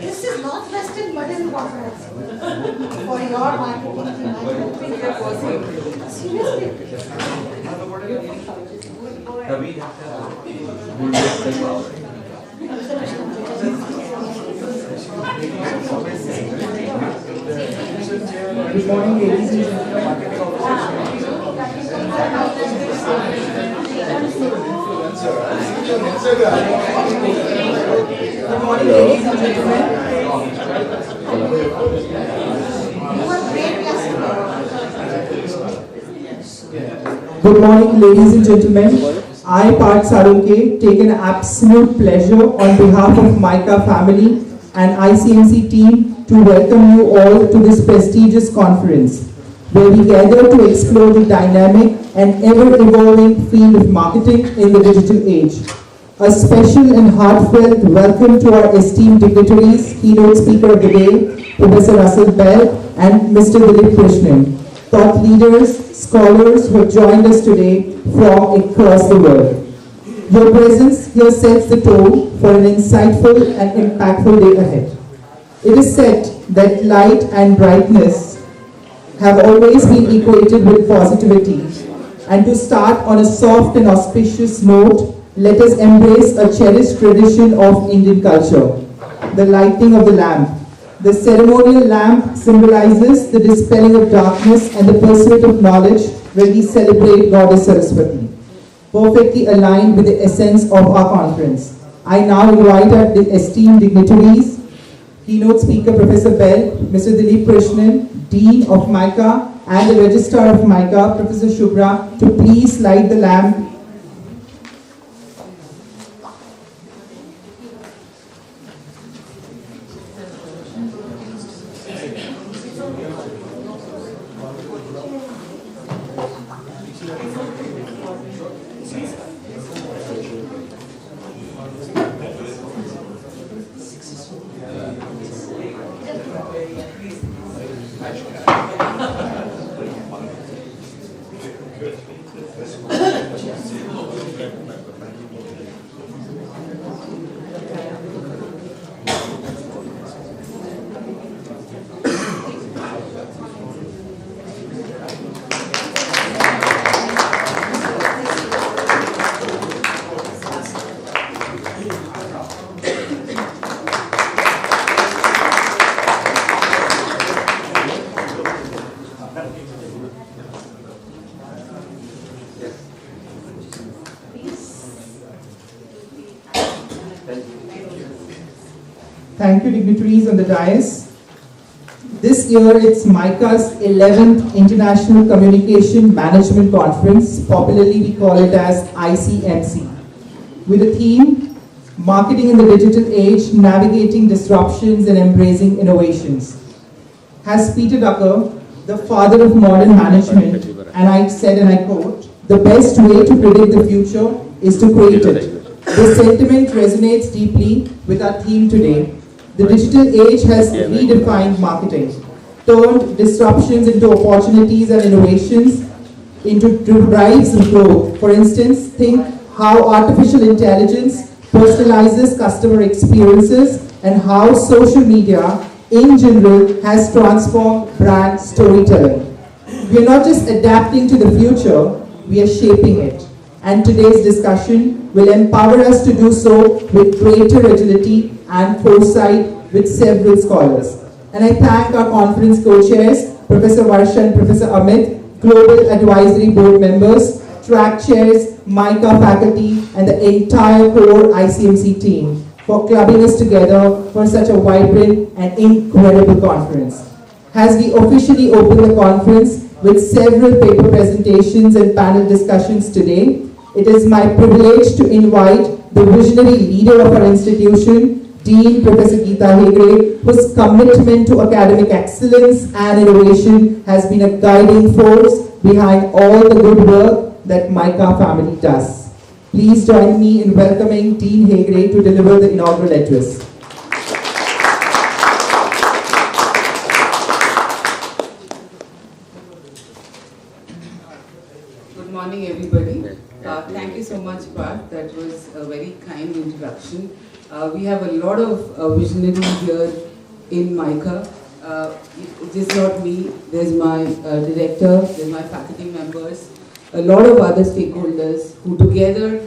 This is Northwestern Modern Conference for your marketing team. Seriously. Good morning, ladies and Good morning, ladies and gentlemen. I, Parth Sarunke, take an absolute pleasure on behalf of MICA family and ICMC team to welcome you all to this prestigious conference, where we gather to explore the dynamic and ever-evolving field of marketing in the digital age. A special and heartfelt welcome to our esteemed dignitaries, keynote speaker of the day, Professor Russell Bell and Mr. Dilip Krishnan, thought leaders, scholars who have joined us today from across the world. Your presence here sets the tone for an insightful and impactful day ahead. It is said that light and brightness have always been equated with positivity. And to start on a soft and auspicious note, let us embrace a cherished tradition of Indian culture, the lighting of the lamp. The ceremonial lamp symbolizes the dispelling of darkness and the pursuit of knowledge when we celebrate Goddess Saraswati, perfectly aligned with the essence of our conference. I now invite our esteemed dignitaries, keynote speaker Professor Bell, Mr. Dilip Krishnan, Dean of MICA, and the Registrar of MICA, Professor Shubhra, to please light the lamp. Thank you, dignitaries on the dais. This year, it's MICA's 11th International Communication Management Conference. Popularly, we call it as ICMC. With the theme, Marketing in the Digital Age, Navigating Disruptions and Embracing Innovations. As Peter Drucker, the father of modern management, and I said, and I quote, "The best way to predict the future is to create it." This sentiment resonates deeply with our theme today. The digital age has redefined marketing, turned disruptions into opportunities and innovations into drives of growth. For instance, think how artificial intelligence personalizes customer experiences and how social media in general has transformed brand storytelling. We are not just adapting to the future, we are shaping it. And today's discussion will empower us to do so with greater agility and foresight with several scholars. And I thank our conference co-chairs, Professor Varsha and Professor Amit, Global Advisory Board members, track chairs, MICA faculty, and the entire core ICMC team for clubbing us together for such a vibrant and incredible conference. As we officially open the conference with several paper presentations and panel discussions today, it is my privilege to invite the visionary leader of our institution, Dean Professor Geeta Hegde, whose commitment to academic excellence and innovation has been a guiding force behind all the good work that MICA family does. Please join me in welcoming Dean Hegde to deliver the inaugural address. Good morning, everybody. Thank you so much, Parth. That was a very kind introduction. We have a lot of visionaries here in MICA. It is not me. There's my director, there's my faculty members, a lot of other stakeholders who together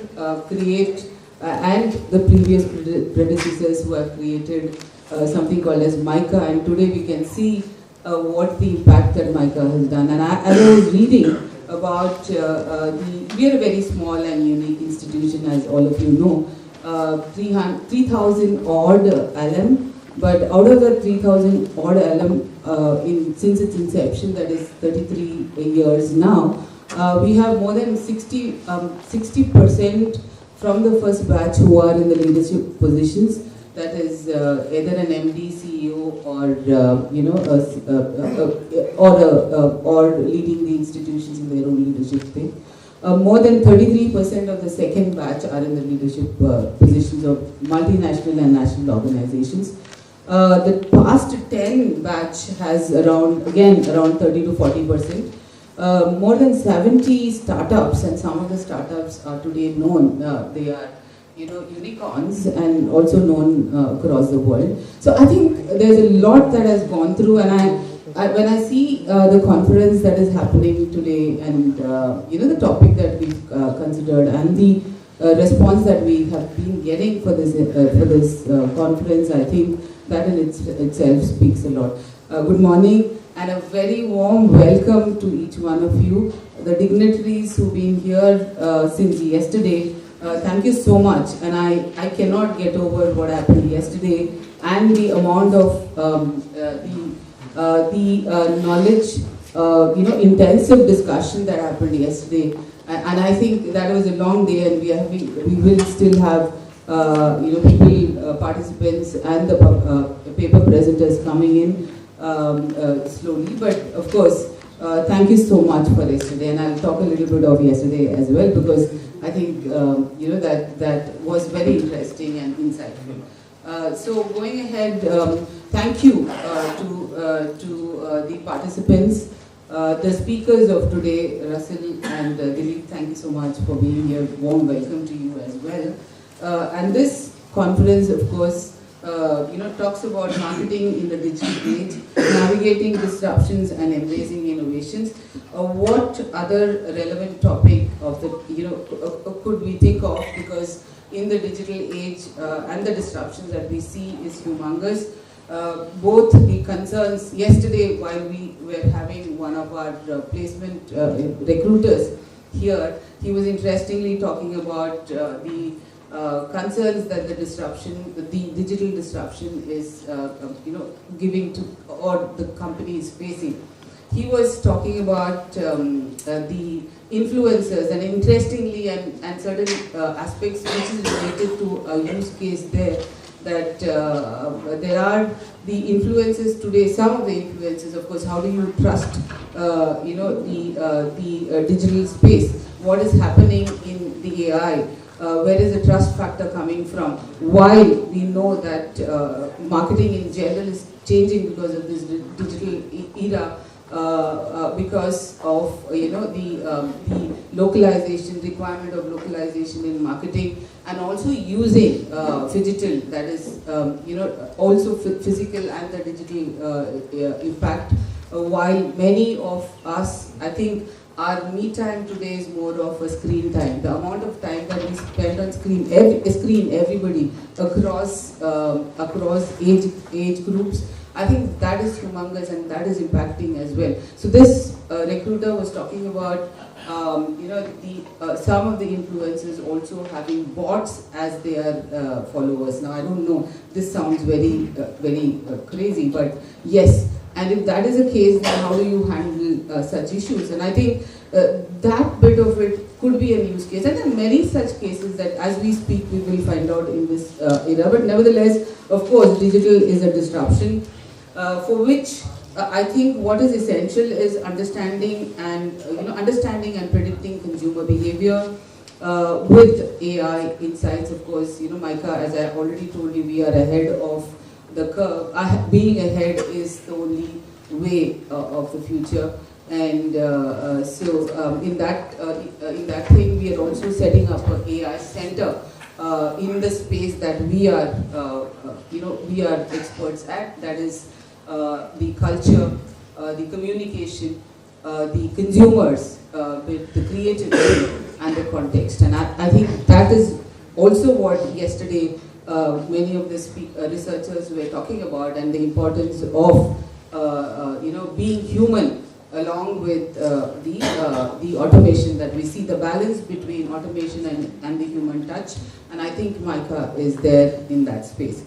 create, and the previous predecessors who have created something called as MICA. And today we can see what the impact that MICA has done. And as I was reading about we are a very small and unique institution, as all of you know, 3,000 odd alum, but out of the 3,000 odd alum, since its inception, that is 33 years now, we have more than 60% from the first batch who are in the leadership positions. That is either an MD, CEO, or or leading the institutions in their own leadership thing. More than 33% of the second batch are in the leadership positions of multinational and national organizations. The past 10 batch has around 30 to 40%. More than 70 startups, and some of the startups are today known. They are unicorns and also known across the world. So I think there's a lot that has gone through, and when I see the conference that is happening today, and the topic that we've considered, and the response that we have been getting for this conference, I think that in itself speaks a lot. Good morning, and a very warm welcome to each one of you, the dignitaries who've been here since yesterday. Thank you so much, and I cannot get over what happened yesterday and the amount of knowledge, intensive discussion that happened yesterday. And I think that was a long day, and we will still have people, participants, and the paper presenters coming in slowly. But of course, thank you so much for yesterday, and I'll talk a little bit of yesterday as well, because I think that was very interesting and insightful. So going ahead, thank you to the participants, the speakers of today, Russell and Dilip. Thank you so much for being here. Warm welcome to you as well. And this conference, of course, talks about marketing in the digital age, navigating disruptions and embracing innovations. What other relevant topic of the could we think of? Because in the digital age and the disruptions that we see is humongous. Both the concerns yesterday, while we were having one of our placement recruiters here, he was interestingly talking about the concerns that the digital disruption is, giving to, or the company is facing. He was talking about the influencers, and interestingly, and certain aspects which is related to a use case there, that there are the influences today. Some of the influences, of course, how do you trust, the digital space? What is happening in the AI? Where is the trust factor coming from? While we know that marketing in general is changing because of this digital era, because of the localization, requirement of localization in marketing, and also using digital, that is also physical and the digital impact. While many of us, I think, our me time today is more of a screen time. The amount of time that we spend on screen, everybody across age groups, I think that is humongous, and that is impacting as well. So this recruiter was talking about some of the influencers also having bots as their followers. Now I don't know, this sounds very crazy, but yes. And if that is the case, then how do you handle such issues? And I think that bit of it could be a use case. And there are many such cases that as we speak, we will find out in this era. But nevertheless, of course, digital is a disruption for which I think what is essential is understanding and predicting consumer behavior with AI insights. Of course, MICA, as I already told you, we are ahead of the curve. Being ahead is the only way of the future. And in that thing, we are also setting up an AI center in the space that we are, we are experts at. That is the culture, the communication, the consumers, with the creativity and the context. And I think that is also what yesterday many of the researchers were talking about, and the importance of being human along with the automation that we see, the balance between automation and the human touch. And I think MICA is there in that space.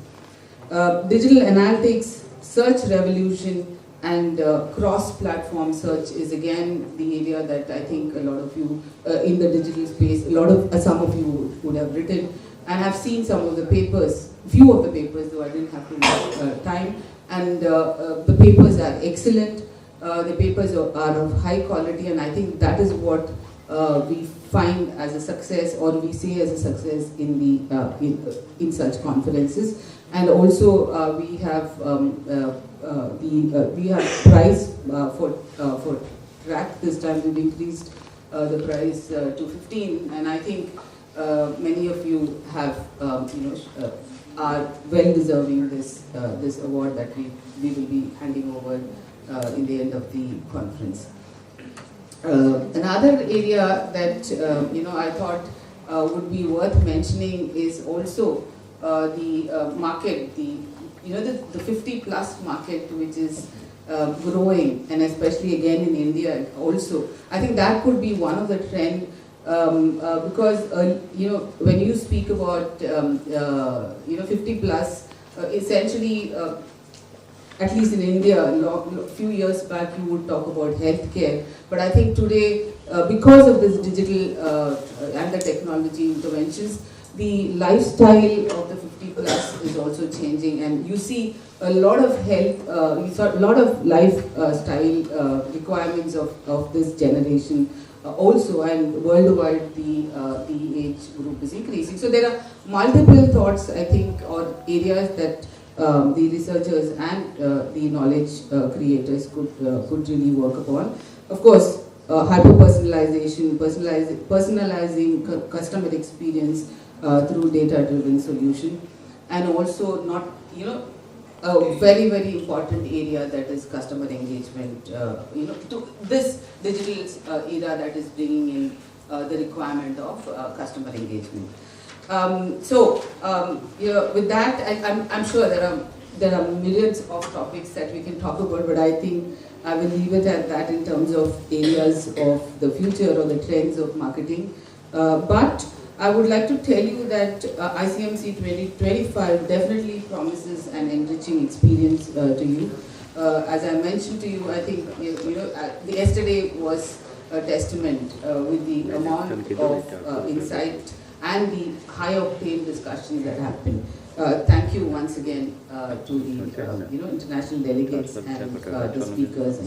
Digital analytics, search revolution, and cross-platform search is again the area that I think a lot of you in the digital space, some of you would have written, and I've seen some of the papers, few of the papers, though I didn't have too much time, and the papers are excellent. The papers are of high quality, and I think that is what we find as a success, or we say as a success in the in such conferences. And also we have prize for track. This time we've increased the price to 15, and I think many of you have are well deserving this award that we will be handing over in the end of the conference. Another area that I thought would be worth mentioning is also the market, the 50 plus market, which is growing, and especially again in India also. I think that could be one of the trend, because when you speak about 50 plus, essentially. At least in India, a few years back, you would talk about healthcare. But I think today, because of this digital and the technology interventions, the lifestyle of the 50 plus is also changing. And you see a lot of health, a lot of lifestyle requirements of this generation also. And worldwide, the age group is increasing. So there are multiple thoughts, I think, or areas that the researchers and the knowledge creators could really work upon. Of course, hyper-personalization, personalizing customer experience through data-driven solution, and also a very, very important area that is customer engagement. To this digital era that is bringing in the requirement of customer engagement. With that, I'm sure there are millions of topics that we can talk about, but I think I will leave it at that in terms of areas of the future or the trends of marketing. But I would like to tell you that ICMC 2025 definitely promises an enriching experience to you. As I mentioned to you, I think yesterday was a testament with the amount of insight and the high-octane discussions that happen. Thank you once again to the international delegates and the speakers.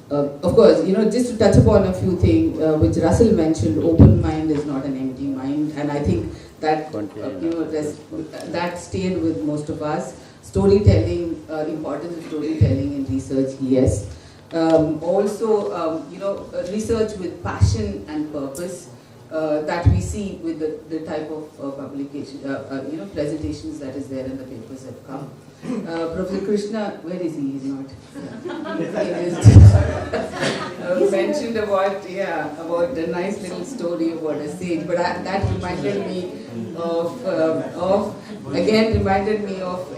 Of course, just to touch upon a few things which Russell mentioned, open mind is not an empty mind, and I think that that stayed with most of us. Storytelling, importance of storytelling in research, yes. Also, research with passion and purpose that we see with the type of publication, presentations that is there and the papers have come. Professor Krishna, where is he? He's not. Mentioned about a nice little story about a sage, but that reminded me of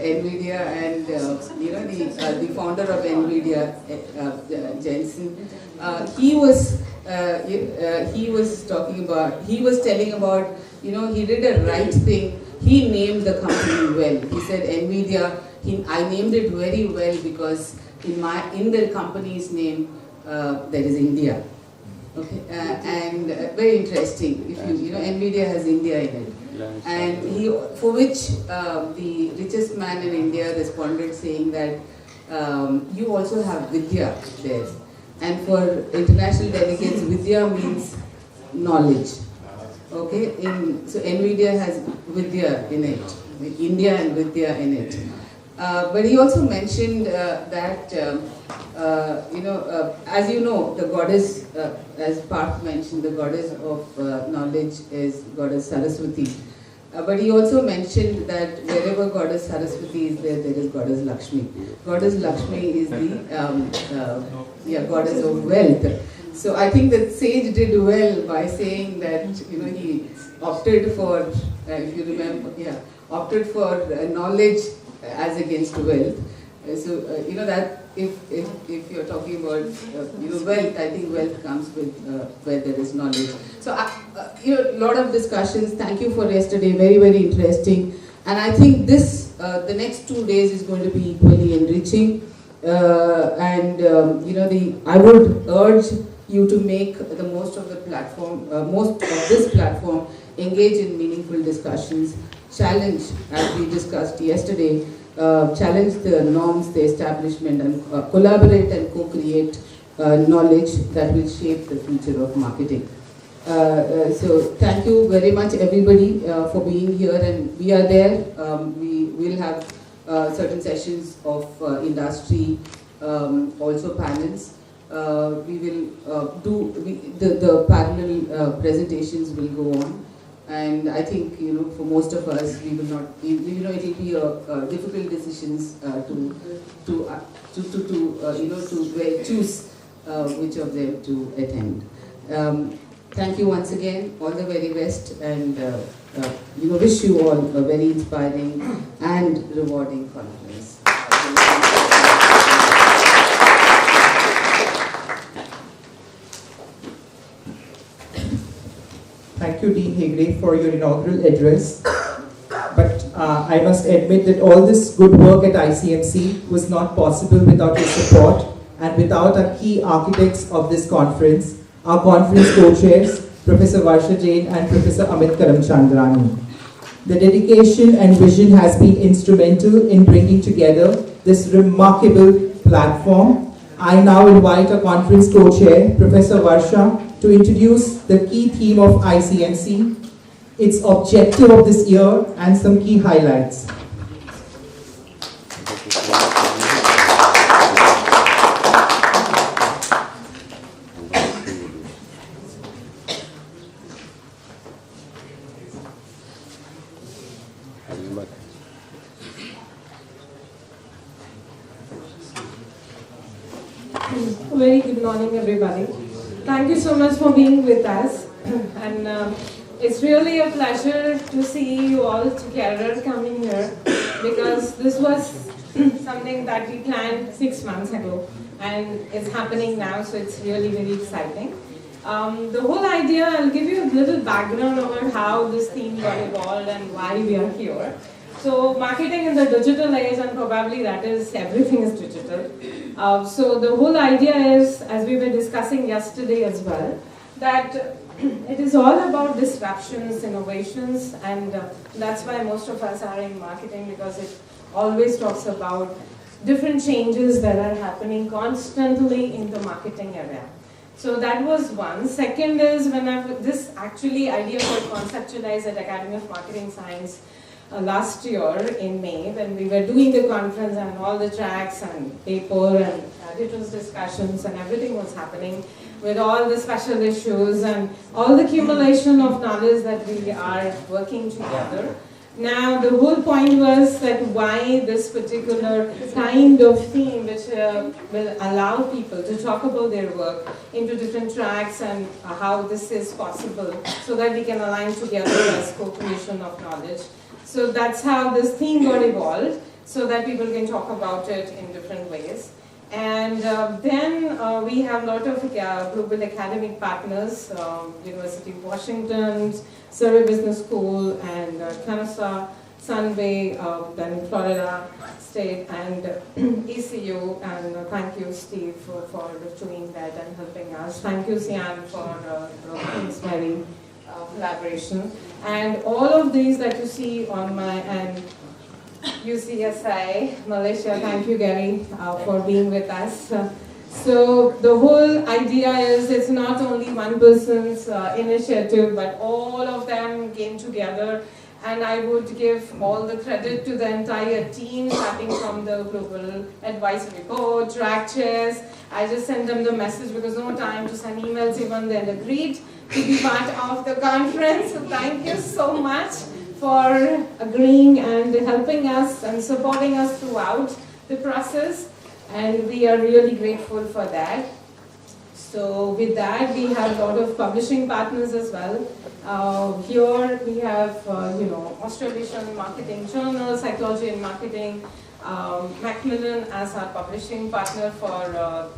NVIDIA and the founder of NVIDIA, Jensen. He was telling about, he did a right thing. He named the company well. He said NVIDIA. I named it very well because in the company's name there is India. Okay, and very interesting. If NVIDIA has India in it, and for which the richest man in India responded saying that you also have Vidya there, and for international delegates, Vidya means knowledge. Okay, so NVIDIA has Vidya in it, India and Vidya in it. But he also mentioned that, as you know, the goddess, as Parth mentioned, the goddess of knowledge is goddess Saraswati. But he also mentioned that wherever goddess Saraswati is there, there is goddess Lakshmi. Goddess Lakshmi is the goddess of wealth. So I think that sage did well by saying that he opted for, if you remember, opted for knowledge as against wealth. So that if you're talking about wealth, I think wealth comes with where there is knowledge. So a lot of discussions. Thank you for yesterday. Very, very interesting. And I think this the next 2 days is going to be equally enriching. I would urge you to make the most of the platform, most of this platform, engage in meaningful discussions, challenge, as we discussed yesterday, challenge the norms, the establishment, and collaborate and co-create knowledge that will shape the future of marketing. So thank you very much everybody for being here, and we are there. We will have certain sessions of industry, also panels. We will the parallel presentations will go on, and I think for most of us we will not, it will be a difficult decisions to choose which of them to attend. Thank you once again, all the very best, and wish you all a very inspiring and rewarding conference. Thank you, Dean Hegde, for your inaugural address. But I must admit that all this good work at ICMC was not possible without your support and without our key architects of this conference, our conference co-chairs, Professor Varsha Jain and Professor Amit Karamchandrani. The dedication and vision has been instrumental in bringing together this remarkable platform. I now invite our conference co-chair, Professor Varsha, to introduce the key theme of ICMC, its objective of this year, and some key highlights. Very good morning, everybody. Thank you so much for being with us, and it's really a pleasure to see you all together coming here, because this was something that we planned 6 months ago, and it's happening now, so it's really very exciting. The whole idea, I'll give you a little background over how this theme got evolved and why we are here. So marketing in the digital age, and probably that is, everything is digital. So the whole idea is, as we were discussing yesterday as well, that it is all about disruptions, innovations, and that's why most of us are in marketing, because it always talks about different changes that are happening constantly in the marketing area. So that was one. Second is, when this actually idea was conceptualized at Academy of Marketing Science last year in May, when we were doing the conference and all the tracks and paper and editors discussions and everything was happening with all the special issues and all the accumulation of knowledge that we are working together. Now the whole point was that why this particular kind of theme, which will allow people to talk about their work into different tracks, and how this is possible, so that we can align together as co-creation of knowledge. So that's how this theme got evolved, so that people can talk about it in different ways. And then we have a lot of global academic partners, University of Washington, Surrey Business School, and Kennesaw, Sunway, then Florida State, and ECU. And thank you, Steve, for doing that and helping us. Thank you, Sian, for inspiring collaboration. And all of these that you see on my end, UCSI, Malaysia, thank you, Gary, for being with us. So the whole idea is, it's not only one person's initiative, but all of them came together And I would give all the credit to the entire team, starting from the Global Advisory Board, track chairs. I just sent them the message because no time to send emails, even they agreed to be part of the conference. So thank you so much for agreeing and helping us and supporting us throughout the process. And we are really grateful for that. So with that, we have a lot of publishing partners as well. Here we have, Australasian Marketing Journal, Psychology and Marketing, Macmillan as our publishing partner for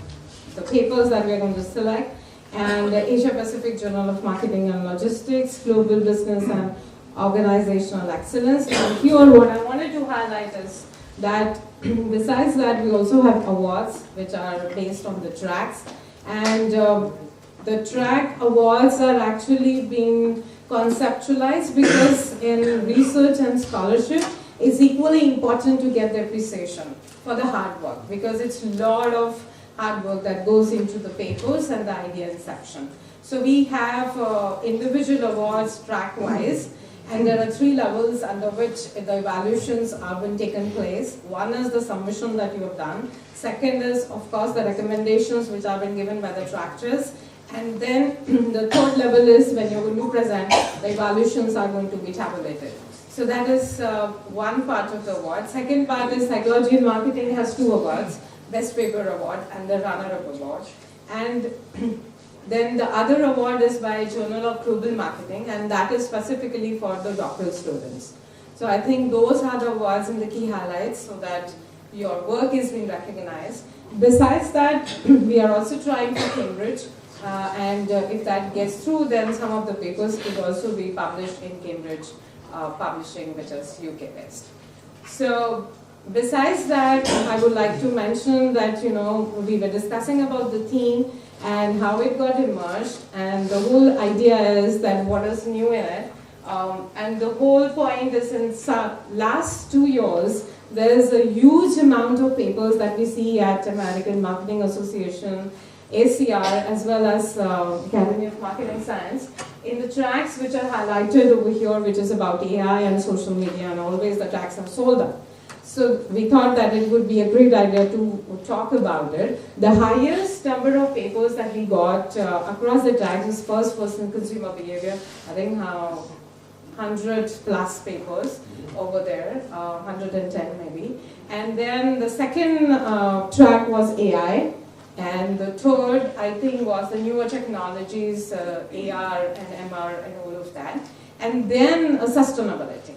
the papers that we're going to select, and the Asia Pacific Journal of Marketing and Logistics, Global Business and Organizational Excellence. And here what I wanted to highlight is that besides that, we also have awards which are based on the tracks. And the track awards are actually being conceptualized because in research and scholarship, it's equally important to get the appreciation for the hard work, because it's a lot of hard work that goes into the papers and the idea inception. So we have individual awards track-wise, and there are 3 levels under which the evaluations are being taken place. One is the submission that you have done. Second is, of course, the recommendations which have been given by the trackers. And then the third level is when you're going to present, the evaluations are going to be tabulated. So that is one part of the award. Second part is Psychology and Marketing has 2 awards, Best Paper Award and the Runner-Up Award. And then the other award is by Journal of Global Marketing, and that is specifically for the doctoral students. So I think those are the awards and the key highlights so that your work is being recognized. Besides that, we are also trying for Cambridge, and if that gets through, then some of the papers could also be published in Cambridge Publishing, which is UK based. So besides that, I would like to mention that, we were discussing about the theme and how it got emerged, and the whole idea is that what is new in it. And the whole point is in last 2 years, there is a huge amount of papers that we see at American Marketing Association, ACR, as well as Academy of Marketing Science, in the tracks which are highlighted over here, which is about AI and social media, and always the tracks are sold out. So we thought that it would be a great idea to talk about it. The highest number of papers that we got across the tracks is first person consumer behavior. I think 100 plus papers over there, 110 maybe. And then the second track was AI. And the third, I think, was the newer technologies, AR and MR and all of that. And then sustainability.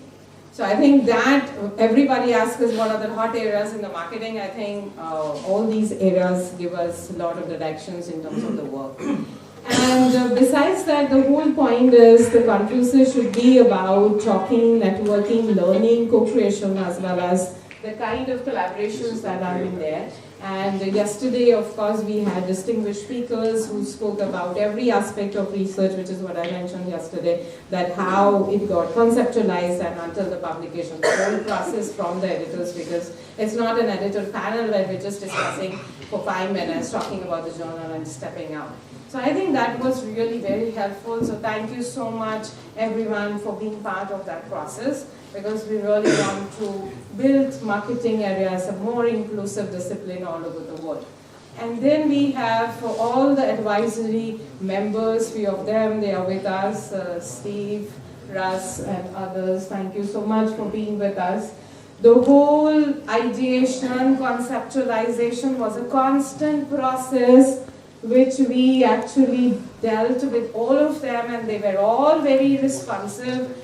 So I think that everybody asks us what are the hot areas in the marketing. I think all these areas give us a lot of directions in terms of the work. And besides that, the whole point is the conferences should be about talking, networking, learning, co-creation, as well as the kind of collaborations that are in there. And yesterday, of course, we had distinguished speakers who spoke about every aspect of research, which is what I mentioned yesterday, that how it got conceptualized and until the publication, the whole process from the editors, because it's not an editor panel where we're just discussing for 5 minutes, talking about the journal and stepping out. So I think that was really very helpful. So thank you so much, everyone, for being part of that process, because we really want to build marketing area as a more inclusive discipline all over the world. And then we have for all the advisory members, 3 of them, they are with us, Steve, Russ, and others. Thank you so much for being with us. The whole ideation, conceptualization was a constant process which we actually dealt with all of them, and they were all very responsive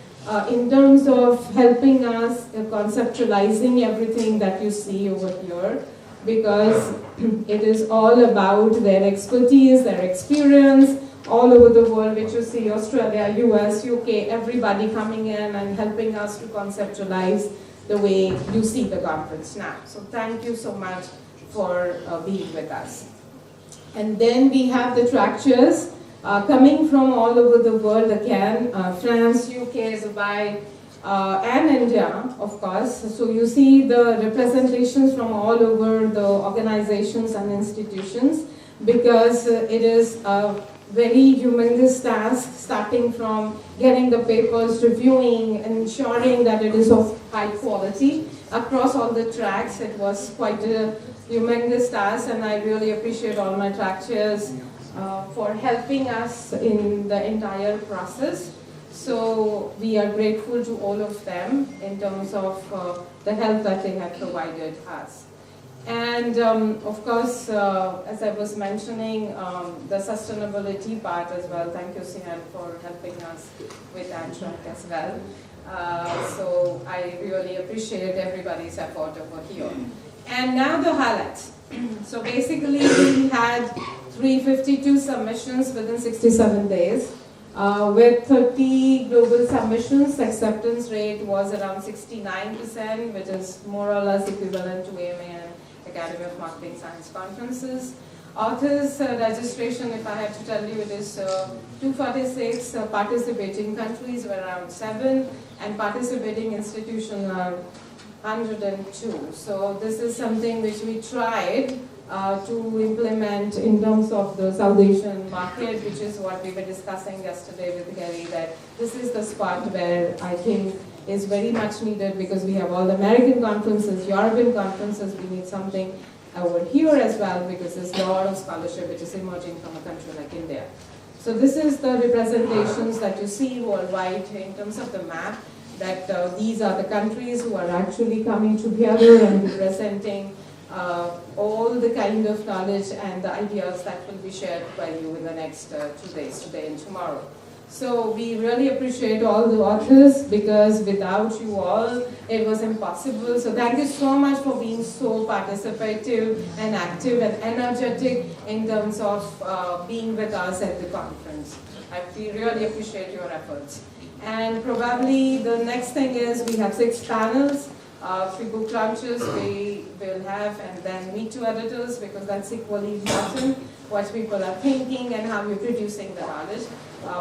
in terms of helping us conceptualizing everything that you see over here, because it is all about their expertise, their experience all over the world, which you see Australia, US, UK, everybody coming in and helping us to conceptualize the way you see the conference now. So thank you so much for being with us. And then we have the track chairs coming from all over the world again, France, UK, Dubai, and India, of course. So you see the representations from all over the organizations and institutions, because it is a very humongous task, starting from getting the papers, reviewing, and ensuring that it is of high quality across all the tracks. It was quite a humongous task, and I really appreciate all my track chairs for helping us in the entire process. So we are grateful to all of them in terms of the help that they have provided us. And of course, as I was mentioning, the sustainability part as well. Thank you, Sihan, for helping us with that track as well. So I really appreciate everybody's effort over here. And now the highlights. So basically, we had 352 submissions within 67 days. With 30 global submissions, acceptance rate was around 69%, which is more or less equivalent to AMA and Academy of Marketing Science conferences. Authors registration, if I had to tell you, it is 246. Participating countries were around 7, and participating institutions are 102. So this is something which we tried to implement in terms of the South Asian market, which is what we were discussing yesterday with Gary, that this is the spot where I think is very much needed, because we have all the American conferences, European conferences. We need something over here as well, because there's a lot of scholarship which is emerging from a country like India. So this is the representations that you see worldwide in terms of the map, that these are the countries who are actually coming together and representing all the kind of knowledge and the ideas that will be shared by you in the next 2 days, today and tomorrow. So we really appreciate all the authors, because without you all, it was impossible. So thank you so much for being so participative and active and energetic in terms of being with us at the conference. We really appreciate your efforts. And probably the next thing is we have 6 panels. 3 book launches we will have, and then meet 2 editors, because that's equally important, what people are thinking and how you're producing the knowledge.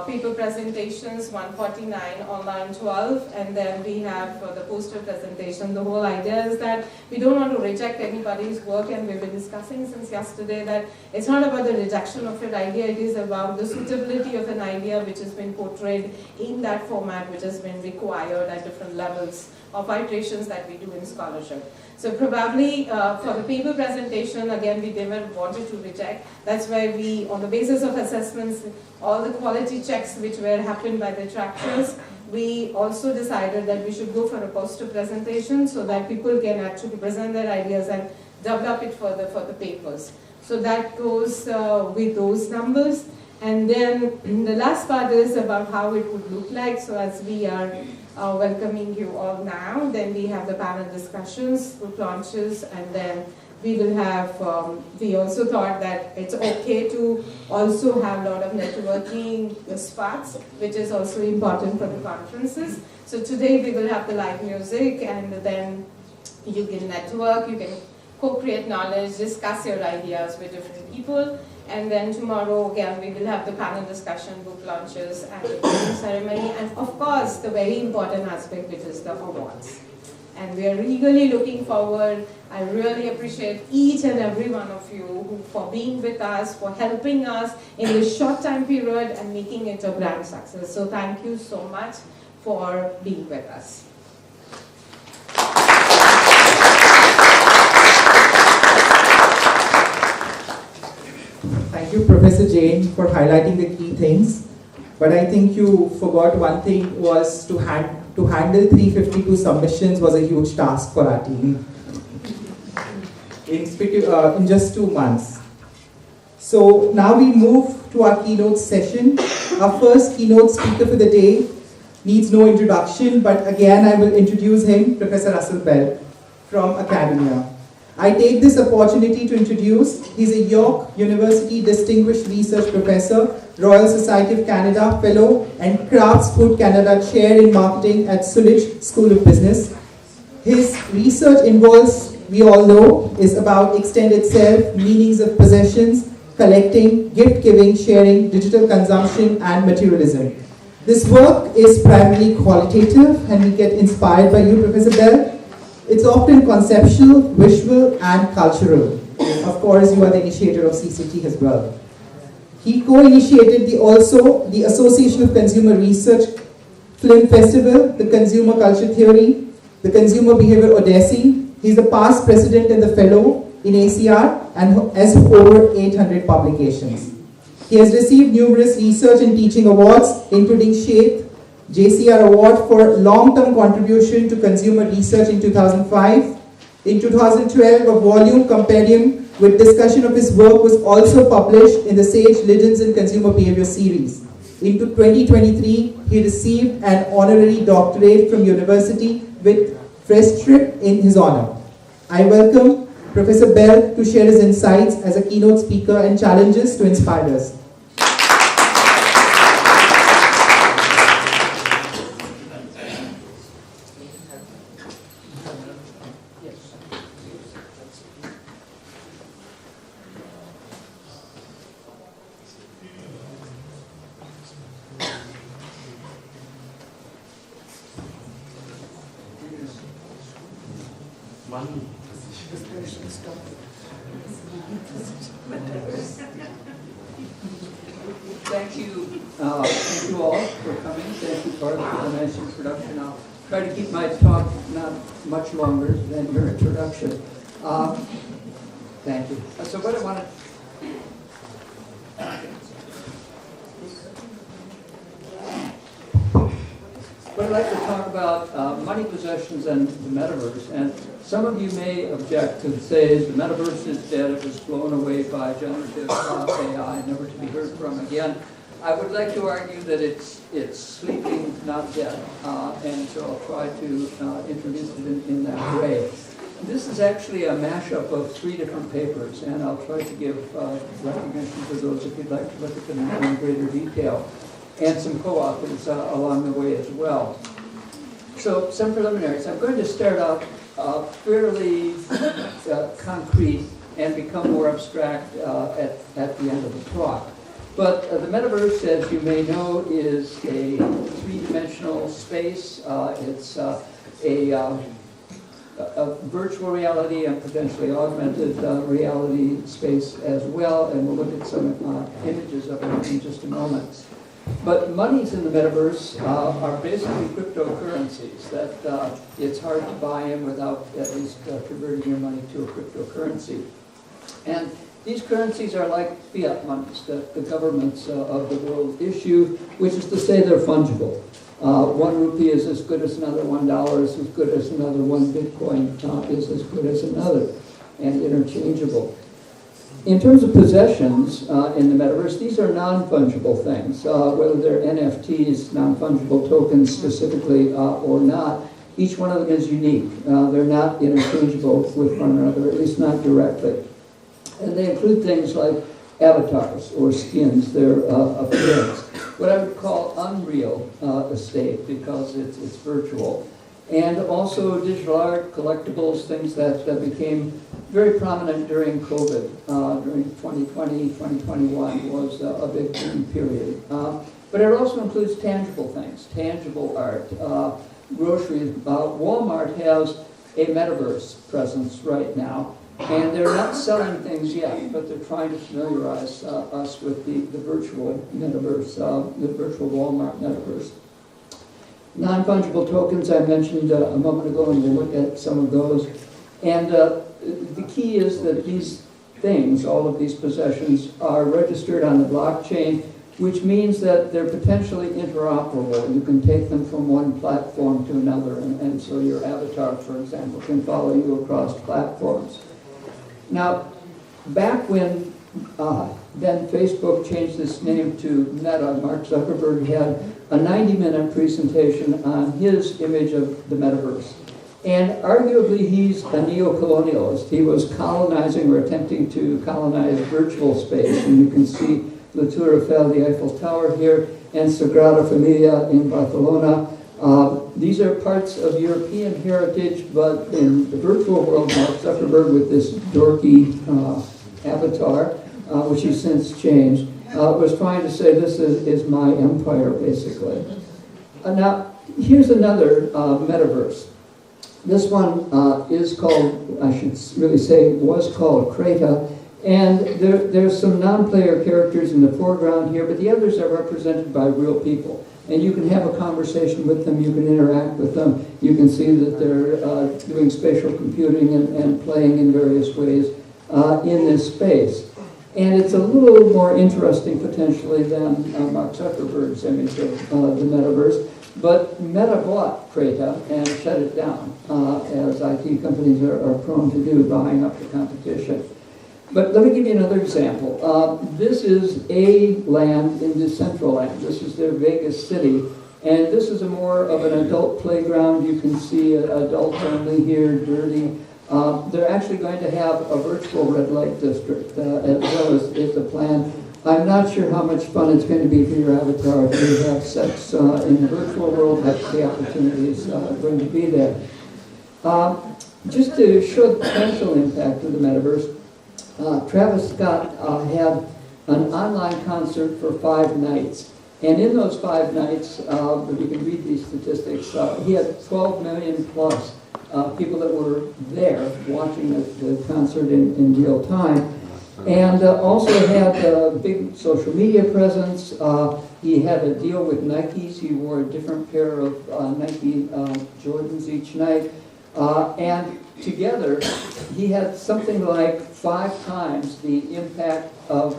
Paper presentations, 149, online 12, and then we have the poster presentation. The whole idea is that we don't want to reject anybody's work, and we've been discussing since yesterday that it's not about the rejection of an idea, it is about the suitability of an idea which has been portrayed in that format, which has been required at different levels of iterations that we do in scholarship. So probably for the paper presentation, again, we never wanted to reject. That's why we, on the basis of assessments, all the quality checks which were happened by the trackers, we also decided that we should go for a poster presentation so that people can actually present their ideas and develop it further for the papers. So that goes with those numbers. And then the last part is about how it would look like. So as we are welcoming you all now, then we have the panel discussions, book launches, and then we will have, we also thought that it's okay to also have a lot of networking spots, which is also important for the conferences. So today we will have the live music, and then you can network, you can co-create knowledge, discuss your ideas with different people. And then tomorrow, again, we will have the panel discussion, book launches, and the closing ceremony, and of course, the very important aspect, which is the awards. And we are eagerly looking forward. I really appreciate each and every one of you for being with us, for helping us in this short time period and making it a grand success. So thank you so much for being with us. Thank you, Professor Jain, for highlighting the key things. But I think you forgot one thing, was to handle 352 submissions was a huge task for our team in just 2 months. So now we move to our keynote session. Our first keynote speaker for the day needs no introduction, but again I will introduce him, Professor Russell Bell from Academia. I take this opportunity to introduce, he's a York University Distinguished Research Professor, Royal Society of Canada Fellow, and Crafts Food Canada Chair in Marketing at Sulich School of Business. His research involves, we all know, is about extended self, meanings of possessions, collecting, gift giving, sharing, digital consumption, and materialism. This work is primarily qualitative, and we get inspired by you, Professor Bell. It's often conceptual, visual, and cultural. Of course, you are the initiator of CCT as well. He co-initiated the Association of Consumer Research Film Festival, the Consumer Culture Theory, the Consumer Behavior Odyssey. He's the past president and the fellow in ACR and has over 800 publications. He has received numerous research and teaching awards, including SHAPE, JCR Award for long-term contribution to consumer research in 2005. In 2012, a volume compendium with discussion of his work was also published in the Sage Legends in Consumer Behavior series. In 2023, he received an honorary doctorate from University with Frestrip in his honor. I welcome Professor Bell to share his insights as a keynote speaker and challenges to inspire us. Thank you all for coming. Thank you, Bart, for the nice introduction. I'll try to keep my talk not much longer than your introduction. Thank you. So what I wanted... What I'd like to talk about money, possessions, and the metaverse. And some of you may object to say the metaverse is dead, it was blown away by generative AI, never to be heard from again. I would like to argue that it's sleeping, not dead, and so I'll try to introduce it in that way. This is actually a mashup of 3 different papers, and I'll try to give recognition to those if you'd like to look at them in greater detail, and some co-authors along the way as well. So some preliminaries. I'm going to start out fairly concrete and become more abstract at the end of the talk. But the metaverse, as you may know, is a 3-dimensional space. It's a virtual reality and potentially augmented reality space as well, and we'll look at some images of it in just a moment. But monies in the metaverse are basically cryptocurrencies that it's hard to buy in without at least converting your money to a cryptocurrency. And these currencies are like fiat monies that the governments of the world issue, which is to say they're fungible. 1 rupee is as good as another, $1 is as good as another, 1 Bitcoin is as good as another, and interchangeable. In terms of possessions in the metaverse, these are non-fungible things, whether they're NFTs, non-fungible tokens specifically, or not. Each one of them is unique. They're not interchangeable with one another, at least not directly. And they include things like avatars or skins, their appearance. What I would call unreal estate because it's virtual. And also digital art, collectibles, things that became very prominent during COVID. During 2020, 2021 was a big boom period. But it also includes tangible things, tangible art, groceries. Walmart has a metaverse presence right now. And they're not selling things yet, but they're trying to familiarize us with the virtual metaverse, the virtual Walmart metaverse. Non-fungible tokens I mentioned a moment ago, and we'll look at some of those. And the key is that these things, all of these possessions, are registered on the blockchain, which means that they're potentially interoperable. You can take them from one platform to another, and so your avatar, for example, can follow you across platforms. Now, back when then Facebook changed its name to Meta, Mark Zuckerberg had a 90-minute presentation on his image of the metaverse. And arguably, he's a neo-colonialist. He was colonizing or attempting to colonize virtual space. And you can see La Tour Eiffel, the Eiffel Tower here, and Sagrada Familia in Barcelona. These are parts of European heritage, but in the virtual world, Mark Zuckerberg, with this dorky avatar, which he's since changed, was trying to say this is my empire, basically. Now, here's another metaverse. This one is called, I should really say, was called Creta, And there's some non-player characters in the foreground here, but the others are represented by real people. And you can have a conversation with them, you can interact with them, you can see that they're doing spatial computing and playing in various ways in this space. And it's a little more interesting potentially than Mark Zuckerberg's image of the metaverse. But Meta bought Creta and shut it down, as IT companies are prone to do, buying up the competition. But let me give you another example. This is a land in Decentraland. This is their Vegas city. And this is a more of an adult playground. You can see adult only here, dirty. They're actually going to have a virtual red light district as well as the plan. I'm not sure how much fun it's going to be for your avatar if you have sex in the virtual world. That's the opportunities going to be there. Just to show the potential impact of the metaverse, Travis Scott had an online concert for 5 nights. And in those 5 nights, you can read these statistics, he had 12 million plus people that were there watching the concert in real time. And also had a big social media presence. He had a deal with Nikes. He wore a different pair of Nike Jordans each night. And together, he had something like 5 times the impact of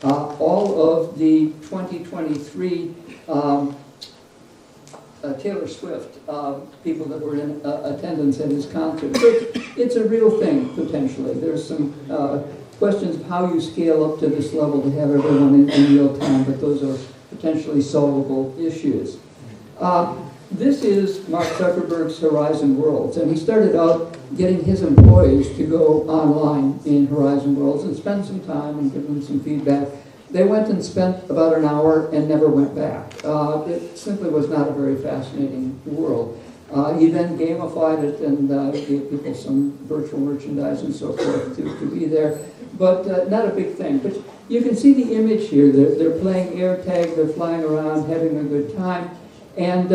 all of the 2023 Taylor Swift people that were in attendance at his concert. So it's a real thing, potentially. There's some questions of how you scale up to this level to have everyone in real time, but those are potentially solvable issues. This is Mark Zuckerberg's Horizon Worlds, and he started out getting his employees to go online in Horizon Worlds and spend some time and give them some feedback. They went and spent about an hour and never went back. It simply was not a very fascinating world. He then gamified it and gave people some virtual merchandise and so forth to be there, but not a big thing. But you can see the image here. They're playing air tag, they're flying around, having a good time, and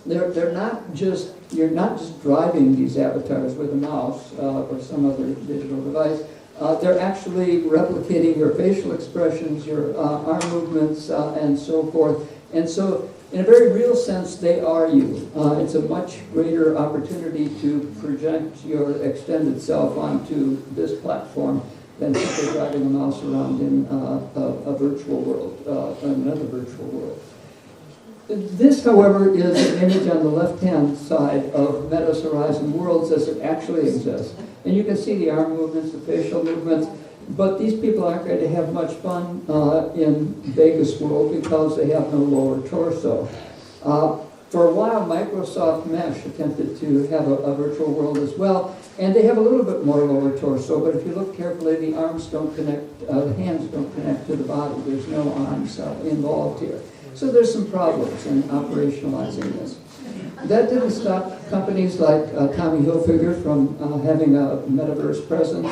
they're not just, you're not just driving these avatars with a mouse or some other digital device. They're actually replicating your facial expressions, your arm movements, and so forth. And so, in a very real sense, they are you. It's a much greater opportunity to project your extended self onto this platform than simply driving a mouse around in a virtual world, another virtual world. This, however, is an image on the left-hand side of Meta's Horizon Worlds as it actually exists. And you can see the arm movements, the facial movements, but these people aren't going to have much fun in Vegas World because they have no lower torso. For a while, Microsoft Mesh attempted to have a virtual world as well, and they have a little bit more lower torso, but if you look carefully, the arms don't connect, the hands don't connect to the body. There's no arms involved here. So there's some problems in operationalizing this. That didn't stop companies like Tommy Hilfiger from having a metaverse presence,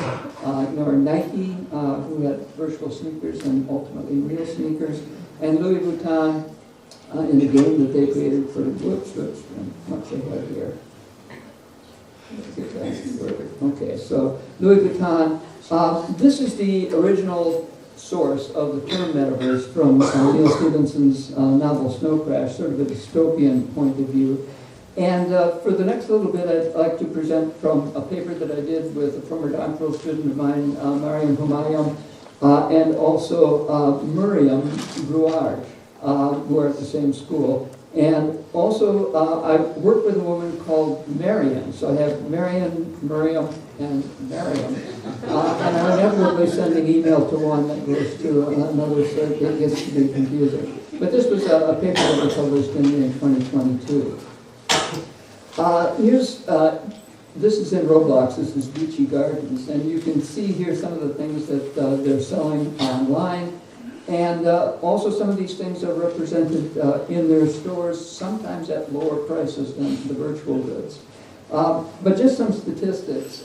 nor Nike, who had virtual sneakers and ultimately real sneakers, and Louis Vuitton in the game that they created for, whoops, I'm much ahead here. Okay, so Louis Vuitton, this is the original source of the term metaverse from Neil Stephenson's novel Snow Crash, sort of a dystopian point of view. And for the next little bit, I'd like to present from a paper that I did with a former doctoral student of mine, Mariam Humayun, and also Miriam Brouard, who are at the same school. And also, I worked with a woman called Marian. So I have Marian, Miriam, and Mariam. And I'm inevitably sending email to one that goes to another, so it gets to be confusing. But this was a paper that was published in 2022. This is in Roblox. This is Gucci Gardens. And you can see here some of the things that they're selling online. And also some of these things are represented in their stores, sometimes at lower prices than the virtual goods. But just some statistics.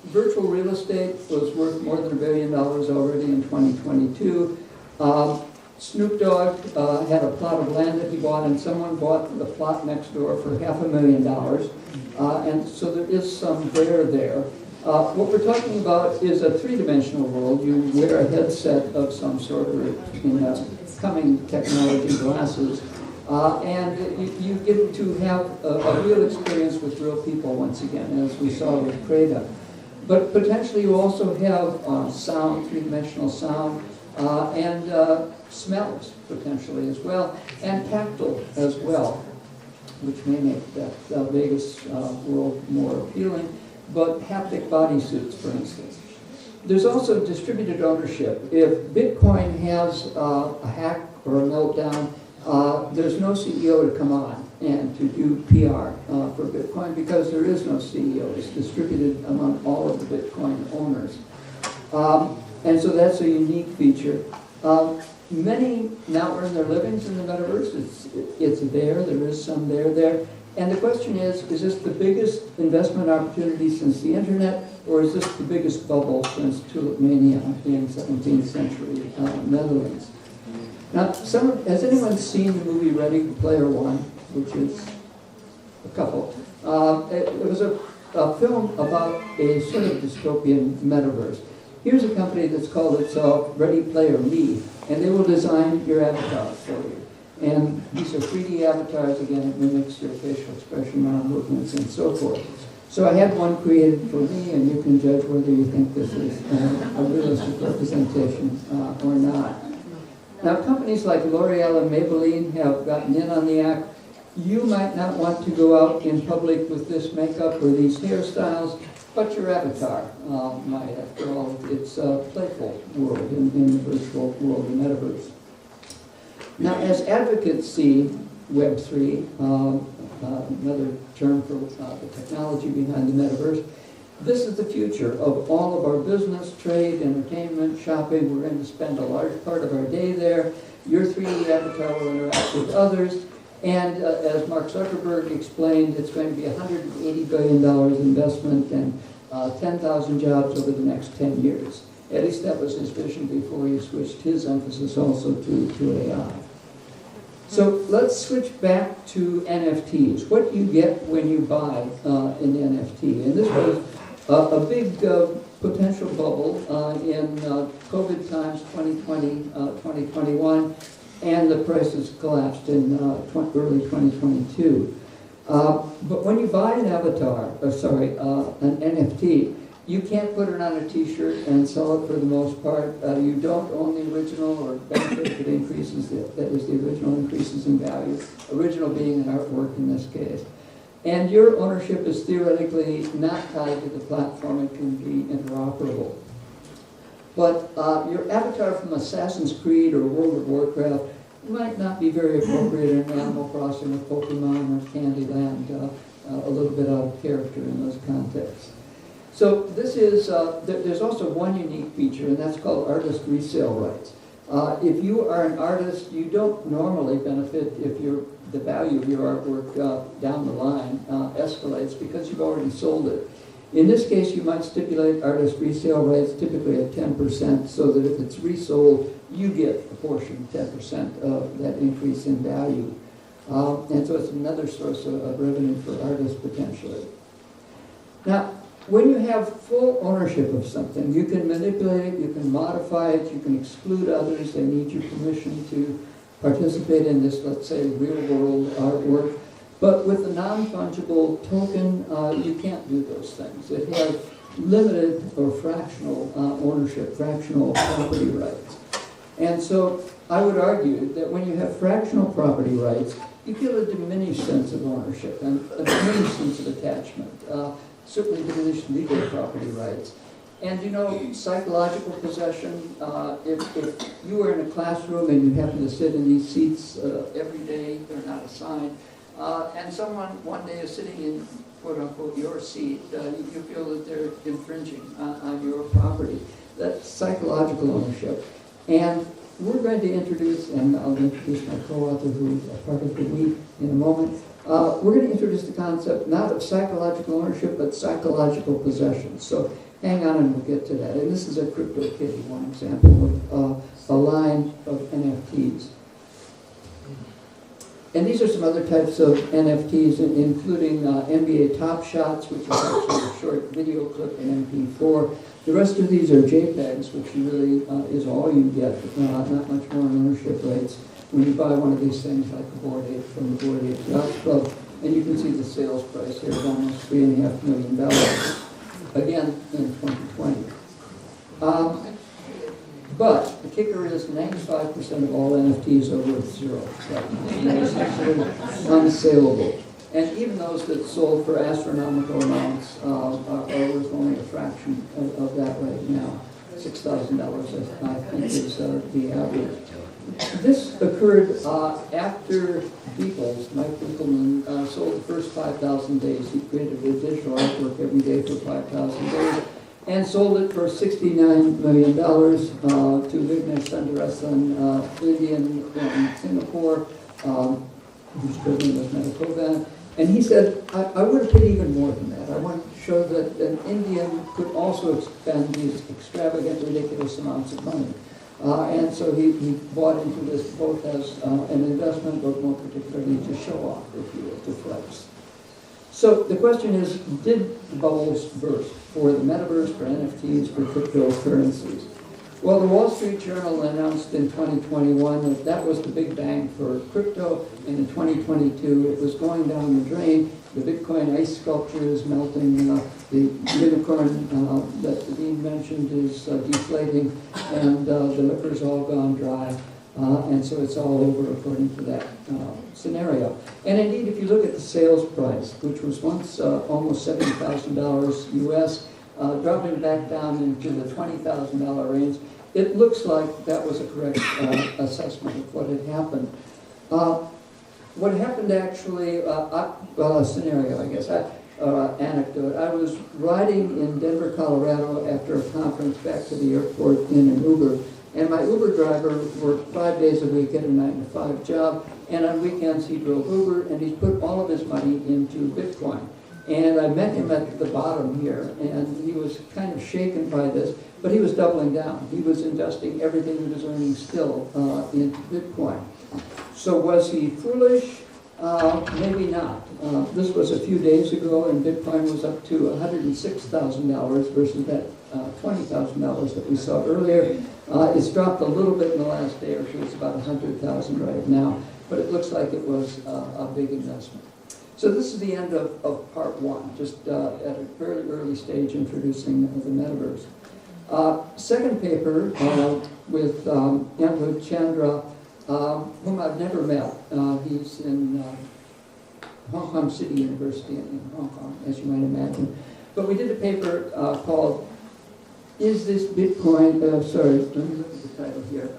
Virtual real estate was worth more than $1 billion already in 2022. Snoop Dogg had a plot of land that he bought, and someone bought the plot next door for $500,000. And so there is some there. What we're talking about is a three-dimensional world. You wear a headset of some sort, or in coming technology glasses, and you get to have a real experience with real people once again, as we saw with Creda. But potentially you also have sound, three-dimensional sound, and smells potentially as well, and tactile as well, which may make that Vegas world more appealing. But haptic bodysuits, for instance. There's also distributed ownership. If Bitcoin has a hack or a meltdown, there's no CEO to come on and to do PR for Bitcoin, because there is no CEO. It's distributed among all of the Bitcoin owners. And so that's a unique feature. Many now earn their livings in the metaverse. It's there is some there. And the question is this the biggest investment opportunity since the internet, or is this the biggest bubble since tulip mania in 17th century Netherlands? Now, has anyone seen the movie Ready Player One, which is a couple? It was a film about a sort of dystopian metaverse. Here's a company that's called itself Ready Player Me, and they will design your avatar for you. And these are 3D avatars. Again, it mimics your facial expression, arm movements, and so forth. So I had one created for me, and you can judge whether you think this is a realistic representation or not. Now, companies like L'Oreal and Maybelline have gotten in on the act. You might not want to go out in public with this makeup or these hairstyles, but your avatar might. After all, it's a playful world in the virtual world, the metaverse. Now, as advocates see Web3, another term for the technology behind the metaverse, this is the future of all of our business, trade, entertainment, shopping. We're going to spend a large part of our day there. Your 3D avatar will interact with others. And as Mark Zuckerberg explained, it's going to be $180 billion investment and 10,000 jobs over the next 10 years. At least that was his vision before he switched his emphasis also to AI. So let's switch back to NFTs. What do you get when you buy an NFT? And this was a big potential bubble in COVID times, 2020, 2021, and the prices collapsed in early 2022. But when you buy an an NFT, you can't put it on a t-shirt and sell it for the most part. You don't own the original or benefit if it increases, that is the original increases in value, original being an artwork in this case. And your ownership is theoretically not tied to the platform, it can be interoperable. But your avatar from Assassin's Creed or World of Warcraft might not be very appropriate in Animal Crossing or Pokemon or Candyland, a little bit out of character in those contexts. So this is, there's also one unique feature, and that's called artist resale rights. If you are an artist, you don't normally benefit if the value of your artwork down the line escalates because you've already sold it. In this case, you might stipulate artist resale rights typically at 10%, so that if it's resold, you get a portion, 10% of that increase in value. And so it's another source of revenue for artists potentially. Now, when you have full ownership of something, you can manipulate it, you can modify it, you can exclude others. They need your permission to participate in this, let's say, real-world artwork. But with a non-fungible token, you can't do those things. It has limited or fractional ownership, fractional property rights. And so I would argue that when you have fractional property rights, you feel a diminished sense of ownership and a diminished sense of attachment. Certainly diminished legal property rights. And you know, psychological possession, if you were in a classroom and you happen to sit in these seats every day, they're not assigned, and someone one day is sitting in, quote unquote, your seat, you feel that they're infringing on your property. That's psychological ownership. And we're going to introduce, and I'll introduce my co-author who's a part of the week in a moment, we're going to introduce the concept not of psychological ownership, but psychological possession. So hang on and we'll get to that. And this is a CryptoKitty, one example of a line of NFTs. And these are some other types of NFTs, including NBA Top Shots, which is actually a short video clip in MP4. The rest of these are JPEGs, which really is all you get, not much more in ownership rates when you buy one of these things like the Board 8 from the Board 8 Yacht Club. And you can see the sales price here is almost $3.5 million, again, in 2020. But the kicker is 95% of all NFTs are worth zero. They're essentially unsaleable. And even those that sold for astronomical amounts are worth only a fraction of that right now. $6,000, I think, is the average. This occurred after Beeples, Mike Winkelmann, sold the first 5,000 days. He created a digital artwork every day for 5,000 days and sold it for $69 million to Vignesh Sundaresan, Indian in Singapore, whose business was Metacovan. And he said, I would have paid even more than that. I want to show that an Indian could also spend these extravagant, ridiculous amounts of money. And so he bought into this both as an investment, but more particularly to show off, if you will, to flex. So the question is, did bubbles burst for the metaverse, for NFTs, for cryptocurrencies? Well, the Wall Street Journal announced in 2021 that that was the big bang for crypto, and in 2022 it was going down the drain. The Bitcoin ice sculpture is melting, the unicorn that the Dean mentioned is deflating, and the liquor's all gone dry. And so it's all over according to that scenario. And indeed, if you look at the sales price, which was once almost $70,000 US, dropping back down into the $20,000 range, it looks like that was a correct assessment of what had happened. What happened actually, a scenario, I guess, anecdote. I was riding in Denver, Colorado after a conference back to the airport in an Uber. And my Uber driver worked 5 days a week at a 9-to-5 job, and on weekends he drove Uber, and he put all of his money into Bitcoin. And I met him at the bottom here, and he was kind of shaken by this, but he was doubling down. He was investing everything he was earning still into Bitcoin. So was he foolish? Maybe not. This was a few days ago, and Bitcoin was up to $106,000 versus that $20,000 that we saw earlier. It's dropped a little bit in the last day or two. It's about $100,000 right now, but it looks like it was a big investment. So this is the end of part one, just at a very early stage introducing the metaverse. Second paper with Yambu Chandra, whom I've never met. He's in Hong Kong City University in Hong Kong, as you might imagine. But we did a paper called, Is This Bitcoin, sorry, let me look at the title here.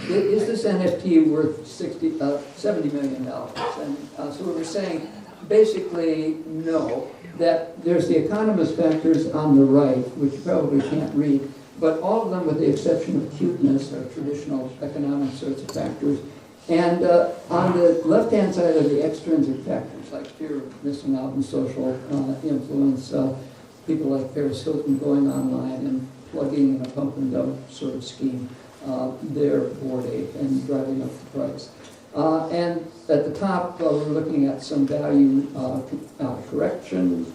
Is this NFT worth $70 million? And so we were saying, basically, no. That there's the economist factors on the right, which you probably can't read, but all of them, with the exception of cuteness, are traditional economic sorts of factors. And on the left-hand side are the extrinsic factors, like fear of missing out on social influence, people like Paris Hilton going online and plugging in a pump and dump sort of scheme. Their Board 8 and driving up the price. And at the top, we're looking at some value correction,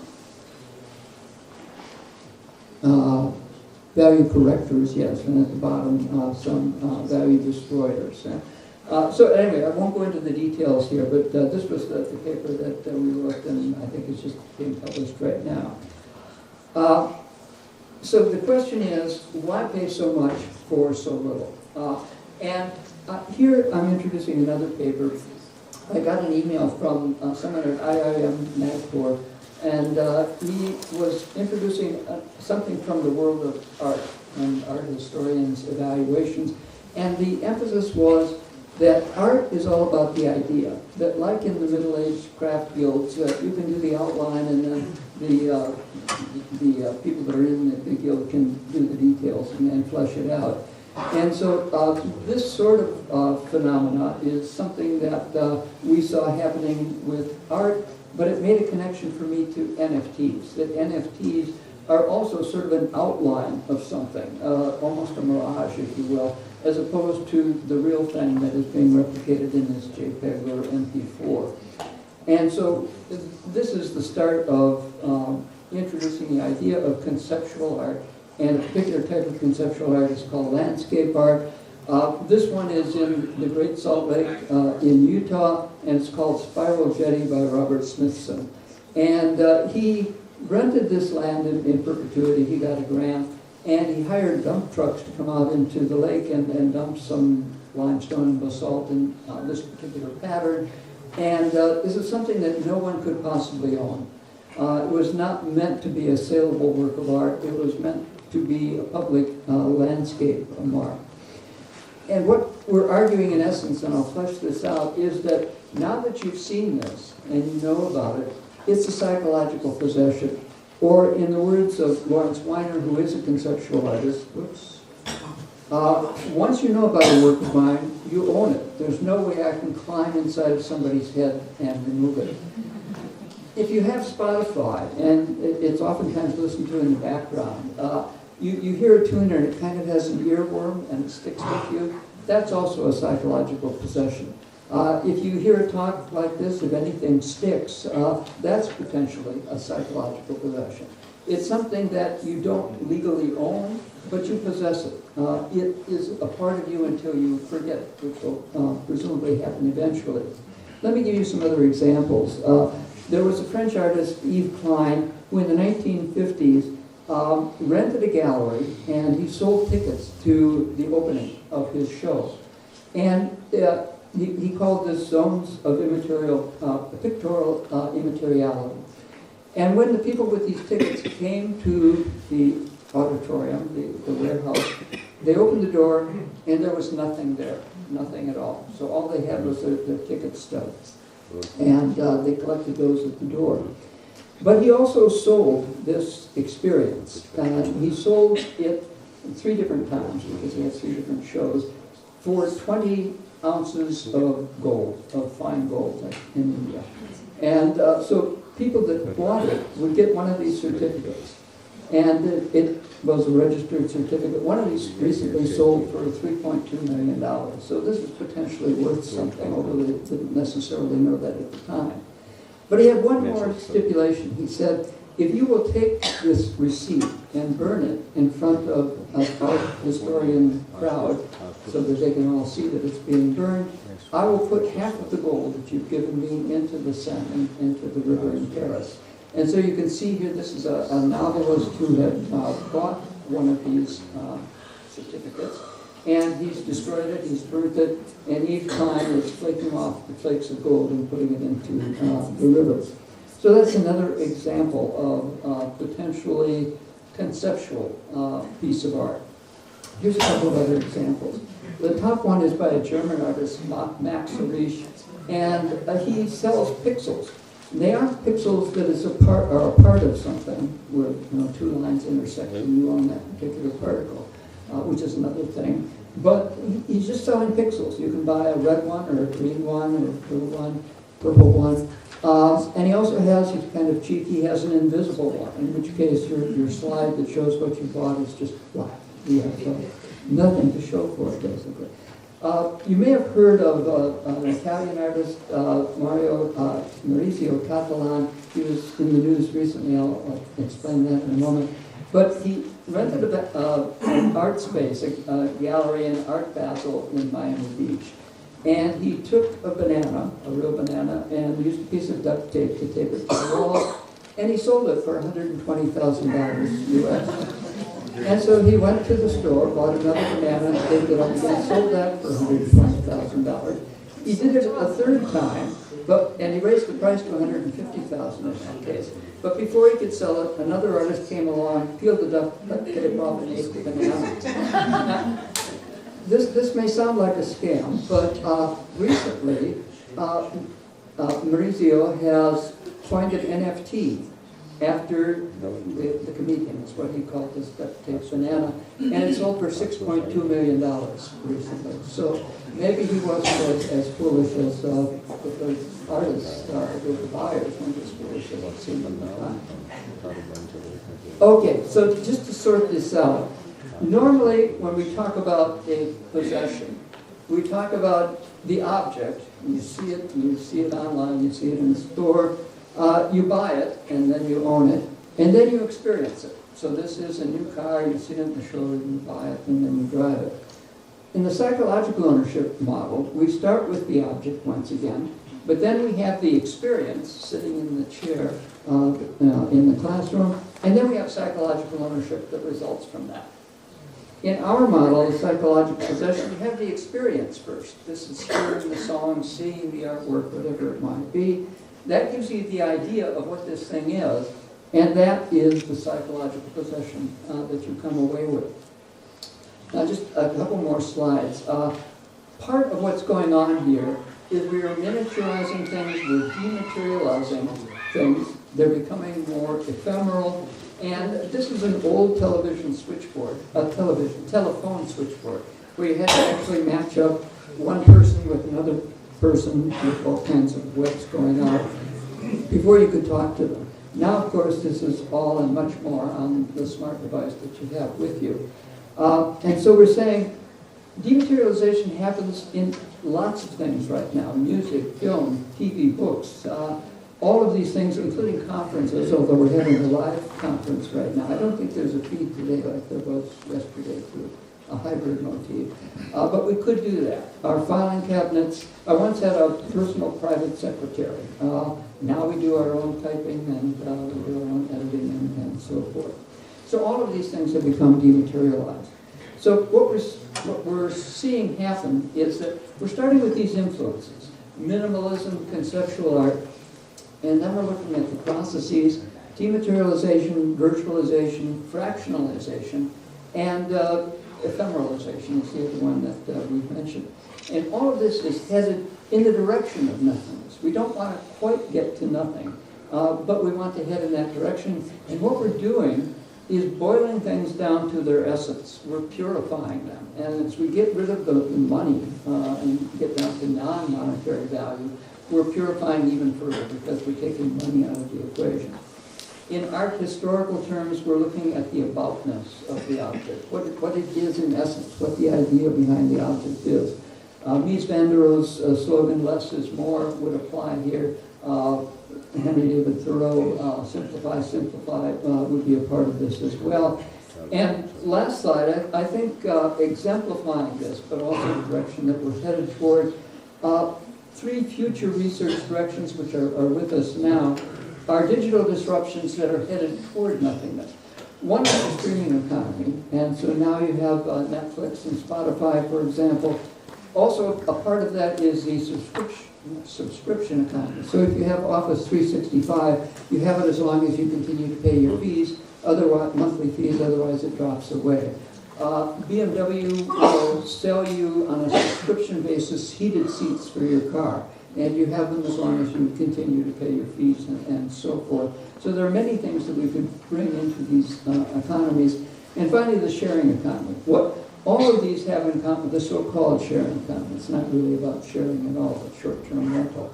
value correctors, yes, and at the bottom, some value destroyers. So anyway, I won't go into the details here, but this was the paper that we wrote, and I think it's just being published right now. So the question is, why pay so much for so little? Here I'm introducing another paper. I got an email from someone at IIM Nagpur, and he was introducing something from the world of art and art historians' evaluations. And the emphasis was that art is all about the idea. That like in the middle-aged craft guilds, you can do the outline and then the people that are in the guild can do the details and flesh it out. And so this sort of phenomena is something that we saw happening with art, but it made a connection for me to NFTs, that NFTs are also sort of an outline of something, almost a mirage, if you will, as opposed to the real thing that is being replicated in this JPEG or MP4. And so this is the start of introducing the idea of conceptual art, and a particular type of conceptual art is called landscape art. This one is in the Great Salt Lake in Utah, and it's called Spiral Jetty by Robert Smithson. And he rented this land in perpetuity. He got a grant, and he hired dump trucks to come out into the lake and dump some limestone and basalt in this particular pattern. And this is something that no one could possibly own. It was not meant to be a saleable work of art. It was meant to be a public landscape mark. And what we're arguing in essence, and I'll flesh this out, is that now that you've seen this and you know about it, it's a psychological possession. Or in the words of Lawrence Weiner, who is a conceptual artist, once you know about a work of mine, you own it. There's no way I can climb inside of somebody's head and remove it. If you have Spotify, and it's oftentimes listened to in the background, you hear a tune and it kind of has an earworm and it sticks with you, that's also a psychological possession. If you hear a talk like this, if anything sticks, that's potentially a psychological possession. It's something that you don't legally own, but you possess it. It is a part of you until you forget it, which will presumably happen eventually. Let me give you some other examples. There was a French artist, Yves Klein, who in the 1950s rented a gallery, and he sold tickets to the opening of his show. And he called this zones of immaterial, pictorial immateriality. And when the people with these tickets came to the auditorium, the warehouse, they opened the door and there was nothing there, nothing at all. So all they had was their ticket stubs. And they collected those at the door. But he also sold this experience. He sold it 3 different times because he had 3 different shows for 20 ounces of gold, of fine gold, like in India. And so people that bought it would get one of these certificates. And it was a registered certificate. One of these recently sold for $3.2 million. So this is potentially worth something, although they didn't necessarily know that at the time. But he had one more stipulation. He said, if you will take this receipt and burn it in front of an art historian crowd so that they can all see that it's being burned, I will put half of the gold that you've given me into the Seine, into the river in Paris. And so you can see here, this is a novelist who had bought one of these certificates, and he's destroyed it, he's burnt it, and each time is flaking off the flakes of gold and putting it into the rivers. So that's another example of potentially conceptual piece of art. Here's a couple of other examples. The top one is by a German artist, Max Risch, and he sells pixels. They aren't pixels that is are a part of something where 2 lines intersect and you own that particular particle, which is another thing. But he's just selling pixels. You can buy a red one or a green one or a blue one, purple one. And he also has, he's kind of cheeky, he has an invisible one, in which case your slide that shows what you bought is just black. You have nothing to show for it, basically. You may have heard of an Italian artist, Maurizio Catalan. He was in the news recently. I'll explain that in a moment. But he rented an art space, a gallery in Art Basel in Miami Beach. And he took a banana, a real banana, and used a piece of duct tape to tape it to the wall, and he sold it for $120,000 US. And so he went to the store, bought another banana, taped it up again, sold that for $120,000. He did it a 3rd time, and he raised the price to $150,000 in that case. But before he could sell it, another artist came along, peeled the duct tape off, and ate the banana. This may sound like a scam, but recently Maurizio has coined an NFT. after the comedian. It's what he called his duct tape banana. And it sold for $6.2 million recently. So maybe he wasn't as foolish as the artists, the buyers weren't as foolish as it seemed at the time. Okay, so just to sort this out, normally when we talk about a possession, we talk about the object. You see it online, you see it in the store, you buy it, and then you own it, and then you experience it. So this is a new car, you see it in the showroom, you buy it, and then you drive it. In the psychological ownership model, we start with the object once again, but then we have the experience sitting in the chair in the classroom, and then we have psychological ownership that results from that. In our model, the psychological possession, you have the experience first. This is hearing the song, seeing the artwork, whatever it might be. That gives you the idea of what this thing is, and that is the psychological possession that you come away with. Now, just a couple more slides. Part of what's going on here is we are miniaturizing things, we're dematerializing things, they're becoming more ephemeral. And this is an old television switchboard, telephone switchboard, where you had to actually match up one person with another person with all kinds of webs going on before you could talk to them. Now, of course, this is all and much more on the smart device that you have with you. And so we're saying dematerialization happens in lots of things right now: music, film, TV, books. All of these things, including conferences, although we're having a live conference right now. I don't think there's a feed today like there was yesterday through a hybrid motif. But we could do that. Our filing cabinets, I once had a personal private secretary. Now we do our own typing and we do our own editing and so forth. So all of these things have become dematerialized. So what we're seeing happen is that we're starting with these influences: minimalism, conceptual art, and then we're looking at the processes: dematerialization, virtualization, fractionalization, and ephemeralization is the other one that we've mentioned. And all of this is headed in the direction of nothingness. We don't want to quite get to nothing, but we want to head in that direction. And what we're doing is boiling things down to their essence. We're purifying them. And as we get rid of the money and get down to non-monetary value, we're purifying even further because we're taking money out of the equation. In art historical terms, we're looking at the aboutness of the object, what it is in essence, what the idea behind the object is. Mies van der Rohe's slogan, "Less is more," would apply here. Henry David Thoreau, "Simplify, simplify," would be a part of this as well. And last slide, I think exemplifying this, but also the direction that we're headed toward, three future research directions which are with us now are digital disruptions that are headed toward nothingness. One is the streaming economy, and so now you have Netflix and Spotify, for example. Also, a part of that is the subscription economy. So if you have Office 365, you have it as long as you continue to pay your fees, otherwise monthly fees, otherwise it drops away. BMW will sell you on a subscription basis heated seats for your car, and you have them as long as you continue to pay your fees and so forth. So there are many things that we could bring into these economies. And finally, the sharing economy. What all of these have in common, the so-called sharing economy. It's not really about sharing at all, but short-term rental.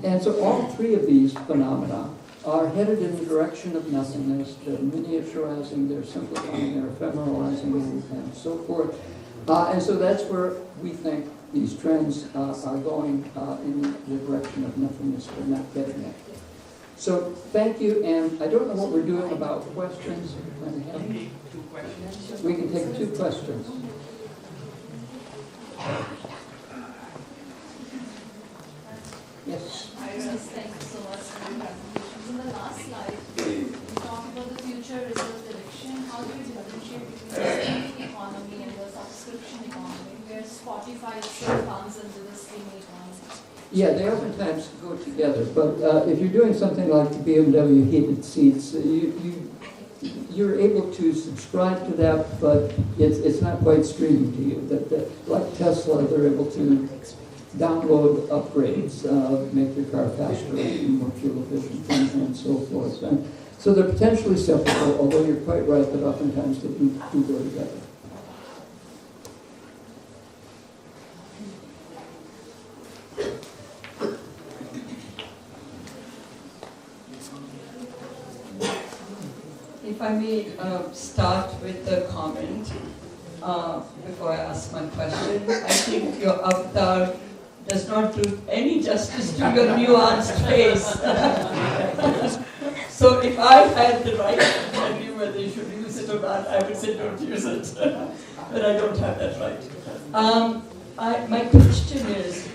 And so all three of these phenomena are headed in the direction of nothingness. They're miniaturizing, they're simplifying, they're ephemeralizing, and so forth. And so that's where we think these trends are going in the direction of nothingness, but not getting it. So thank you, and I don't know what we're doing about questions. We can take 2 questions. Yes. Iris, thank you so much for your presentation. In the last slide, you talked about the future research direction. How do you differentiate between the streaming economy and the subscription economy, where Spotify still comes into the streaming economy? Yeah, they oftentimes go together, but if you're doing something like the BMW heated seats, you're able to subscribe to that, but it's not quite streaming to you. Like Tesla, they're able to download upgrades, make your car faster and more fuel efficient, and so forth. So they're potentially separable, although you're quite right that oftentimes they do go together. If I may start with a comment before I ask my question. I think your avatar does not do any justice to your nuanced face. So if I had the right to tell you whether you should use it or not, I would say don't use it. But I don't have that right. My question is,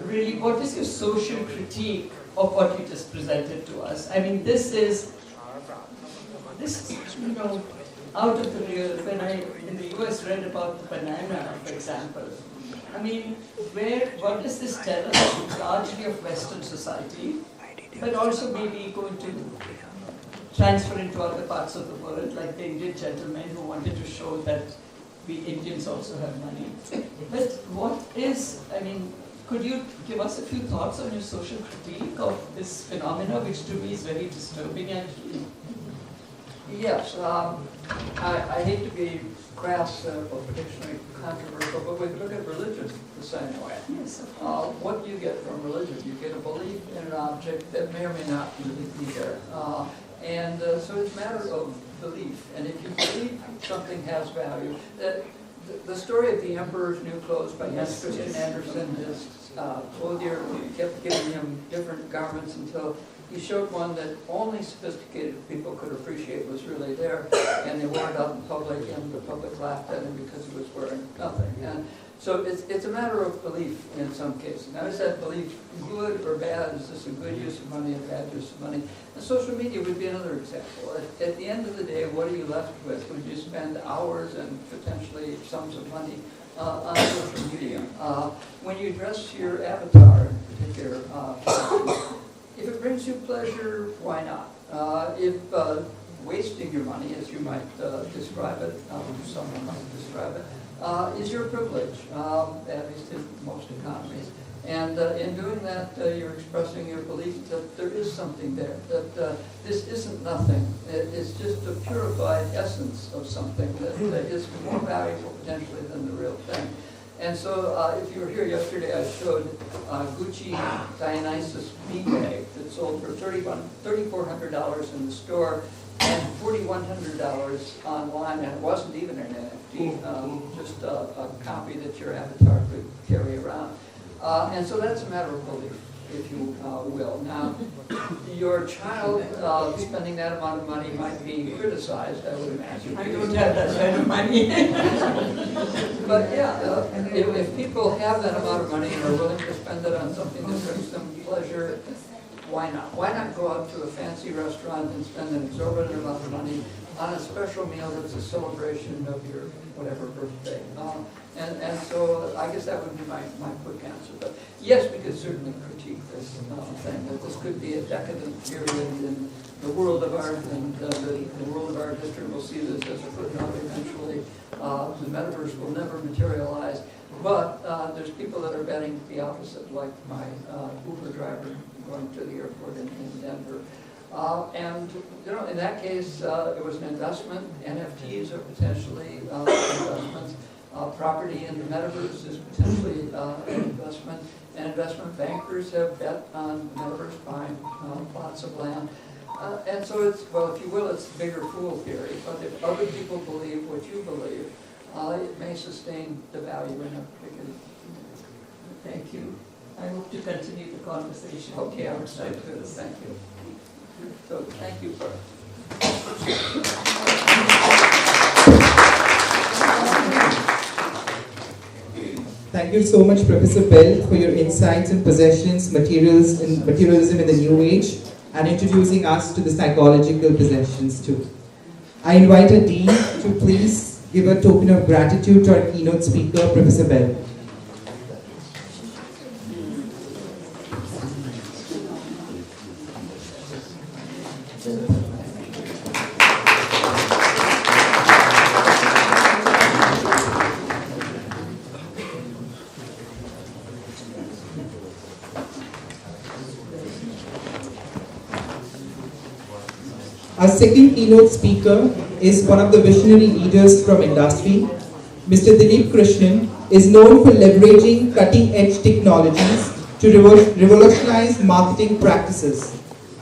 really, what is your social critique of what you just presented to us? I mean, this is, you know, out of the real. When I, in the US, read about the banana, for example, I mean, what does this tell us? Largely of Western society, but also maybe going to transfer into other parts of the world, like the Indian gentleman who wanted to show that we Indians also have money. But what is, I mean, could you give us a few thoughts on your social critique of this phenomena, which to me is very disturbing actually? Yes, I hate to be crass or particularly controversial, but we look at religion the same way. Yes. What do you get from religion? You get a belief in an object that may or may not really be there. So it's a matter of belief. And if you believe something has value, the story of the Emperor's New Clothes by Hans Christian Andersen, his clothier kept giving him different garments until he showed one that only sophisticated people could appreciate was really there, and they wore it out in public, and the public laughed at him because he was wearing nothing. And so it's a matter of belief in some cases. Now, is that belief good or bad? Is this a good use of money, a bad use of money? And social media would be another example. At the end of the day, what are you left with when you spend hours and potentially sums of money on social media? When you dress your avatar in particular, if it brings you pleasure, why not? If wasting your money, as you might describe it, someone might describe it, is your privilege, at least in most economies. And in doing that, you're expressing your belief that there is something there, that this isn't nothing. It's just a purified essence of something that is more valuable potentially than the real thing. And so if you were here yesterday, I showed Gucci Dionysus bead bag that sold for $3,400 in the store and $4,100 online, and it wasn't even an NFT, just a copy that your avatar could carry around. And so that's a matter of belief, if you will. Now, your child spending that amount of money might be criticized, I would imagine. I don't have that kind of money. But yeah, if people have that amount of money and are willing to spend it on something that brings them pleasure, why not? Why not go out to a fancy restaurant and spend an exorbitant amount of money on a special meal that's a celebration of your whatever birthday? And so I guess that would be my quick answer. But yes, we could certainly critique this thing, that this could be a decadent period in the world of art, and the world of art history will see this as a footnote eventually. The metaverse will never materialize. But there's people that are betting the opposite, like my Uber driver going to the airport in Denver. And you know, in that case, it was an investment. NFTs are potentially investments. Property in the metaverse is potentially an investment. And investment bankers have bet on the metaverse buying plots of land. And so it's, well, if you will, it's the bigger fool theory. But if other people believe what you believe, it may sustain the value in a particular. Thank you. I hope to continue the conversation. Okay, I'm excited for this. Thank you. So, thank you for. Thank you so much, Professor Bell, for your insights and possessions, materialism in the new age, and introducing us to the psychological possessions too. I invite our Dean to please give a token of gratitude to our keynote speaker, Professor Bell. Our second keynote speaker is one of the visionary leaders from industry. Mr. Dilip Krishnan is known for leveraging cutting-edge technologies to revolutionize marketing practices.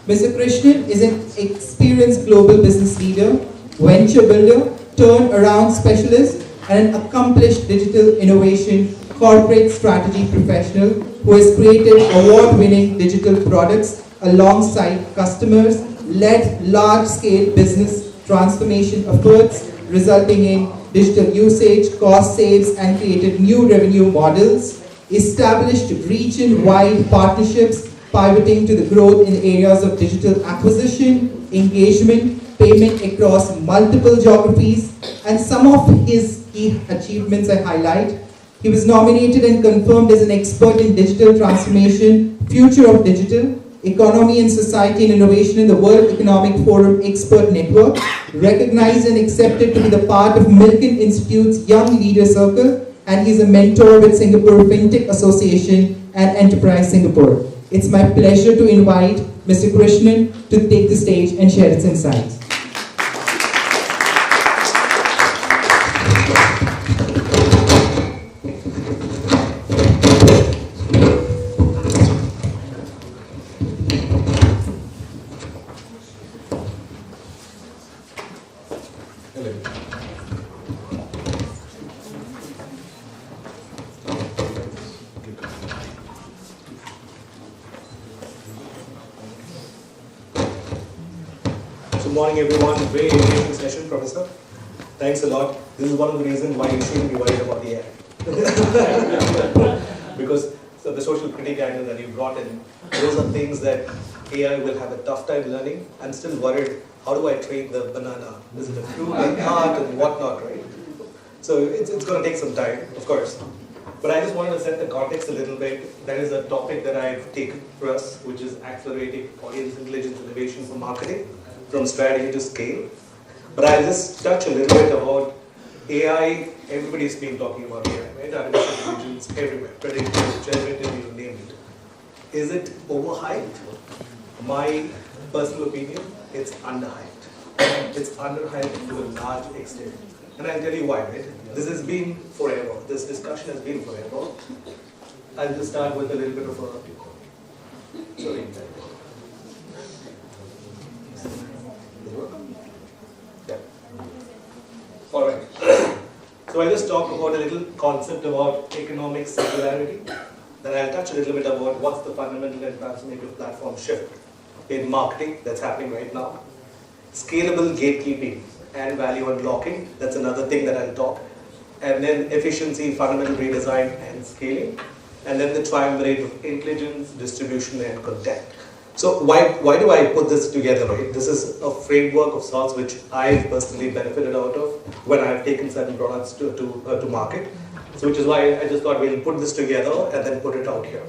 Mr. Krishnan is an experienced global business leader, venture builder, turnaround specialist, and an accomplished digital innovation corporate strategy professional who has created award-winning digital products alongside customers, led large-scale business transformation efforts resulting in digital usage, cost saves, and created new revenue models, established region-wide partnerships pivoting to the growth in areas of digital acquisition, engagement, payment across multiple geographies, and some of his key achievements I highlight. He was nominated and confirmed as an expert in digital transformation, future of digital, economy and society and innovation in the World Economic Forum Expert Network, recognized and accepted to be the part of Milken Institute's Young Leader Circle, and he's a mentor with Singapore FinTech Association and Enterprise Singapore. It's my pleasure to invite Mr. Krishnan to take the stage and share its insights. Good morning, everyone. Very engaging session, Professor. Thanks a lot. This is one of the reasons why you shouldn't be worried about the AI. Because so the social critique angle that you brought in, those are things that AI will have a tough time learning. I'm still worried, how do I train the banana? Is it a fruit and heart and whatnot, right? So it's going to take some time, of course. But I just wanted to set the context a little bit. That is a topic that I've taken for us, which is accelerating audience intelligence innovation for marketing, from strategy to scale. But I'll just touch a little bit about AI. Everybody's been talking about AI, right? Artificial intelligence everywhere, predictive, generative, you name it. Is it overhyped? My personal opinion, it's underhyped. It's underhyped to a large extent. And I'll tell you why, right? This has been forever. This discussion has been forever. I'll just start with a little bit of a, sorry. Yeah. All right. So I'll just talk about a little concept about economic singularity. Then I'll touch a little bit about what's the fundamental and transformative platform shift in marketing that's happening right now. Scalable gatekeeping and value unlocking, that's another thing that I'll talk. And then efficiency, fundamental redesign and scaling. And then the triumvirate of intelligence, distribution and content. So why do I put this together, right? This is a framework of sorts which I've personally benefited out of when I've taken certain products to market. So which is why I just thought we'll put this together and then put it out here.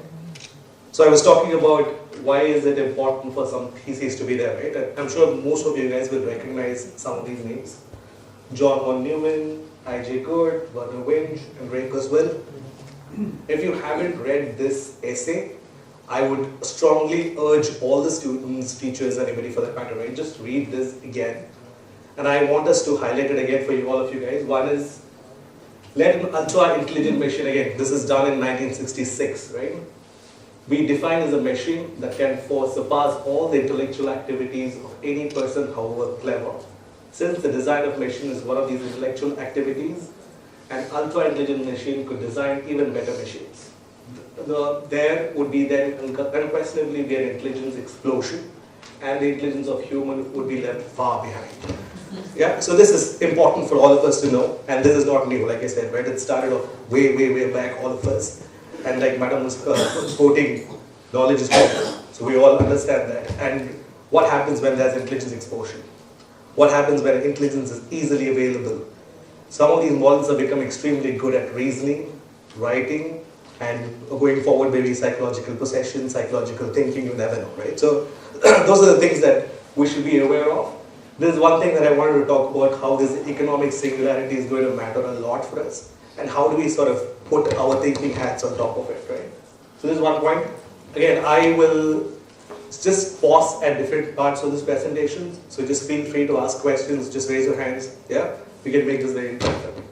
So I was talking about why is it important for some theses to be there, right? I'm sure most of you guys will recognize some of these names. John von Neumann, I.J. Good, Werner Winch, and Ray Kurzweil. If you haven't read this essay, I would strongly urge all the students, teachers, anybody for that matter, right? Just read this again. And I want us to highlight it again for you, all of you guys. One is, let an ultra-intelligent machine, again, this is done in 1966, right? Be defined as a machine that can surpass all the intellectual activities of any person, however clever. Since the design of machine is one of these intellectual activities, an ultra-intelligent machine could design even better machines. There would be then unquestionably be an intelligence explosion, and the intelligence of human would be left far behind. Yeah, so this is important for all of us to know, and this is not new, like I said, right? It started off way, way, way back, all of us. And like Madam was quoting, knowledge is power. So we all understand that. And what happens when there's intelligence explosion? What happens when intelligence is easily available? Some of these models have become extremely good at reasoning, writing, and going forward maybe psychological possession, psychological thinking, you never know, right? So those are the things that we should be aware of. This is one thing that I wanted to talk about, how this economic singularity is going to matter a lot for us, and how do we sort of put our thinking hats on top of it, right? So this is one point. Again, I will just pause at different parts of this presentation. So just feel free to ask questions, just raise your hands. Yeah, we can make this very interactive.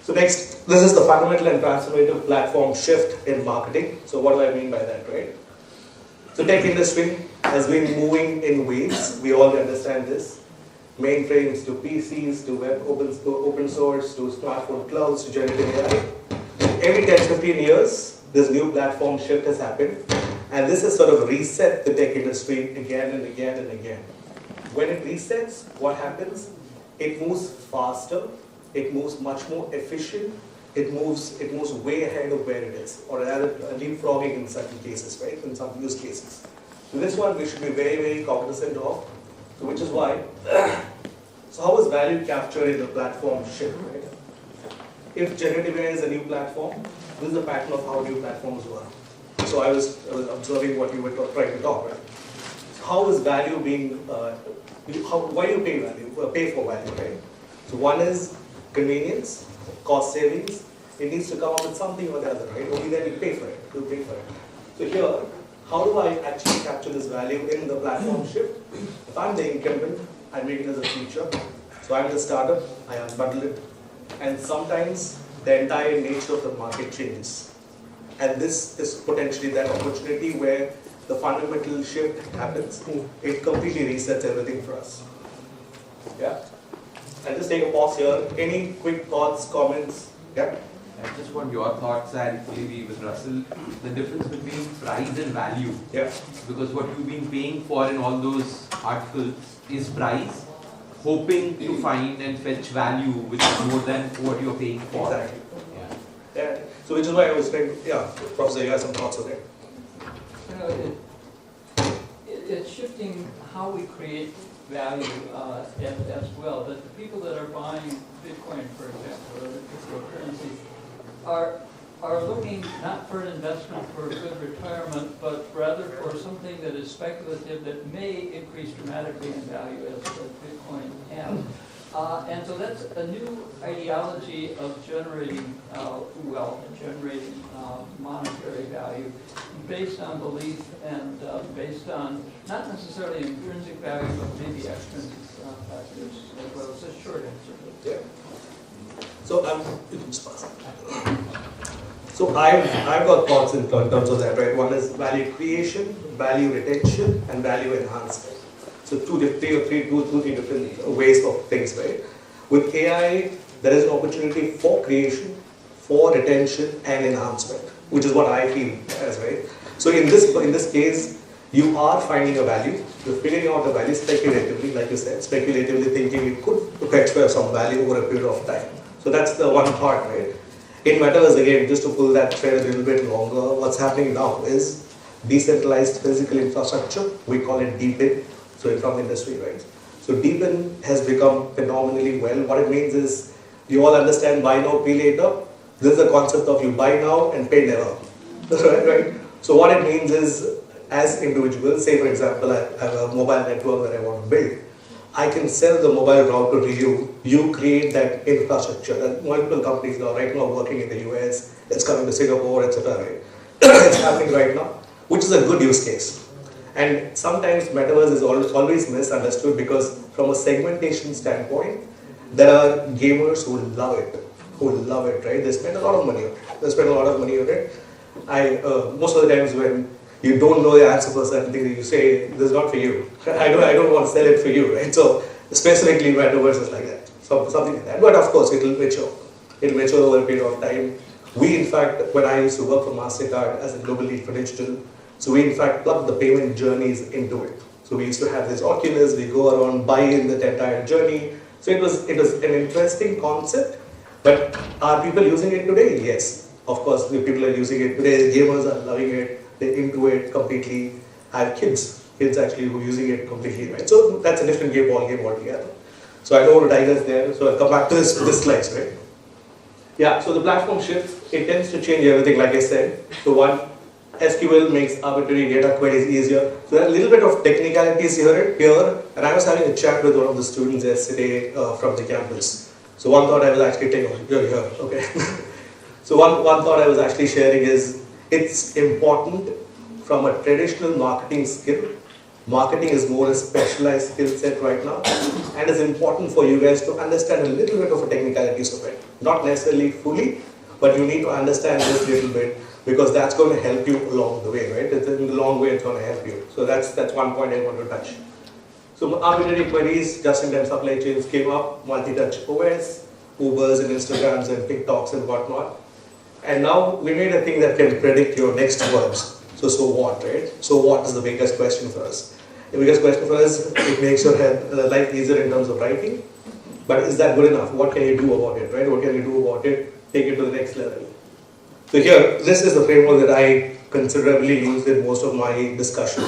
So next, this is the fundamental and transformative platform shift in marketing. So what do I mean by that, right? So tech industry has been moving in waves. We all understand this. Mainframes to PCs to web open source to smartphone clouds to generative AI. Every 10-15 years, this new platform shift has happened. And this has sort of reset the tech industry again and again and again. When it resets, what happens? It moves faster. It moves much more efficient. It moves way ahead of where it is, or rather leapfrogging in certain cases, right? In some use cases. So this one we should be very, very cognizant of. So which is why. So how is value captured in the platform shift, right? If generative AI is a new platform, this is the pattern of how new platforms work. So I was observing what you were trying to talk, right? So how is value being? Why do you pay value? Pay for value, right? So one is convenience, cost savings. It needs to come up with something or the other, right? Only then you pay for it. You pay for it. So here, how do I actually capture this value in the platform shift? If I'm the incumbent, I make it as a feature. So I'm the startup, I unbundle it. And sometimes the entire nature of the market changes. And this is potentially that opportunity where the fundamental shift happens. It completely resets everything for us. Yeah? I'll just take a pause here. Any quick thoughts, comments? Yeah? I just want your thoughts and maybe with Russell, the difference between price and value. Yeah. Because what you've been paying for in all those articles is price, hoping to find and fetch value which is more than what you're paying for. Exactly. Yeah. So which is why I was saying, yeah, Professor, you have some thoughts on it. You know, it's shifting how we create value as well. That the people that are buying Bitcoin, for example, or the cryptocurrency, are looking not for an investment for a good retirement, but rather for something that is speculative that may increase dramatically in value as Bitcoin has. And so that's a new ideology of generating wealth, generating monetary value based on belief and based on not necessarily intrinsic value, but maybe extrinsic factors as well. It's a short answer. Yeah. So So I've got thoughts in terms of that, right? One is value creation, value retention, and value enhancement. So two, three different ways of things, right? With AI, there is an opportunity for creation, for retention, and enhancement, which is what I feel as, right? So in this case, you are finding a value, you're figuring out the value speculatively, like you said, speculatively thinking it could express some value over a period of time. So that's the one part, right? In Metaverse, again, just to pull that thread a little bit longer, what's happening now is decentralized physical infrastructure, we call it DeepIn, so from industry, right? So DeepIn has become phenomenally well. What it means is, you all understand buy now, pay later. This is the concept of you buy now and pay never, right? So what it means is, as individuals, say for example, I have a mobile network that I want to build, I can sell the mobile router to you, you create that infrastructure. That multiple companies now right now working in the US, it's coming to Singapore, etc. Right? It's happening right now, which is a good use case. And sometimes Metaverse is always misunderstood because from a segmentation standpoint, there are gamers who love it, right? They spend a lot of money on it. Most of the times when you don't know the answer for certain things, you say, this is not for you. I don't want to sell it for you, right? So specifically Metaverse is like that, something like that. But of course, it will mature. It will mature over a period of time. We, in fact, when I used to work for MasterCard as a global lead for digital, so we in fact plugged the payment journeys into it. So we used to have this Oculus, we go around, buy in the entire journey. So it was an interesting concept, but are people using it today? Yes. Of course, the people are using it today. Gamers are loving it, they're into it completely. I have kids actually who are using it completely, right? So that's a different ball game altogether. So I don't want to digress there. So I'll come back to this slides, right? Yeah, so the platform shift, it tends to change everything, like I said. So one, SQL makes arbitrary data queries easier. So there are a little bit of technicalities here, and I was having a chat with one of the students yesterday from the campus. So one thought I was actually taking, here, okay. So one thought I was actually sharing is, it's important from a traditional marketing skill. Marketing is more a specialized skill set right now, and it's important for you guys to understand a little bit of the technicalities of it. Not necessarily fully, but you need to understand this little bit, because that's going to help you along the way, right? It's in the long way it's going to help you. So that's one point I want to touch. So arbitrary queries, just-in-time supply chains came up, multi-touch OS, Ubers and Instagrams and TikToks and whatnot. And now we made a thing that can predict your next words. So what, right? So what is the biggest question for us? The biggest question for us, it makes your life easier in terms of writing. But is that good enough? What can you do about it, right? What can you do about it? Take it to the next level. So here, this is the framework that I considerably use in most of my discussions.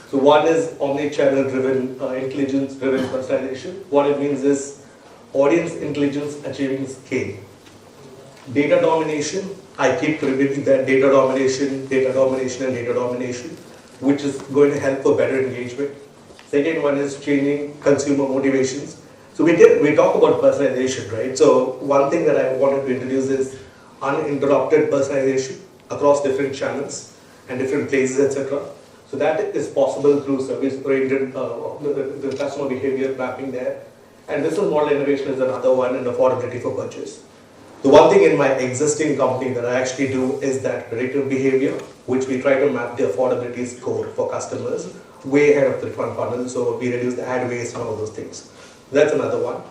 So one is omni-channel driven, intelligence driven personalization. What it means is audience intelligence achieving scale. Data domination, I keep repeating that data domination, which is going to help for better engagement. Second one is changing consumer motivations. So we talk about personalization, right? So one thing that I wanted to introduce is uninterrupted personalization across different channels and different places, etc. So that is possible through service-oriented the customer behavior mapping there. And business model innovation is another one, and affordability for purchase. The one thing in my existing company that I actually do is that predictive behavior, which we try to map the affordability score for customers way ahead of the fund funnel, so we reduce the ad waste and all those things. That's another one.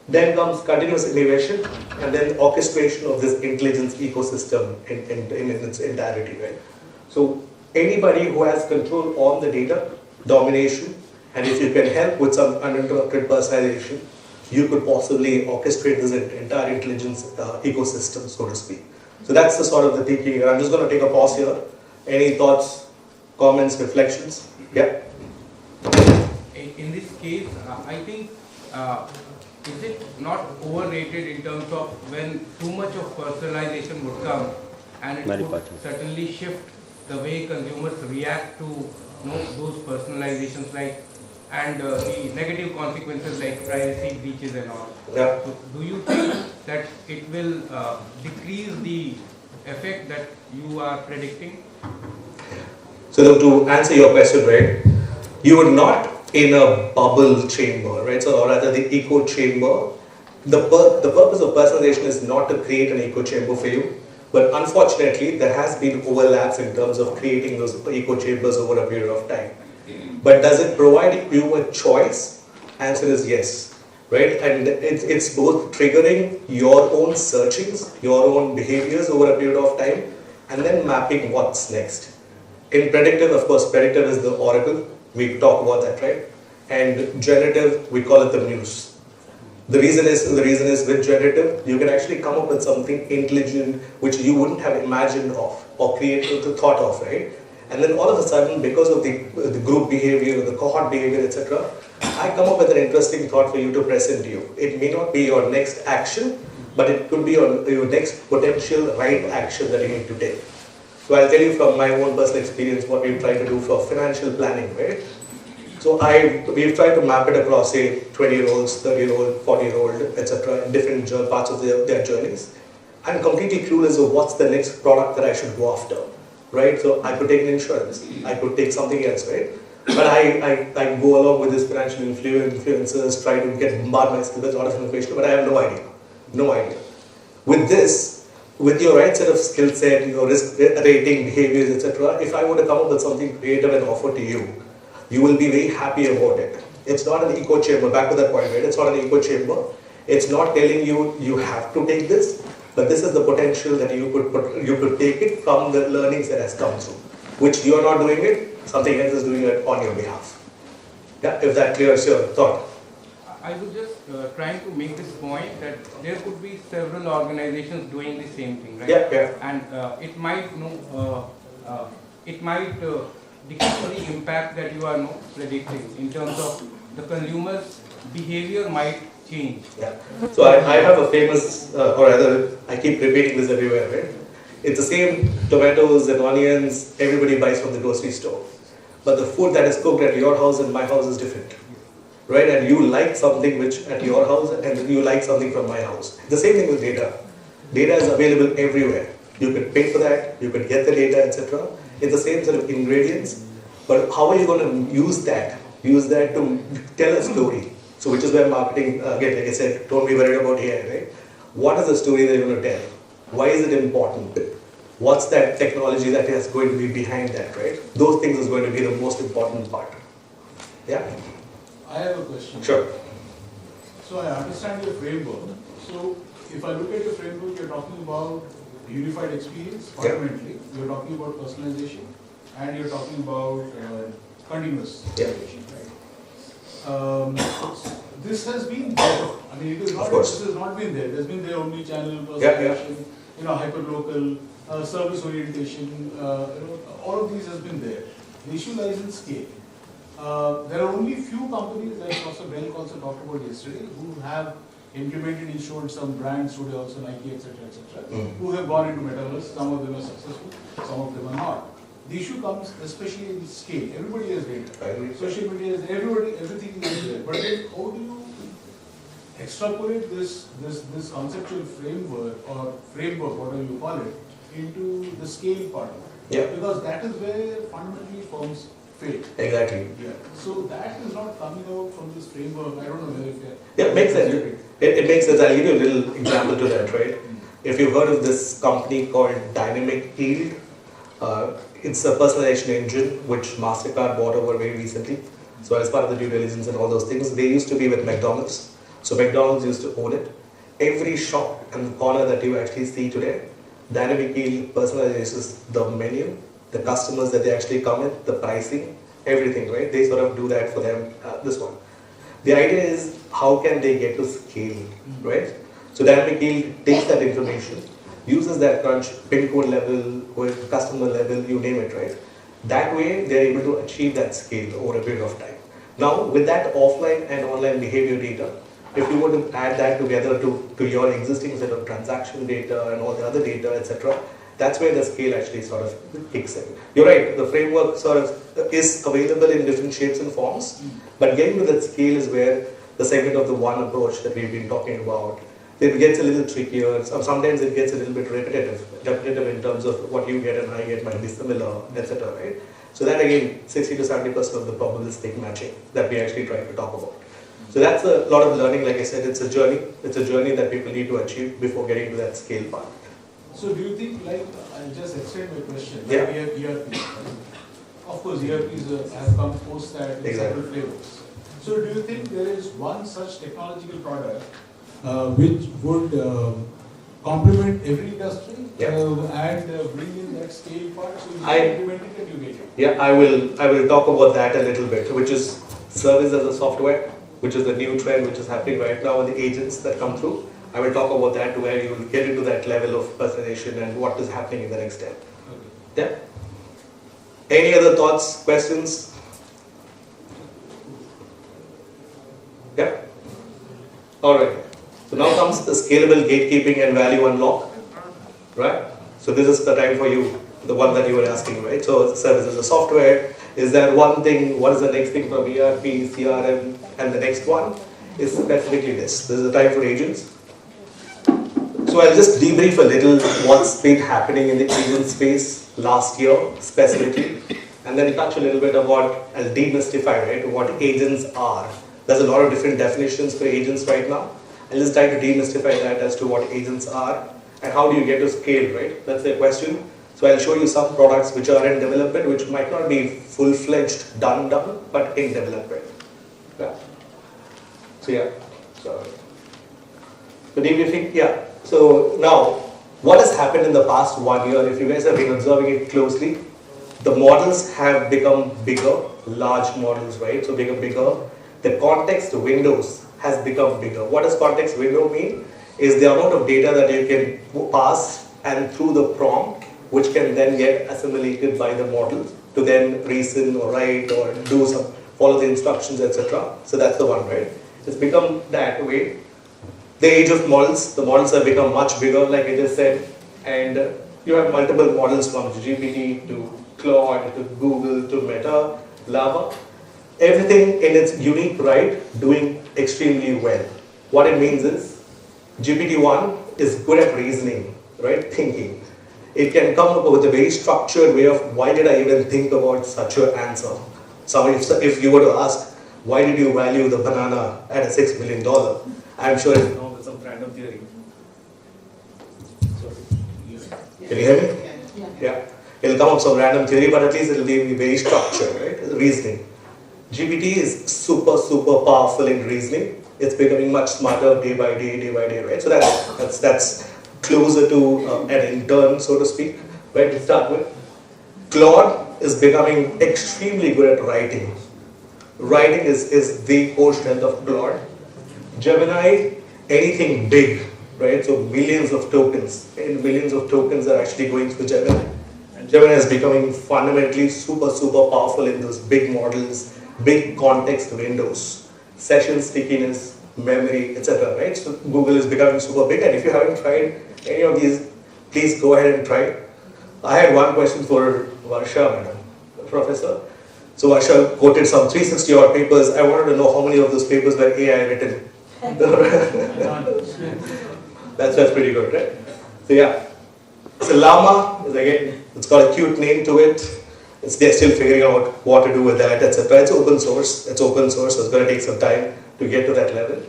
Then comes continuous innovation, and then orchestration of this intelligence ecosystem in its entirety, right? So anybody who has control on the data, domination, and if you can help with some uninterrupted personalization, you could possibly orchestrate this entire intelligence ecosystem, so to speak. So that's the sort of the thinking. I'm just going to take a pause here. Any thoughts, comments, reflections? Yeah? In this case, I think, is it not overrated in terms of when too much of personalization would come, and it would certainly shift the way consumers react to those personalizations, like and the negative consequences like privacy breaches and all. Yeah. So do you think that it will decrease the effect that you are predicting? So to answer your question, right, you would not in a bubble chamber, right? So or rather the echo chamber. The purpose of personalization is not to create an echo chamber for you, but unfortunately there has been overlaps in terms of creating those echo chambers over a period of time. But does it provide you a choice? Answer is yes, right? And it's both triggering your own searchings, your own behaviors over a period of time, and then mapping what's next. In predictive, of course, predictive is the oracle. We talk about that, right? And generative, we call it the muse. The reason is with generative, you can actually come up with something intelligent which you wouldn't have imagined of or created the thought of, right? And then all of a sudden, because of the group behavior, the cohort behavior, etc., I come up with an interesting thought for you to present to you. It may not be your next action, but it could be your next potential right action that you need to take. So I'll tell you from my own personal experience what we've tried to do for financial planning, right? So we've tried to map it across, say, 20-year-olds, 30-year-old, 40-year-old, etc., in different parts of their journeys. I'm completely clueless of what's the next product that I should go after. Right, so I could take an insurance, I could take something else, right? But I go along with this financial influencers, try to get bombard myself with a lot of information, but I have no idea. With this, with your right set of skill set, your risk rating, behaviors, etc., if I were to come up with something creative and offer to you, you will be very happy about it. It's not an echo chamber, back to that point, right? It's not an echo chamber. It's not telling you, you have to take this. But this is the potential that you could take it from the learnings that has come through, which you are not doing it, something else is doing it on your behalf. Yeah, if that clears your thought. I was just trying to make this point that there could be several organizations doing the same thing, right? Yeah. And it might decrease the impact that you are predicting in terms of the consumer's behavior might change. Yeah. So I have a famous, or rather, I keep repeating this everywhere, right? It's the same tomatoes and onions everybody buys from the grocery store. But the food that is cooked at your house and my house is different. Right? And you like something which at your house and you like something from my house. The same thing with data. Data is available everywhere. You could pay for that, you could get the data, etc. It's the same sort of ingredients, but how are you going to use that? Use that to tell a story. So which is where marketing, again, like I said, don't be worried about AI, right? What is the story that you're going to tell? Why is it important? What's that technology that is going to be behind that, right? Those things is going to be the most important part. Yeah? I have a question. Sure. So I understand your framework. So if I look at your framework, you're talking about unified experience, fundamentally. You're talking about personalization, and you're talking about continuous personalization, right? This has been there. I mean, it is not, this has not been there. There's been there omni-channel personalization, hyper-local, service orientation, all of these has been there. The issue lies in scale. There are only few companies, like Professor Bell also talked about yesterday, who have implemented, ensured some brands today, also Nike, etc., who have gone into metaverse. Some of them are successful, some of them are not. The issue comes especially in scale. Everybody has data. Social media is everything is there. But then how do you extrapolate this conceptual framework or framework, whatever you call it, into the scale part of it? Yeah. Because that is where fundamentally firms fail. Exactly. Yeah. So that is not coming out from this framework. I don't know whether it makes sense. It makes sense. I'll give you a little example to that, right? If you've heard of this company called Dynamic Yield, it's a personalization engine which MasterCard bought over very recently. So as part of the due diligence and all those things, they used to be with McDonald's. So McDonald's used to own it. Every shop and corner that you actually see today, Dynamic Yield personalizes the menu, the customers that they actually come in, the pricing, everything, right? They sort of do that for them, this one. The idea is, how can they get to scale, right? So Dynamic Yield takes that information, uses that crunch, pin code level, with customer level, you name it, right? That way, they're able to achieve that scale over a period of time. Now, with that offline and online behavior data, if you were to add that together to your existing set of transaction data and all the other data, etc., that's where the scale actually sort of kicks in. You're right, the framework sort of is available in different shapes and forms, but getting to that scale is where the segment of the one approach that we've been talking about, it gets a little trickier. Sometimes it gets a little bit repetitive in terms of what you get and I get might be similar, etc., right? So that again, 60 to 70% of the probabilistic matching that we actually try to talk about. So that's a lot of learning. Like I said, it's a journey. It's a journey that people need to achieve before getting to that scale part. So do you think, like, I'll just extend my question, yeah. We have ERP. Of course, ERPs have come post that in several flavors. So do you think there is one such technological product which would complement every industry and bring in that scale part, so you implement it and you get it? Yeah, I will talk about that a little bit, which is service as a software, which is the new trend which is happening right now with the agents that come through. I will talk about that, where you will get into that level of personalization and what is happening in the next step. Okay. Yeah. Any other thoughts, questions? Yeah. All right. So now comes the scalable gatekeeping and value unlock, right? So this is the time for you, the one that you were asking, right? So service as a software, is there one thing, what is the next thing from ERP, CRM, and the next one is specifically this. This is the time for agents. So I'll just debrief a little what's been happening in the agent space last year specifically, and then touch a little bit about, I'll demystify, right, what agents are. There's a lot of different definitions for agents right now. I'll just try to demystify that as to what agents are and how do you get to scale, right? That's the question. So I'll show you some products which are in development, which might not be full-fledged done, but in development. Yeah. So yeah. So debriefing, yeah. So now, what has happened in the past 1 year, if you guys have been observing it closely, the models have become bigger, large models, right? So bigger. The context windows has become bigger. What does context window mean? Is the amount of data that you can pass and through the prompt, which can then get assimilated by the model to then reason or write or do some, follow the instructions, etc. So that's the one, right? It's become that way. The age of models, the models have become much bigger, like I just said, and you have multiple models from GPT to Claude to Google to Meta, Lava. Everything in its unique right, doing extremely well. What it means is, GPT-1 is good at reasoning, right, thinking. it can come up with a very structured way of why did I even think about such an answer. So if you were to ask, why did you value the banana at a $6 million? I'm sure it's come with some random theory. Can you hear me? Yeah. It'll come up with some random theory, but at least it'll be very structured, right? Reasoning. GPT is super powerful in reasoning. It's becoming much smarter day by day, right? So that's closer to an intern, so to speak, right, to start with. Claude is becoming extremely good at writing. Writing is the core strength of Claude. Gemini, anything big, right? So millions of tokens, and millions of tokens are actually going through Gemini. And Gemini is becoming fundamentally super powerful in those big models, big context windows, session stickiness, memory, etc. Right? So Google is becoming super big, and if you haven't tried any of these, please go ahead and try it. I had one question for Varsha, madam, professor. So Varsha quoted some 360 odd papers. I wanted to know how many of those papers were AI written. That's pretty good, right? So yeah. So Llama is again, it's got a cute name to it. They're still figuring out what to do with that, etc. It's open source. So it's going to take some time to get to that level.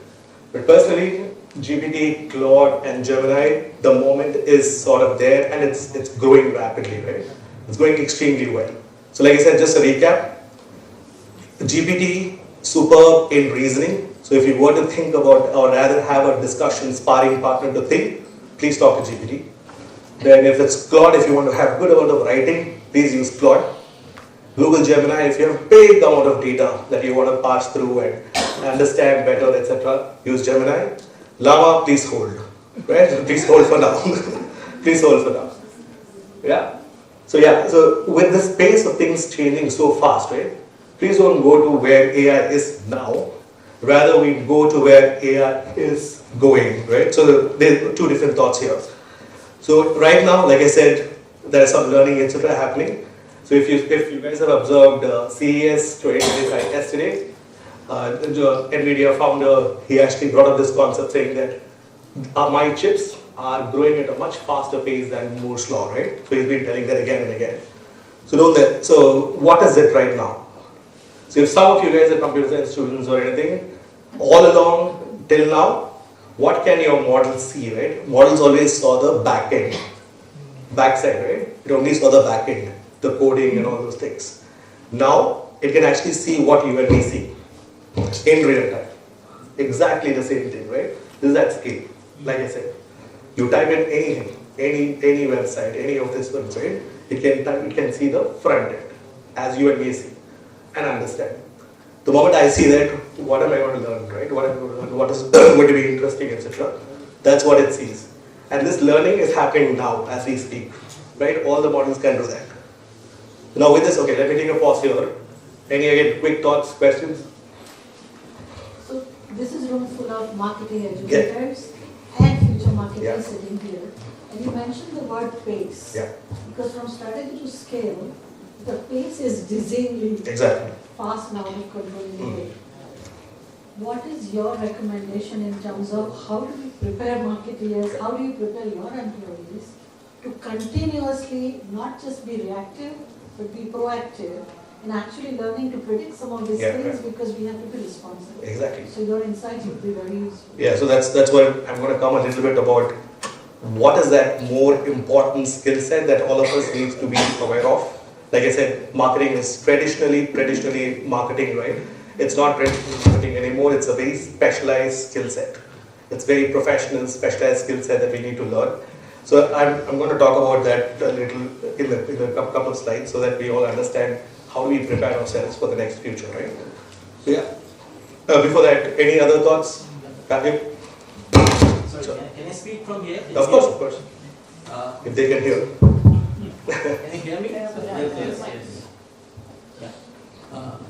But personally, GPT, Claude, and Gemini, the moment is sort of there, and it's growing rapidly, right? It's going extremely well. So like I said, just a recap. GPT, superb in reasoning. So if you were to think about, or rather have a discussion, sparring partner to think, please talk to GPT. Then if it's Claude, if you want to have good amount of writing, please use Claude. Google Gemini, if you have a big amount of data that you want to pass through and understand better, etc., use Gemini. Llama, please hold. Right? Please hold for now. Please hold for now. Yeah? So with this pace of things changing so fast, right? Please don't go to where AI is now. Rather, we go to where AI is going, right? So there are two different thoughts here. So right now, like I said, there is some learning, etc. happening. So if you guys have observed CES 2025 yesterday, the NVIDIA founder, he actually brought up this concept saying that my chips are growing at a much faster pace than Moore's law, right? So he's been telling that again and again. So what is it right now? So if some of you guys are computer science students or anything, all along till now, what can your model see, right? Models always saw the back end, backside, right? It only saw the back end, the coding and all those things. Now, it can actually see what you and me see in real time. Exactly the same thing, right? This is at scale, like I said. You type in anything, any website, any of this website, it can see the front end, as you and me see, and understand. The moment I see that, what am I going to learn, right? What is going to be interesting, etc. That's what it sees. And this learning is happening now as we speak, right? All the models can do that. Now with this, okay, let me take a pause here. Any again quick thoughts, questions? So this is room full of marketing educators and future marketers sitting here. And you mentioned the word pace. Yeah. Because from strategy to scale, the pace is dizzyingly fast now of controlling the way. What is your recommendation in terms of how do we prepare marketeers, how do you prepare your employees to continuously not just be reactive, but be proactive in actually learning to predict some of these things because we have to be responsible. Exactly. So your insights would be very useful. Yeah, so that's what I'm going to come a little bit about. What is that more important skill set that all of us need to be aware of? Like I said, marketing is traditionally marketing, right? It's not traditional marketing anymore. It's a very specialized skill set. It's very professional, specialized skill set that we need to learn. So I'm going to talk about that a little in a couple of slides so that we all understand how do we prepare ourselves for the next future, right? So yeah. Before that, any other thoughts? Sorry, can I speak from here? Of course. If they can hear. Can you hear me? Yes. Yeah.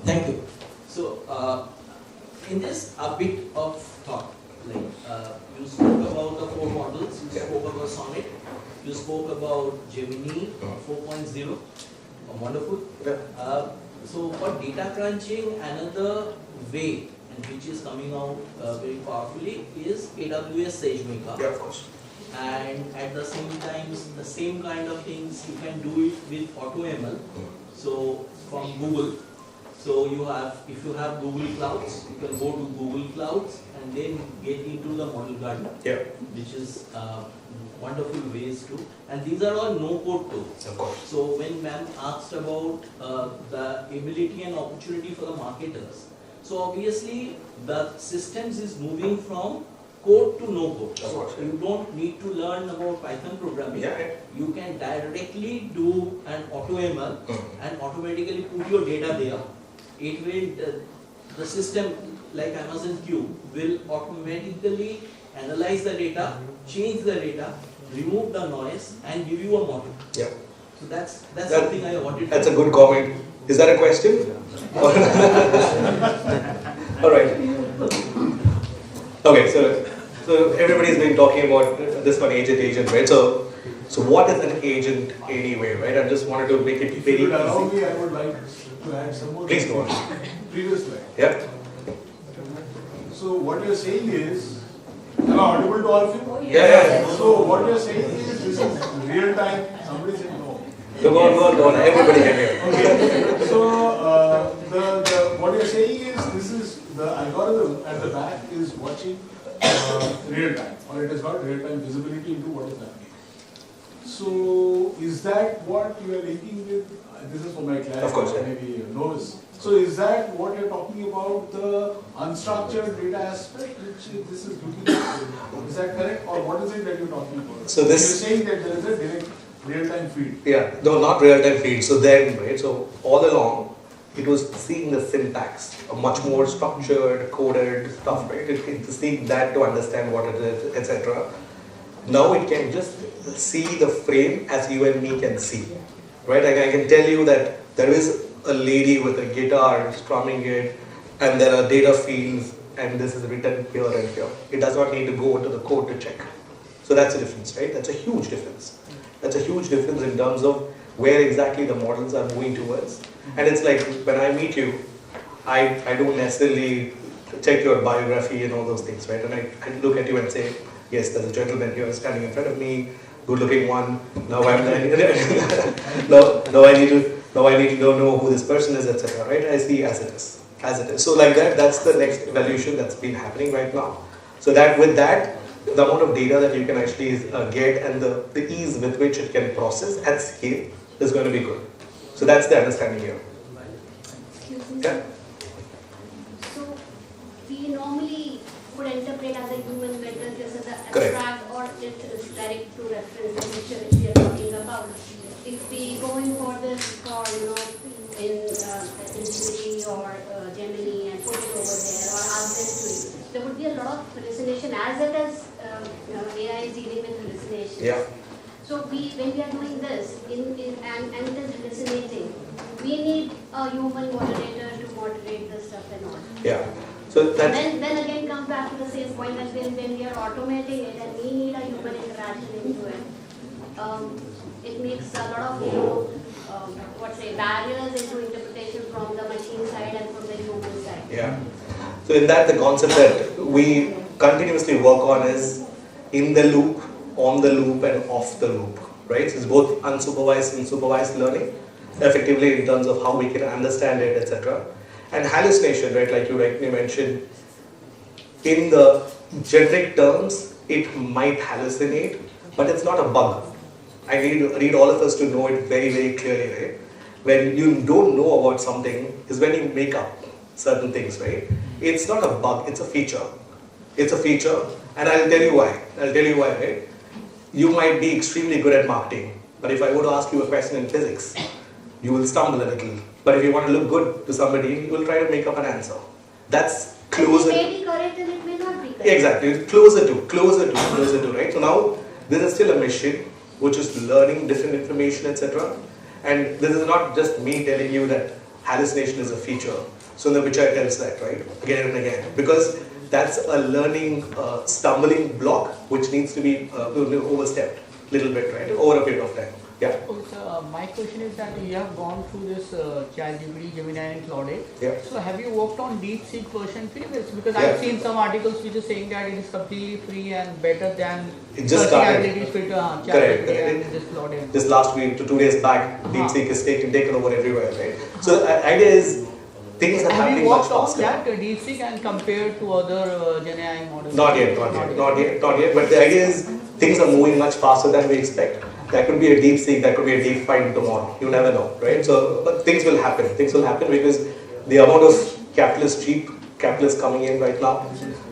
Thank you. So, in this, a bit of thought. Like you spoke about the 4 models. You spoke about Sonnet. You spoke about Gemini 4.0. Wonderful. So, for data crunching, another way, and which is coming out very powerfully, is AWS SageMaker. Yeah, of course. and at the same time, the same kind of things you can do it with AutoML. So from Google. So you have, if you have Google Clouds, you can go to Google Clouds and then get into the model garden, which is wonderful ways to. And these are all no-code tools. Of course. So when ma'am asked about the ability and opportunity for the marketers, so obviously the systems is moving from code to no code. So you don't need to learn about Python programming. You can directly do an AutoML and automatically put your data there. It will, the system like Amazon Q will automatically analyze the data, change the data, remove the noise and give you a model. Yeah. So that's something I wanted to. That's a good comment. Is that a question? All right. Okay, so everybody's been talking about this one agent, right? So what is an agent anyway, right? I just wanted to make it very easy. Allow me, I would like to add some more. Please go on. Previous slide. Yeah. So what you're saying is, am I audible to all of you? Yeah. So what you're saying is, this is real time. Somebody said no. Go on. Everybody can hear. Okay. So what you're saying is, this is the algorithm at the back is watching real time, or it has got real time visibility into what is happening. So is that what you are linking with? This is for my client. Of course. Maybe knows. So is that what you're talking about, the unstructured data aspect, which this is looking at? Is that correct? Or what is it that you're talking about? So this, you're saying that there is a direct real-time feed. Yeah, no, not real-time feed. So then, right, so all along, it was seeing the syntax, a much more structured, coded stuff, right? It's seeing that to understand what it is, etc. Now it can just see the frame as you and me can see, right? I can tell you that there is a lady with a guitar strumming it, and there are data fields, and this is written here and here. It does not need to go into the code to check. So that's the difference, right? That's a huge difference. That's a huge difference in terms of where exactly the models are moving towards. And it's like when I meet you, I don't necessarily check your biography and all those things, right? And I look at you and say, yes, there's a gentleman here standing in front of me, good-looking one. Now I need to know who this person is, etc. Right? I see as it is. So like that, that's the next evolution that's been happening right now. So that with that, the amount of data that you can actually get and the ease with which it can process at scale is going to be good. So that's the understanding here. Excuse me. Yeah. So we normally would interpret as a human method this as an Correct. abstract or it is direct to reference the picture which we are talking about. If we go in for this for in Infinity or Gemini and put it over there or ask them to, there would be a lot of hallucination as it is AI is dealing with hallucinations. Yeah. So when we are doing this and it is hallucinating, we need a human moderator to moderate the stuff and all. Yeah. So that's, then again comes back to the same point that when we are automating it and we need a human interaction into it, it makes a lot of barriers into interpretation from the machine side and from the human side. yeah. So in that, the concept that we continuously work on is in the loop, on the loop, and off the loop, right? So it's both unsupervised and supervised learning, effectively in terms of how we can understand it, etc. And hallucination, right? Like you rightly mentioned, in the generic terms, it might hallucinate, but it's not a bug. I need all of us to know it very, very clearly, right? When you don't know about something is when you make up certain things, right? It's not a bug, it's a feature. It's a feature, and I'll tell you why. Right? You might be extremely good at marketing, but if I were to ask you a question in physics, you will stumble a little. But if you want to look good to somebody, you will try to make up an answer. That's closer. It may be correct and it may not be correct. Exactly, closer to, right? So now, this is still a machine which is learning different information, etc. And this is not just me telling you that hallucination is a feature. So the Vichai tells that, right? Again and again. Because that's a learning stumbling block which needs to be overstepped a little bit, right? Over a period of time. Yeah. my question is that you have gone through this ChatGPT, Gemini, and Claude. Yeah. So have you worked on DeepSeek version 3? Because Yeah. I've seen some articles which are saying that it is completely free and better than it just searching started. abilities with Correct. ChatGPT and this Claude. Just last week to 2 days back, DeepSeek is taken over everywhere, right? So the idea is things are happening much faster. Have you worked on that DeepSeek and compared to other Gen AI models? Not yet. But the idea is things are moving much faster than we expect. That could be a DeepSeek, that could be a DeepFind tomorrow. You never know, right? So, but things will happen. Things will happen because the amount of cheap capital is coming in right now.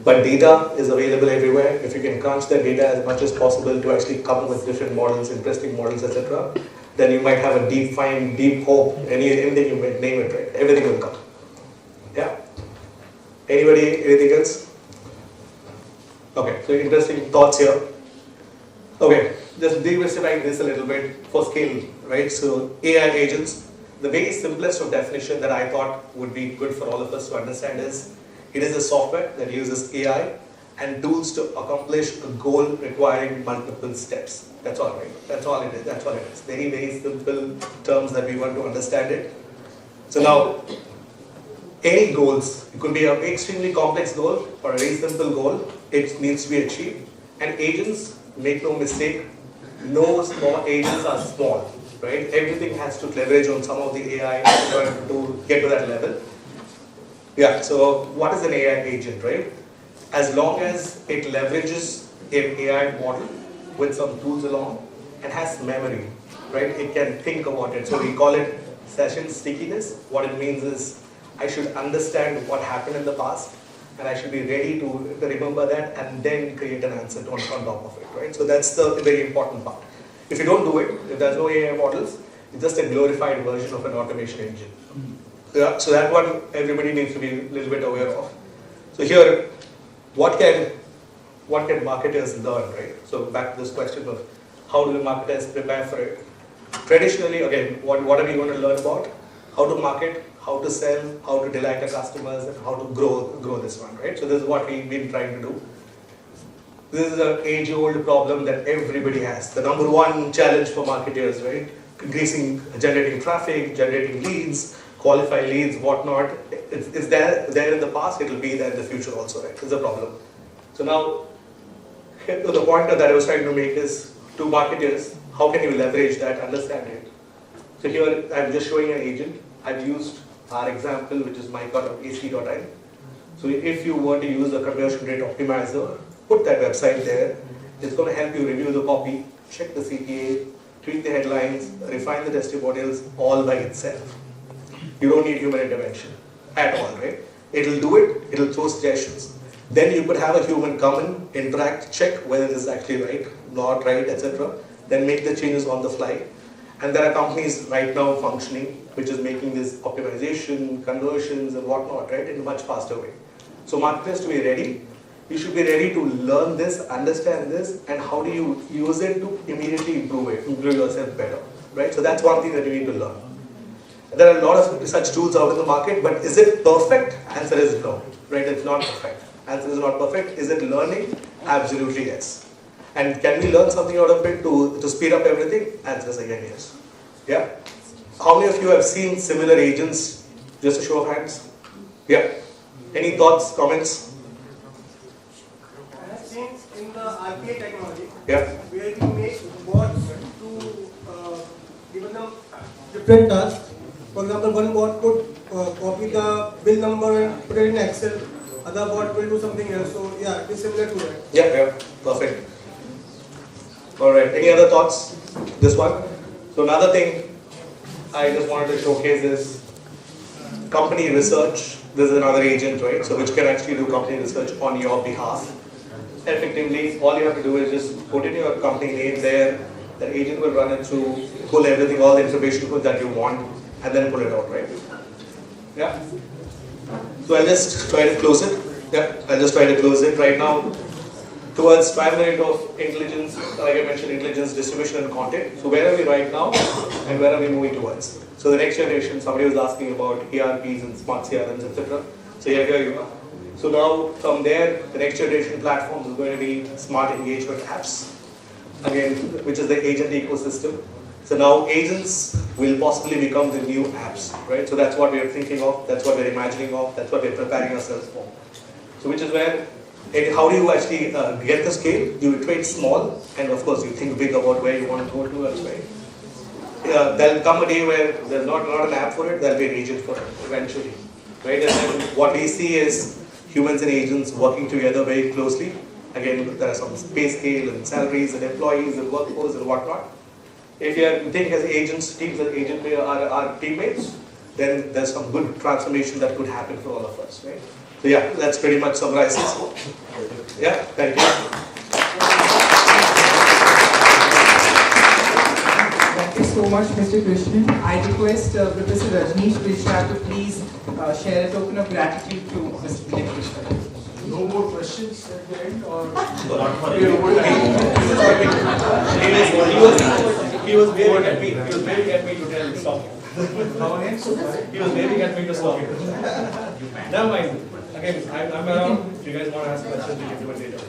But data is available everywhere. If you can crunch the data as much as possible to actually come up with different models, interesting models, etc., then you might have a DeepFind, Deep Hope, anything you may name it, right? Everything will come. Yeah. Anybody? Anything else? Okay. So interesting thoughts here. Okay. Just demystifying this a little bit for scale, right? So AI agents, the very simplest of definition that I thought would be good for all of us to understand is, it is a software that uses AI and tools to accomplish a goal requiring multiple steps. That's all, right? That's all it is. That's all it is. Very, very simple terms that we want to understand it. So now, any goals, it could be an extremely complex goal or a very simple goal, it needs to be achieved. And agents, make no mistake, no small agents are small, right? Everything has to leverage on some of the AI to get to that level. Yeah, so what is an AI agent, right? As long as it leverages an AI model with some tools along and has memory, right? It can think about it. So we call it session stickiness. What it means is, I should understand what happened in the past and I should be ready to remember that and then create an answer on top of it, right? So that's the very important part. If you don't do it, if there's no AI models, it's just a glorified version of an automation engine. Yeah, so that one everybody needs to be a little bit aware of. So here, what can marketers learn, right? So back to this question of how do the marketers prepare for it? Traditionally, again, what are we going to learn about? How to market, how to sell, how to delight the customers, and how to grow this one, right? So this is what we've been trying to do. This is an age-old problem that everybody has. The number one challenge for marketers, right? Generating traffic, generating leads, qualify leads, whatnot. It's there in the past, it will be there in the future also, right? It's a problem. So now, the point that I was trying to make is, to marketers, how can you leverage that, understand it? So here, I'm just showing an agent. I've used our example, which is MICA.ac.in. So if you were to use a conversion rate optimizer, put that website there. It's going to help you review the copy, check the CTA, tweak the headlines, refine the testimonials all by itself. You don't need human intervention at all, right? It'll do it, it'll throw suggestions. Then you could have a human come in, interact, check whether this is actually right, not right, etc. Then make the changes on the fly. And there are companies right now functioning which is making this optimization, conversions and whatnot, right, in a much faster way. So marketers, to be ready, you should be ready to learn this, understand this, and how do you use it to immediately improve yourself better, right? So that's one thing that you need to learn. There are a lot of such tools out in the market, but is it perfect? Answer is no, right? It's not perfect. Answer is not perfect. Is it learning? Absolutely yes. And can we learn something out of it to speed up everything? Answer is again yes. Yeah. How many of you have seen similar agents? Just a show of hands. Yeah. Any thoughts, comments? I have seen in the RPA technology, yeah, where you make bots to give them different tasks. For example, one bot could copy the bill number and put it in Excel. Other bot will do something else. So yeah, it is similar to that. Yeah, perfect. All right. Any other thoughts? This one. So another thing I just wanted to showcase is company research. This is another agent, right? So which can actually do company research on your behalf. Effectively, all you have to do is just put in your company name there. The agent will run it through, pull everything, all the information that you want, and then pull it out, right? Yeah. So I'll just try to close it. Yeah, I'll just try to close it right now. Towards 5 minutes of intelligence, like I mentioned, intelligence, distribution, and content. So where are we right now, and where are we moving towards? So the next generation, somebody was asking about ERPs and smart CRMs, etc. So yeah, here you are. So now from there, the next generation platform is going to be smart engagement apps, again, which is the agent ecosystem. So now agents will possibly become the new apps, right? So that's what we are thinking of, that's what we're imagining of, that's what we're preparing ourselves for. So which is where, how do you actually get the scale? You iterate small, and of course you think big about where you want to go towards, right? There'll come a day where there's not an app for it, there'll be an agent for it eventually, right? And then what we see is humans and agents working together very closely. Again, there are some pay scale and salaries and employees and workforce and whatnot. If you think as agents, teams and agent are teammates, then there's some good transformation that could happen for all of us, right? So yeah, that's pretty much summarizes. Yeah, thank you. Thank you so much, Mr. Krishnan. I request Professor Rajneesh Krishna to please share a token of gratitude to Mr. Krishnan. No more questions at the end, or? He was waving at me. He was waving at me to tell him to stop. He was waving at me to stop. Never mind. Again, I'm around. If you guys want to ask questions, we can do it later.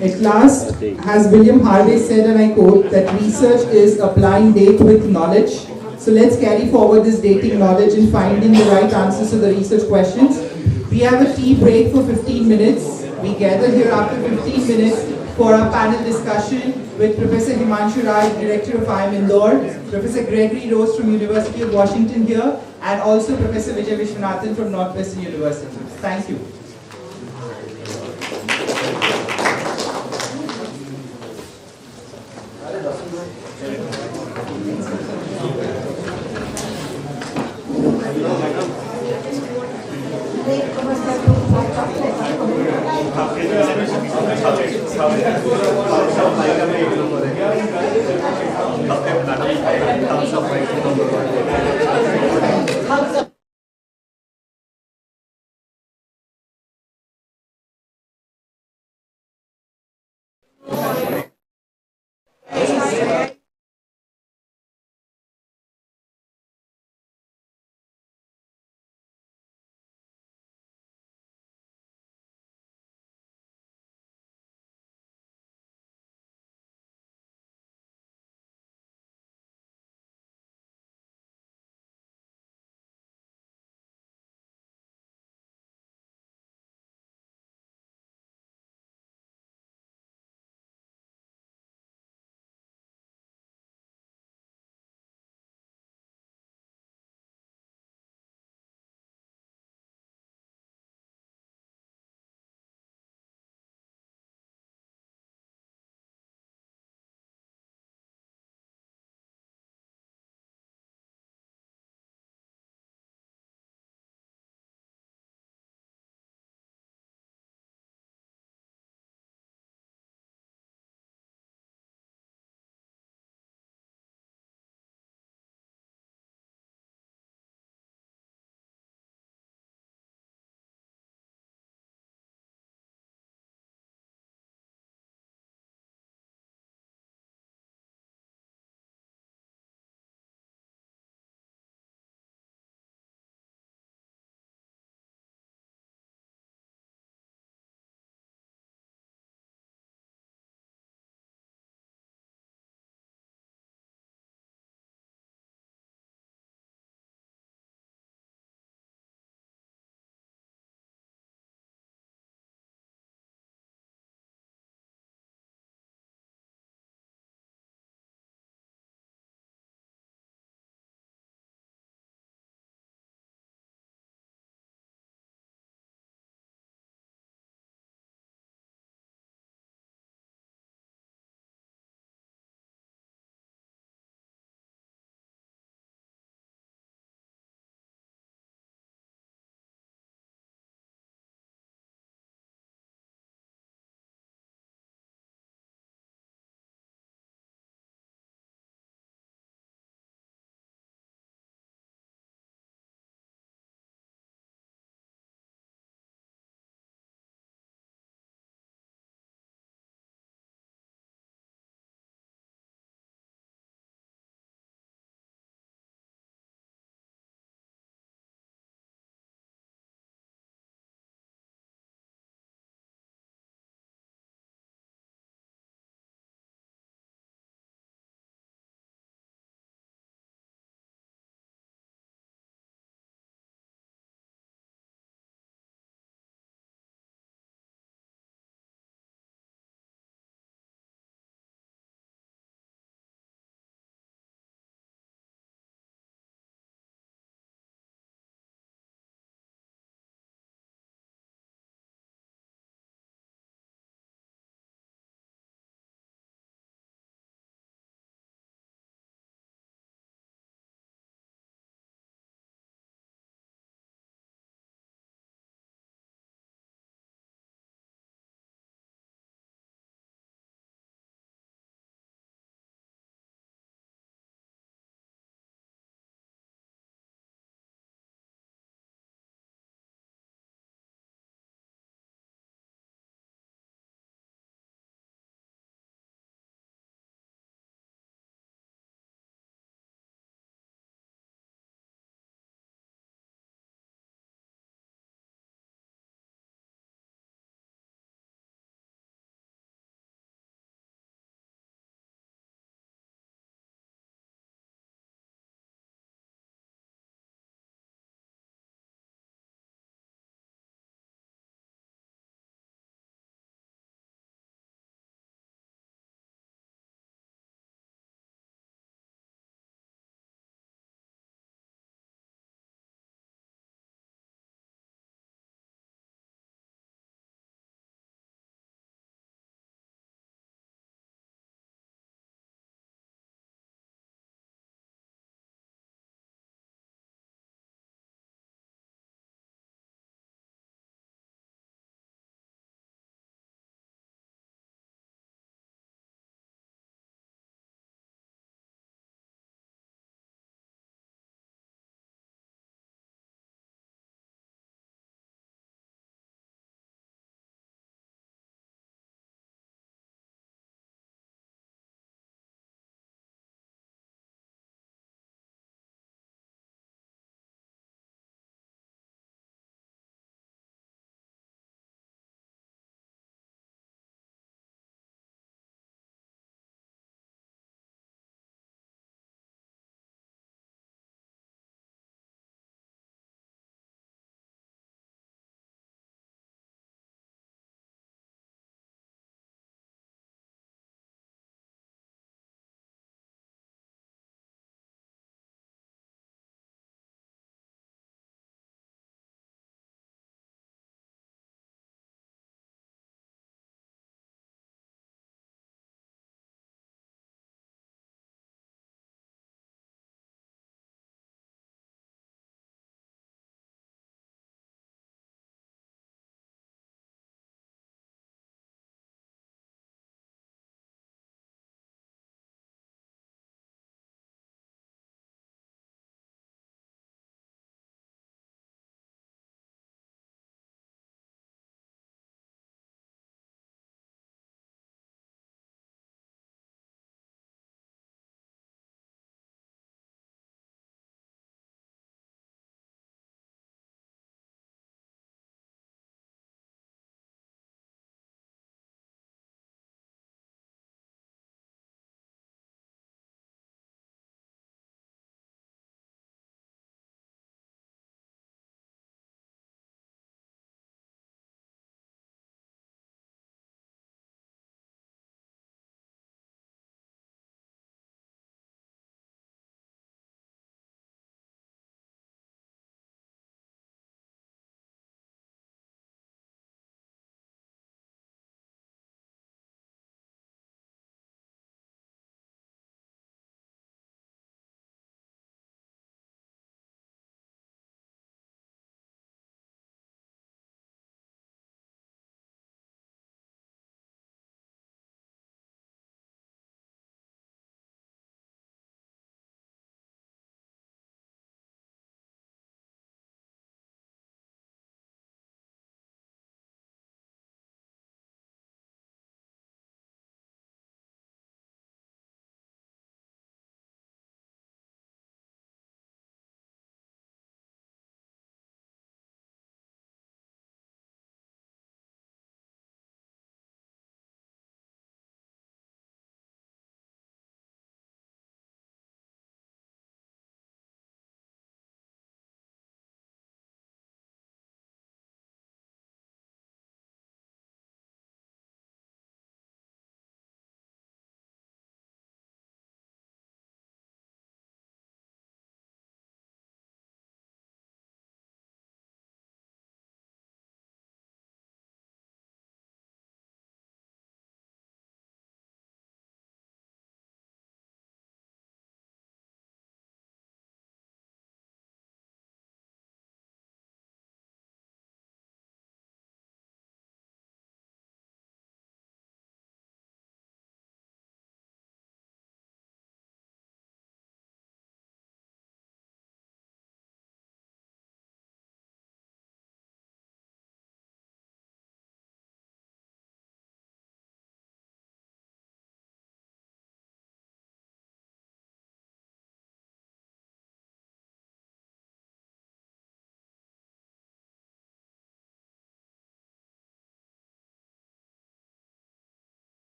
At last, as William Harvey said, and I quote, that research is applying data with knowledge. So let's carry forward this dating knowledge in finding the right answers to the research questions. We have a tea break for 15 minutes. We gather here after 15 minutes for our panel discussion with Professor Himanshu Rai, Director of IIM Indore, Professor Gregory Rose from University of Washington here, and also Professor Vijay Vishwanathan from Northwestern University. Thank you.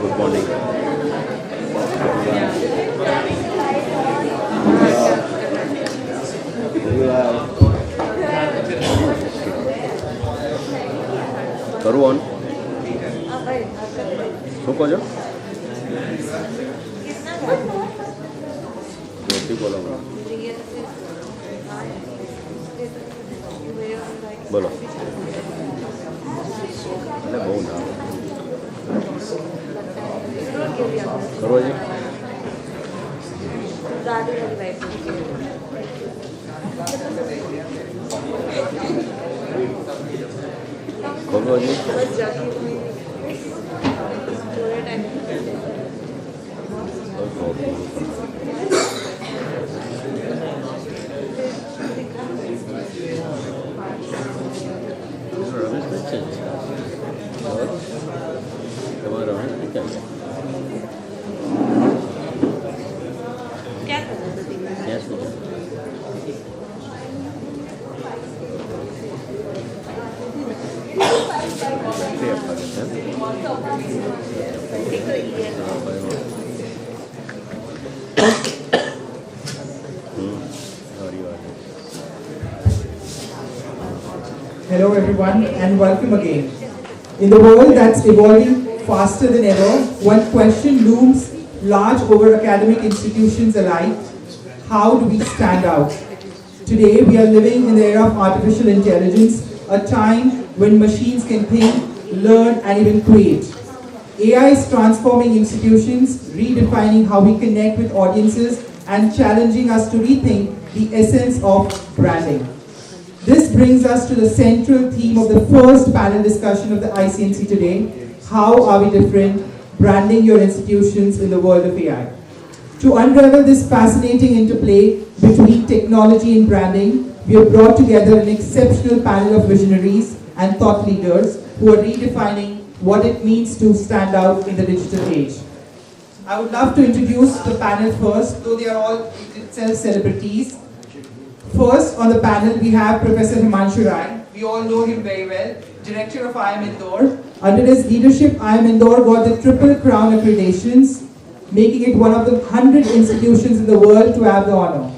Good morning. करूँ on रुको जो बोलो बोलो अरे बहु ना करो जी खोलो जी Hello everyone and welcome again. In the world that's evolving faster than ever, one question looms large over academic institutions alike: how do we stand out? Today we are living in the era of artificial intelligence, a time when machines can think, learn and even create. AI is transforming institutions, redefining how we connect with audiences and challenging us to rethink the essence of branding. This brings us to the central theme of the first panel discussion of the ICMC today: how are we different, branding your institutions in the world of AI. To unravel this fascinating interplay between technology and branding, we have brought together an exceptional panel of visionaries and thought leaders who are redefining what it means to stand out in the digital age. I would love to introduce the panel first, though they are all itself celebrities. First on the panel we have Professor Himanshu Rai. We all know him very well, Director of IIM Indore. Under his leadership, IIM Indore got the Triple Crown accreditations, making it one of the 100 institutions in the world to have the honor.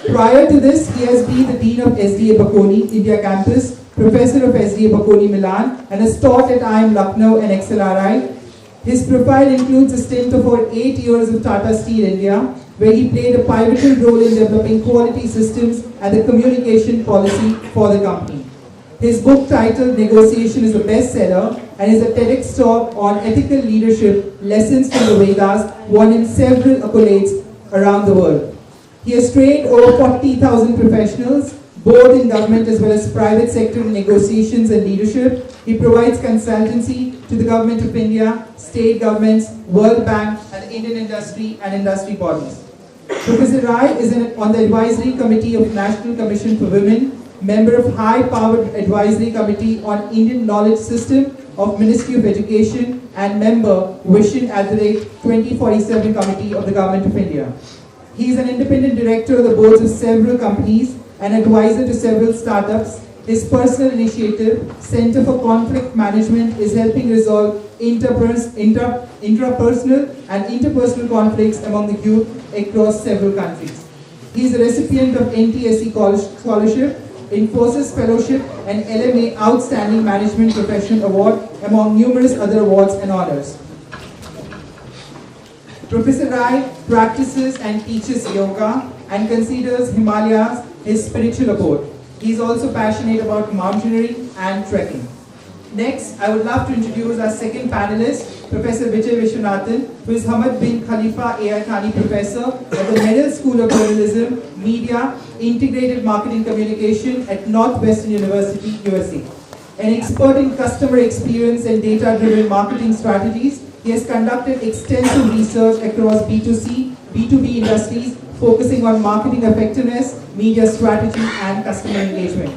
Prior to this, he has been the Dean of SDA Bakoni, India Campus, Professor of SDA Bakoni, Milan, and has taught at IIM Lucknow and XLRI. His profile includes a stint of over 8 years with Tata Steel India, where he played a pivotal role in developing quality systems and the communication policy for the company. His book titled Negotiation is a bestseller and is a TEDx talk on ethical leadership, lessons from the Vedas, won him several accolades around the world. He has trained over 40,000 professionals, both in government as well as private sector in negotiations and leadership. He provides consultancy to the Government of India, state governments, World Bank, and the Indian industry and industry bodies. Professor Rai is on the Advisory Committee of National Commission for Women, member of High-Powered Advisory Committee on Indian Knowledge System of Ministry of Education, and member Vision @ 2047 Committee of the Government of India. He is an independent director of the boards of several companies, an advisor to several startups. His personal initiative, Center for Conflict Management, is helping resolve intrapersonal and interpersonal conflicts among the youth across several countries. He is a recipient of NTSC Scholarship, Infosys Fellowship, and LMA Outstanding Management Professional Award, among numerous other awards and honors. Professor Rai practices and teaches yoga and considers Himalayas his spiritual abode. He is also passionate about mountaineering and trekking. Next, I would love to introduce our second panelist, Professor Vijay Vishwanathan, who is Hamad bin Khalifa AI Thani Professor at the Medal School of Journalism, Media, Integrated Marketing Communication at Northwestern University, USA. An expert in customer experience and data-driven marketing strategies, he has conducted extensive research across B2C, B2B industries, focusing on marketing effectiveness, media strategy, and customer engagement.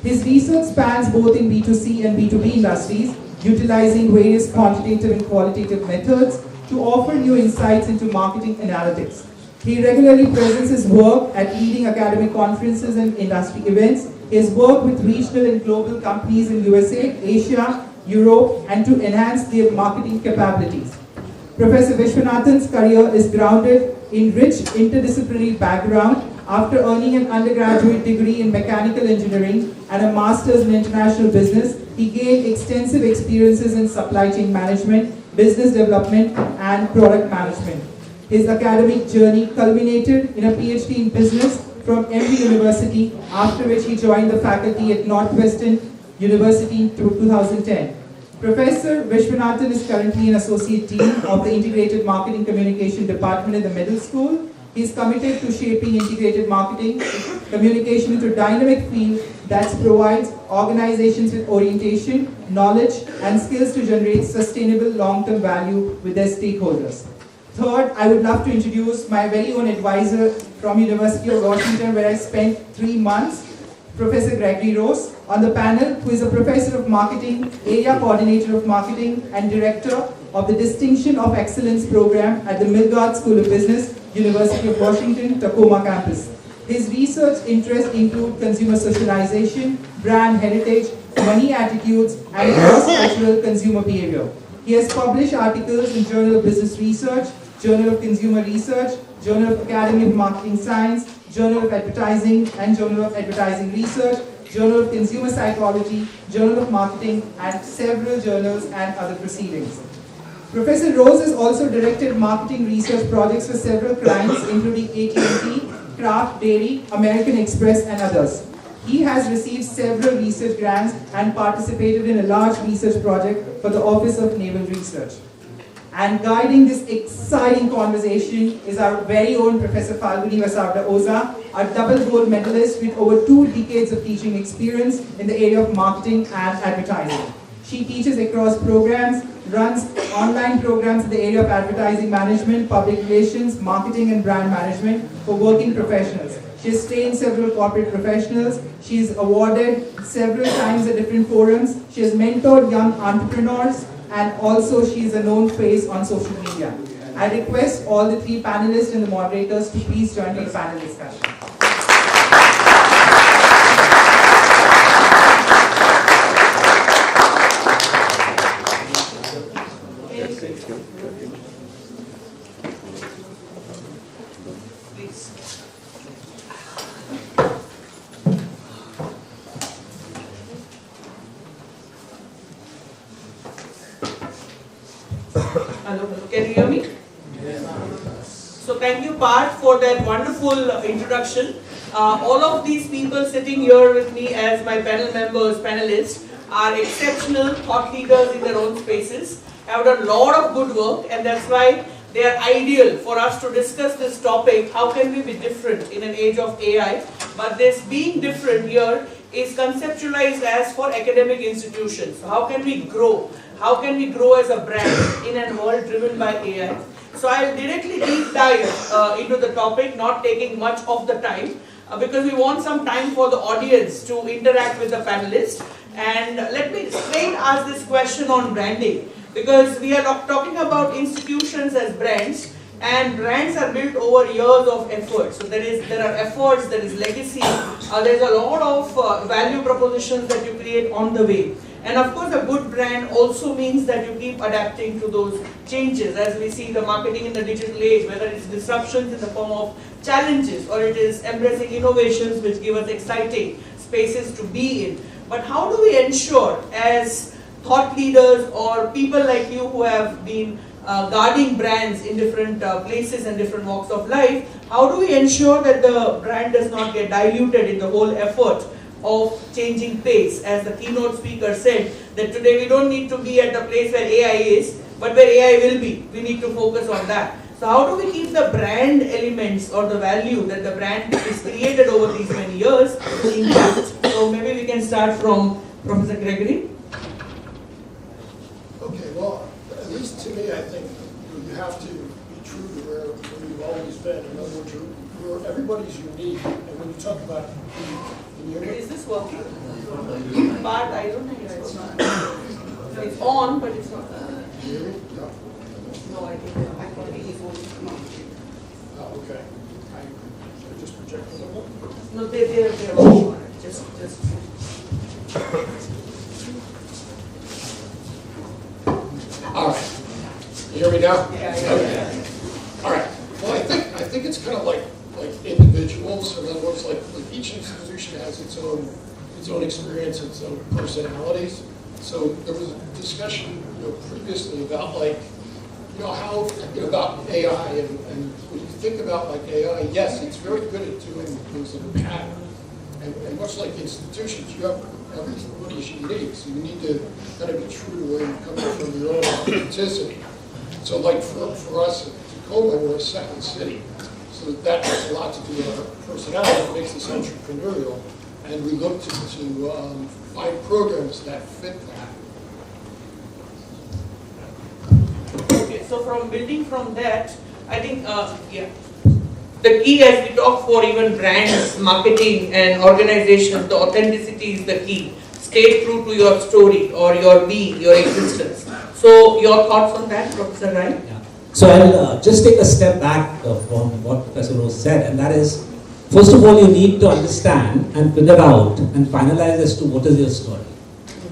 His research spans both in B2C and B2B industries, utilizing various quantitative and qualitative methods to offer new insights into marketing analytics. He regularly presents his work at leading academic conferences and industry events. He has worked with regional and global companies in USA, Asia, Europe, and to enhance their marketing capabilities. Professor Vishwanathan's career is grounded in rich interdisciplinary background. After earning an undergraduate degree in mechanical engineering and a master's in international business, he gained extensive experiences in supply chain management, business development, and product management. His academic journey culminated in a PhD in business from Emory University, after which he joined the faculty at Northwestern University in 2010. Professor Vishwanathan is currently an Associate Dean of the Integrated Marketing Communication Department in the Middle School. He is committed to shaping integrated marketing communication into a dynamic field that provides organizations with orientation, knowledge, and skills to generate sustainable long-term value with their stakeholders. Third, I would love to introduce my very own advisor from University of Washington, where I spent 3 months, Professor Gregory Rose, on the panel, who is a professor of marketing, area coordinator of marketing, and director of the Distinction of Excellence program at the Milgard School of Business, University of Washington, Tacoma campus. His research interests include consumer socialization, brand heritage, money attitudes, and cross-cultural consumer behavior. He has published articles in Journal of Business Research, Journal of Consumer Research, Journal of Academy of Marketing Science, Journal of Advertising, and Journal of Advertising Research, Journal of Consumer Psychology, Journal of Marketing, and several journals and other proceedings. Professor Rose has also directed marketing research projects for several clients, including AT&T, Kraft Dairy, American Express, and others. He has received several research grants and participated in a large research project for the Office of Naval Research. And guiding this exciting conversation is our very own Professor Falguni Vasavda Oza, a double gold medalist with over 2 decades of teaching experience in the area of marketing and advertising. She teaches across programs, runs online programs in the area of advertising management, public relations, marketing, and brand management for working professionals. She has trained several corporate professionals. She is awarded several times at different forums. She has mentored young entrepreneurs, and also she is a known face on social media. I request all the 3 panelists and the moderators to please join the panel discussion. Hello, can you hear me? So thank you, Parth, for that wonderful introduction. All of these people sitting here with me as my panel members, panelists, are exceptional thought leaders in their own spaces, have done a lot of good work, and that's why they are ideal for us to discuss this topic, how can we be different in an age of AI. But this being different here is conceptualized as for academic institutions. So how can we grow? How can we grow as a brand in a world driven by AI? So I'll directly deep dive into the topic, not taking much of the time, because we want some time for the audience to interact with the panelists. And let me straight ask this question on branding, because we are talking about institutions as brands, and brands are built over years of effort. So there are efforts, there is legacy, there's a lot of value propositions that you create on the way. And of course, a good brand also means that you keep adapting to those changes, as we see the marketing in the digital age, whether it's disruptions in the form of challenges or it is embracing innovations which give us exciting spaces to be in. But how do we ensure, as thought leaders or people like you who have been guarding brands in different places and different walks of life, how do we ensure that the brand does not get diluted in the whole effort of changing pace? As the keynote speaker said, that today we don't need to be at the place where AI is, but where AI will be. We need to focus on that. So how do we keep the brand elements or the value that the brand is created over these many years intact? So maybe we can start from Professor Gregory. Okay, well, at least to me, I think you have to be true to where you've always been. In other words, everybody's unique, and when you talk about is this working? But I don't think it's not. It's on, but it's not. No, I think I can be easily. Okay. I just projected a little. No, they're on. Just. All right. You hear me now? Yeah. Okay. All right. Well, I think it's kind of like individuals. In other words, like each institution has its own experience, its own personalities. So there was a discussion, previously about how about AI and when you think about like AI, yes, it's very good at doing things in a pattern. And much like institutions, everybody's unique, so you need to kind of be true to where you're coming from, your own authenticity. So like for us at Tacoma, we're a second city, so that has a lot to do with our personality. It makes us entrepreneurial, and we look to find programs that fit that. Okay, so from building from that, I think, the key as we talk for even brands, marketing and organizations, the authenticity is the key. Stay true to your story or your being, your existence. So your thoughts on that, Professor Rai? Yeah. So I'll just take a step back from what Professor Rose said, and that is, first of all, you need to understand and figure out and finalize as to what is your story.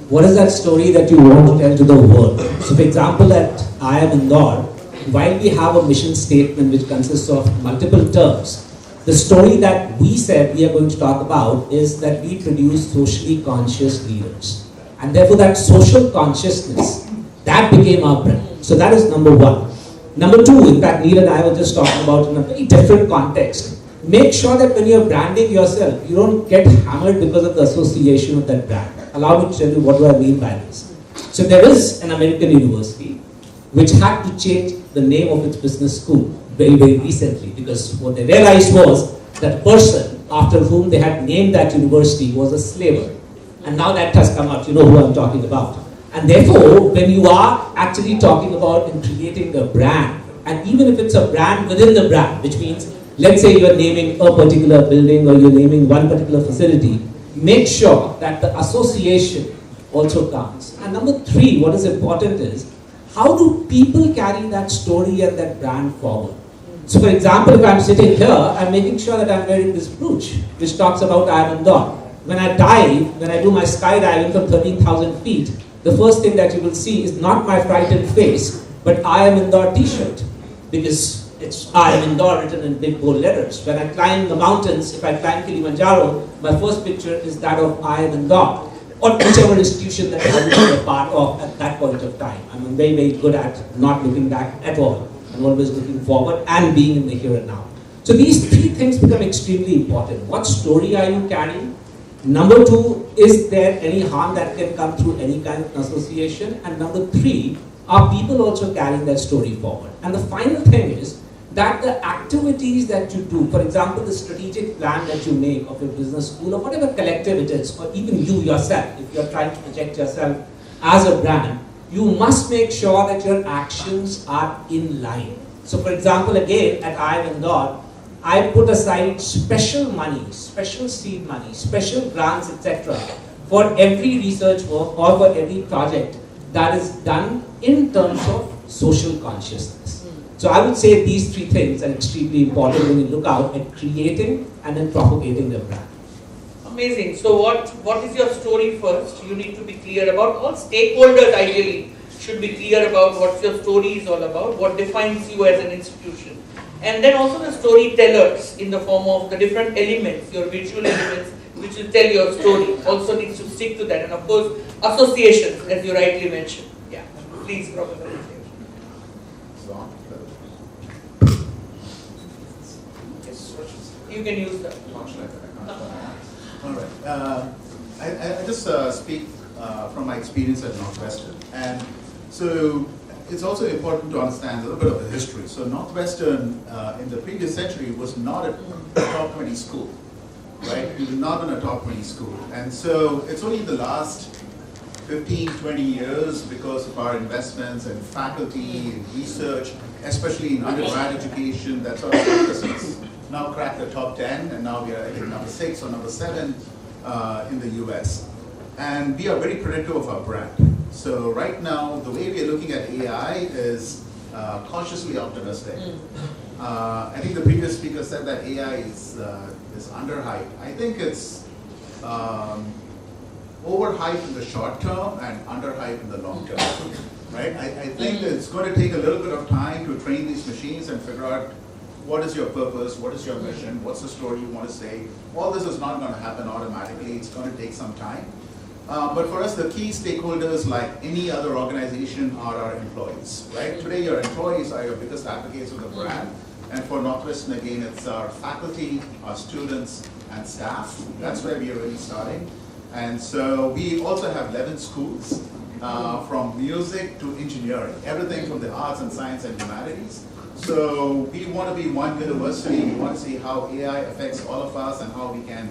What is that story that you want to tell to the world? So for example, at IIM Indore, while we have a mission statement which consists of multiple terms, the story that we said we are going to talk about is that we produce socially conscious leaders. And therefore that social consciousness, that became our brand. So that is number one. Number two, in fact, Neil and I were just talking about in a very different context. Make sure that when you're branding yourself, you don't get hammered because of the association of that brand. Allow me to tell you what do I mean by this. So there is an American university which had to change the name of its business school very, very recently, because what they realized was that the person after whom they had named that university was a slaver. And now that has come out, you know who I'm talking about. And therefore, when you are actually talking about and creating a brand, and even if it's a brand within the brand, which means, let's say you're naming a particular building or you're naming one particular facility, make sure that the association also counts. And number three, what is important is, how do people carry that story and that brand forward? So for example, if I'm sitting here, I'm making sure that I'm wearing this brooch, which talks about IIM Indore. When I dive, when I do my skydiving from 13,000 feet, the first thing that you will see is not my frightened face, but IIM Indore t-shirt, because it's IIM Indore written in big bold letters. When I climb the mountains, if I climb Kilimanjaro, my first picture is that of IIM Indore, or whichever institution that I was a part of at that point of time. I'm very, very good at not looking back at all. I'm always looking forward and being in the here and now. So these three things become extremely important. What story are you carrying? Number two, is there any harm that can come through any kind of association? And number three, are people also carrying that story forward? And the final thing is that the activities that you do, for example, the strategic plan that you make of your business school or whatever collective it is, or even you yourself, if you're trying to project yourself as a brand, you must make sure that your actions are in line. So for example, again, at IIM Indore, I put aside special money, special seed money, special grants, etc. for every research work or for every project that is done in terms of social consciousness. So I would say these three things are extremely important when you look out at creating and then propagating the brand. Amazing. So what is your story first? You need to be clear about. All stakeholders ideally should be clear about what your story is all about, what defines you as an institution. And then also the storytellers in the form of the different elements, your visual elements, which will tell your story, also needs to stick to that. And of course, associations, as you rightly mentioned. Yeah, please, Professor. You can use that. All right. I just speak from my experience at Northwestern. And so it's also important to understand a little bit of the history. So Northwestern in the previous century was not a top 20 school, right? It was not been a top 20 school. And so it's only the last 15, 20 years because of our investments in faculty, in research, especially in undergrad education, that sort of focuses. Now cracked the top 10, and now we are, I think, number 6 or number 7 in the US. And we are very predictive of our brand. So right now, the way we are looking at AI is cautiously optimistic. I think the previous speaker said that AI is underhyped. I think it's overhyped in the short term and underhyped in the long term. right? I think that it's going to take a little bit of time to train these machines and figure out what is your purpose, what is your mission, what's the story you want to say. All this is not going to happen automatically. It's going to take some time. But for us, the key stakeholders, like any other organization, are our employees, right? Today, your employees are your biggest advocates of the brand. And for Northwestern, again, it's our faculty, our students, and staff. That's where we are really starting. And so we also have 11 schools, from music to engineering, everything from the arts and science and humanities. So we want to be one university. We want to see how AI affects all of us and how we can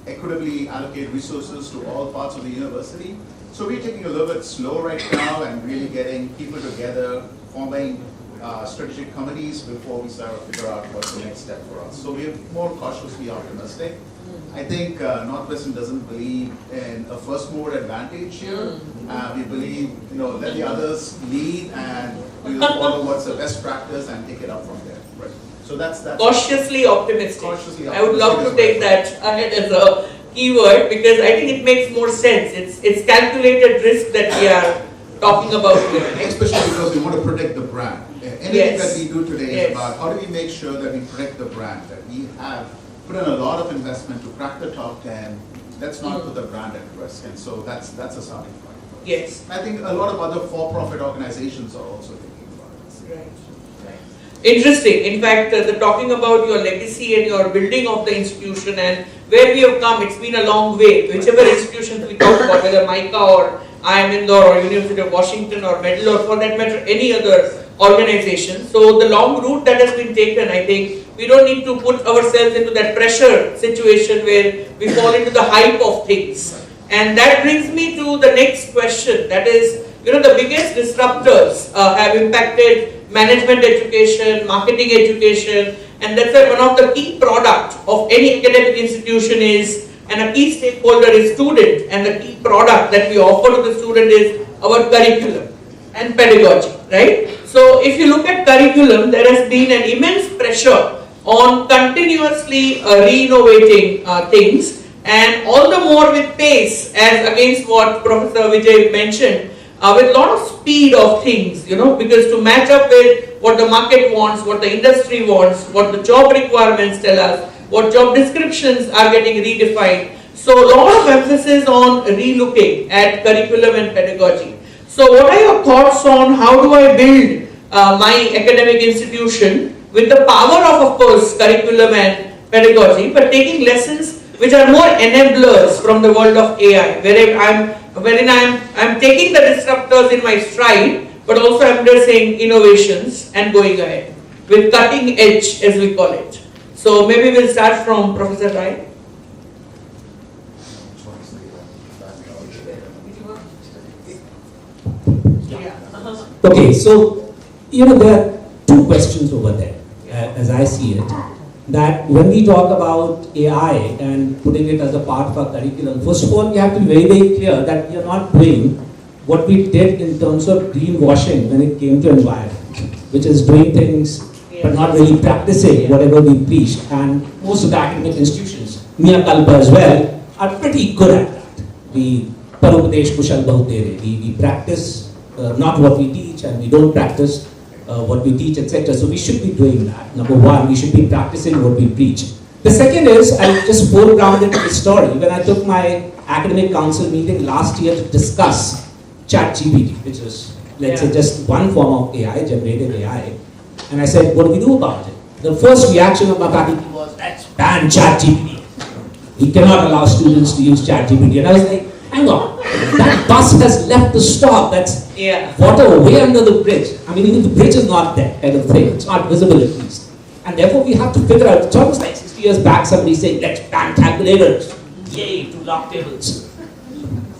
equitably allocate resources to all parts of the university. So we're taking a little bit slow right now and really getting people together, forming strategic committees before we start to figure out what's the next step for us. So we're more cautiously optimistic. I think Northwestern doesn't believe in a first mover advantage here. We believe, let the others lead and we'll follow what's the best practice and take it up from there. Right. So that's cautiously optimistic. Cautiously I would love to take that ahead as a keyword because I think it makes more sense. It's calculated risk that we are talking about here. Especially because we want to protect the brand. Anything that we do today is about how do we make sure that we protect the brand, that we have put in a lot of investment to crack the top 10. Let's not put the brand at risk. And so that's a starting point. Yes. I think a lot of other for-profit organizations are also thinking about it. Right. Interesting. In fact, the talking about your legacy and your building of the institution and where we have come, it's been a long way. Whichever institutions we talk about, whether MICA or IIM Indore or University of Washington or Medal or for that matter any other organization. So the long route that has been taken, I think we don't need to put ourselves into that pressure situation where we fall into the hype of things. And that brings me to the next question. That is, the biggest disruptors have impacted management education, marketing education, and that's why one of the key product of any academic institution is, and a key stakeholder is student, and the key product that we offer to the student is our curriculum and pedagogy, right? So if you look at curriculum, there has been an immense pressure on continuously re-innovating things, and all the more with pace, as against what Professor Vijay mentioned, with a lot of speed of things, because to match up with what the market wants, what the industry wants, what the job requirements tell us, what job descriptions are getting redefined. So a lot of emphasis on re-looking at curriculum and pedagogy. So what are your thoughts on how do I build my academic institution with the power of course, curriculum and pedagogy, but taking lessons which are more enablers from the world of AI, wherein I'm taking the disruptors in my stride, but also embracing innovations and going ahead with cutting edge, as we call it. So maybe we'll start from Professor Rai. Okay, so there are two questions over there, as I see it. That when we talk about AI and putting it as a part of our curriculum, first of all, we have to be very, very clear that we are not doing what we did in terms of greenwashing when it came to environment, which is doing things but not really practicing whatever we preach. And most of the academic institutions, Mia Kalpa as well, are pretty good at that. We Paropadesh Kushal Bahutere. We practice not what we teach, and we don't practice what we teach, etc. So we should be doing that. Number one, we should be practicing what we preach. The second is, I just foregrounded the story when I took my academic council meeting last year to discuss ChatGPT, which is, let's say, just one form of AI, generative AI. And I said, what do we do about it? The first reaction of my faculty was, let's ban ChatGPT. We cannot allow students to use ChatGPT. And I was like, hang on, that bus has left the stop. That's water way under the bridge. I mean, even the bridge is not there, kind of thing. It's not visible at least. And therefore, we have to figure out. It's almost like 60 years back, somebody saying, let's ban calculators. Yay, to log tables.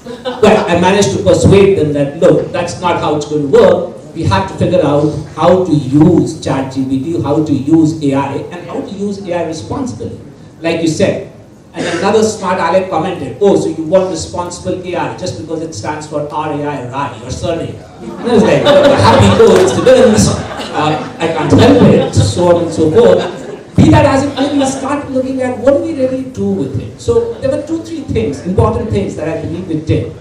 Well, I managed to persuade them that, look, that's not how it's going to work. We have to figure out how to use ChatGPT, how to use AI, and how to use AI responsibly. Like you said. And another smart aleck commented, oh, so you want responsible AI just because it stands for RAI, Rai, your surname. And I was like, happy coincidence, I can't help it, so on and so forth. Be that as it may, we start looking at what do we really do with it. So there were 2-3 things, important things that I believe we did.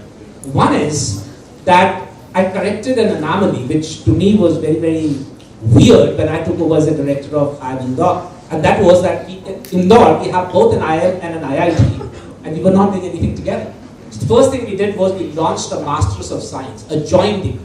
One is that I corrected an anomaly, which to me was very, very weird when I took over as a director of IIM Indore. And that was that in Indore, we have both an IIM and an IIT, and we were not doing anything together. So the first thing we did was we launched a Masters of Science, a joint degree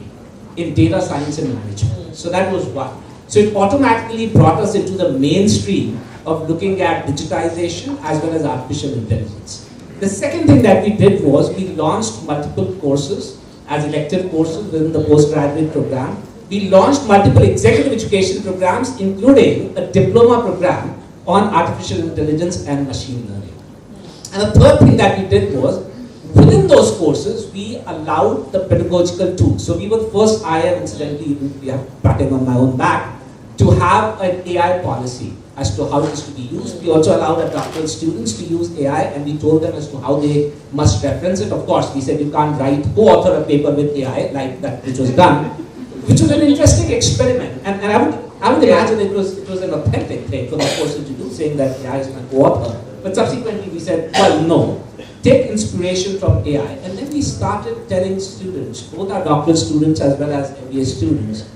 in data science and management. So that was one. So it automatically brought us into the mainstream of looking at digitization as well as artificial intelligence. The second thing that we did was we launched multiple courses as elective courses within the postgraduate program. We launched multiple executive education programs, including a diploma program on artificial intelligence and machine learning. And the third thing that we did was, within those courses, we allowed the pedagogical tools. So we were the first IIM, incidentally, we have patting on my own back, to have an AI policy as to how it is to be used. We also allowed our doctoral students to use AI, and we told them as to how they must reference it. Of course, we said you can't co-author a paper with AI like that, which was done, which was an interesting experiment. And I would imagine it was an authentic thing for the person to do, saying that AI is my co-author. But subsequently we said, well, no. Take inspiration from AI. And then we started telling students, both our doctoral students as well as MBA students,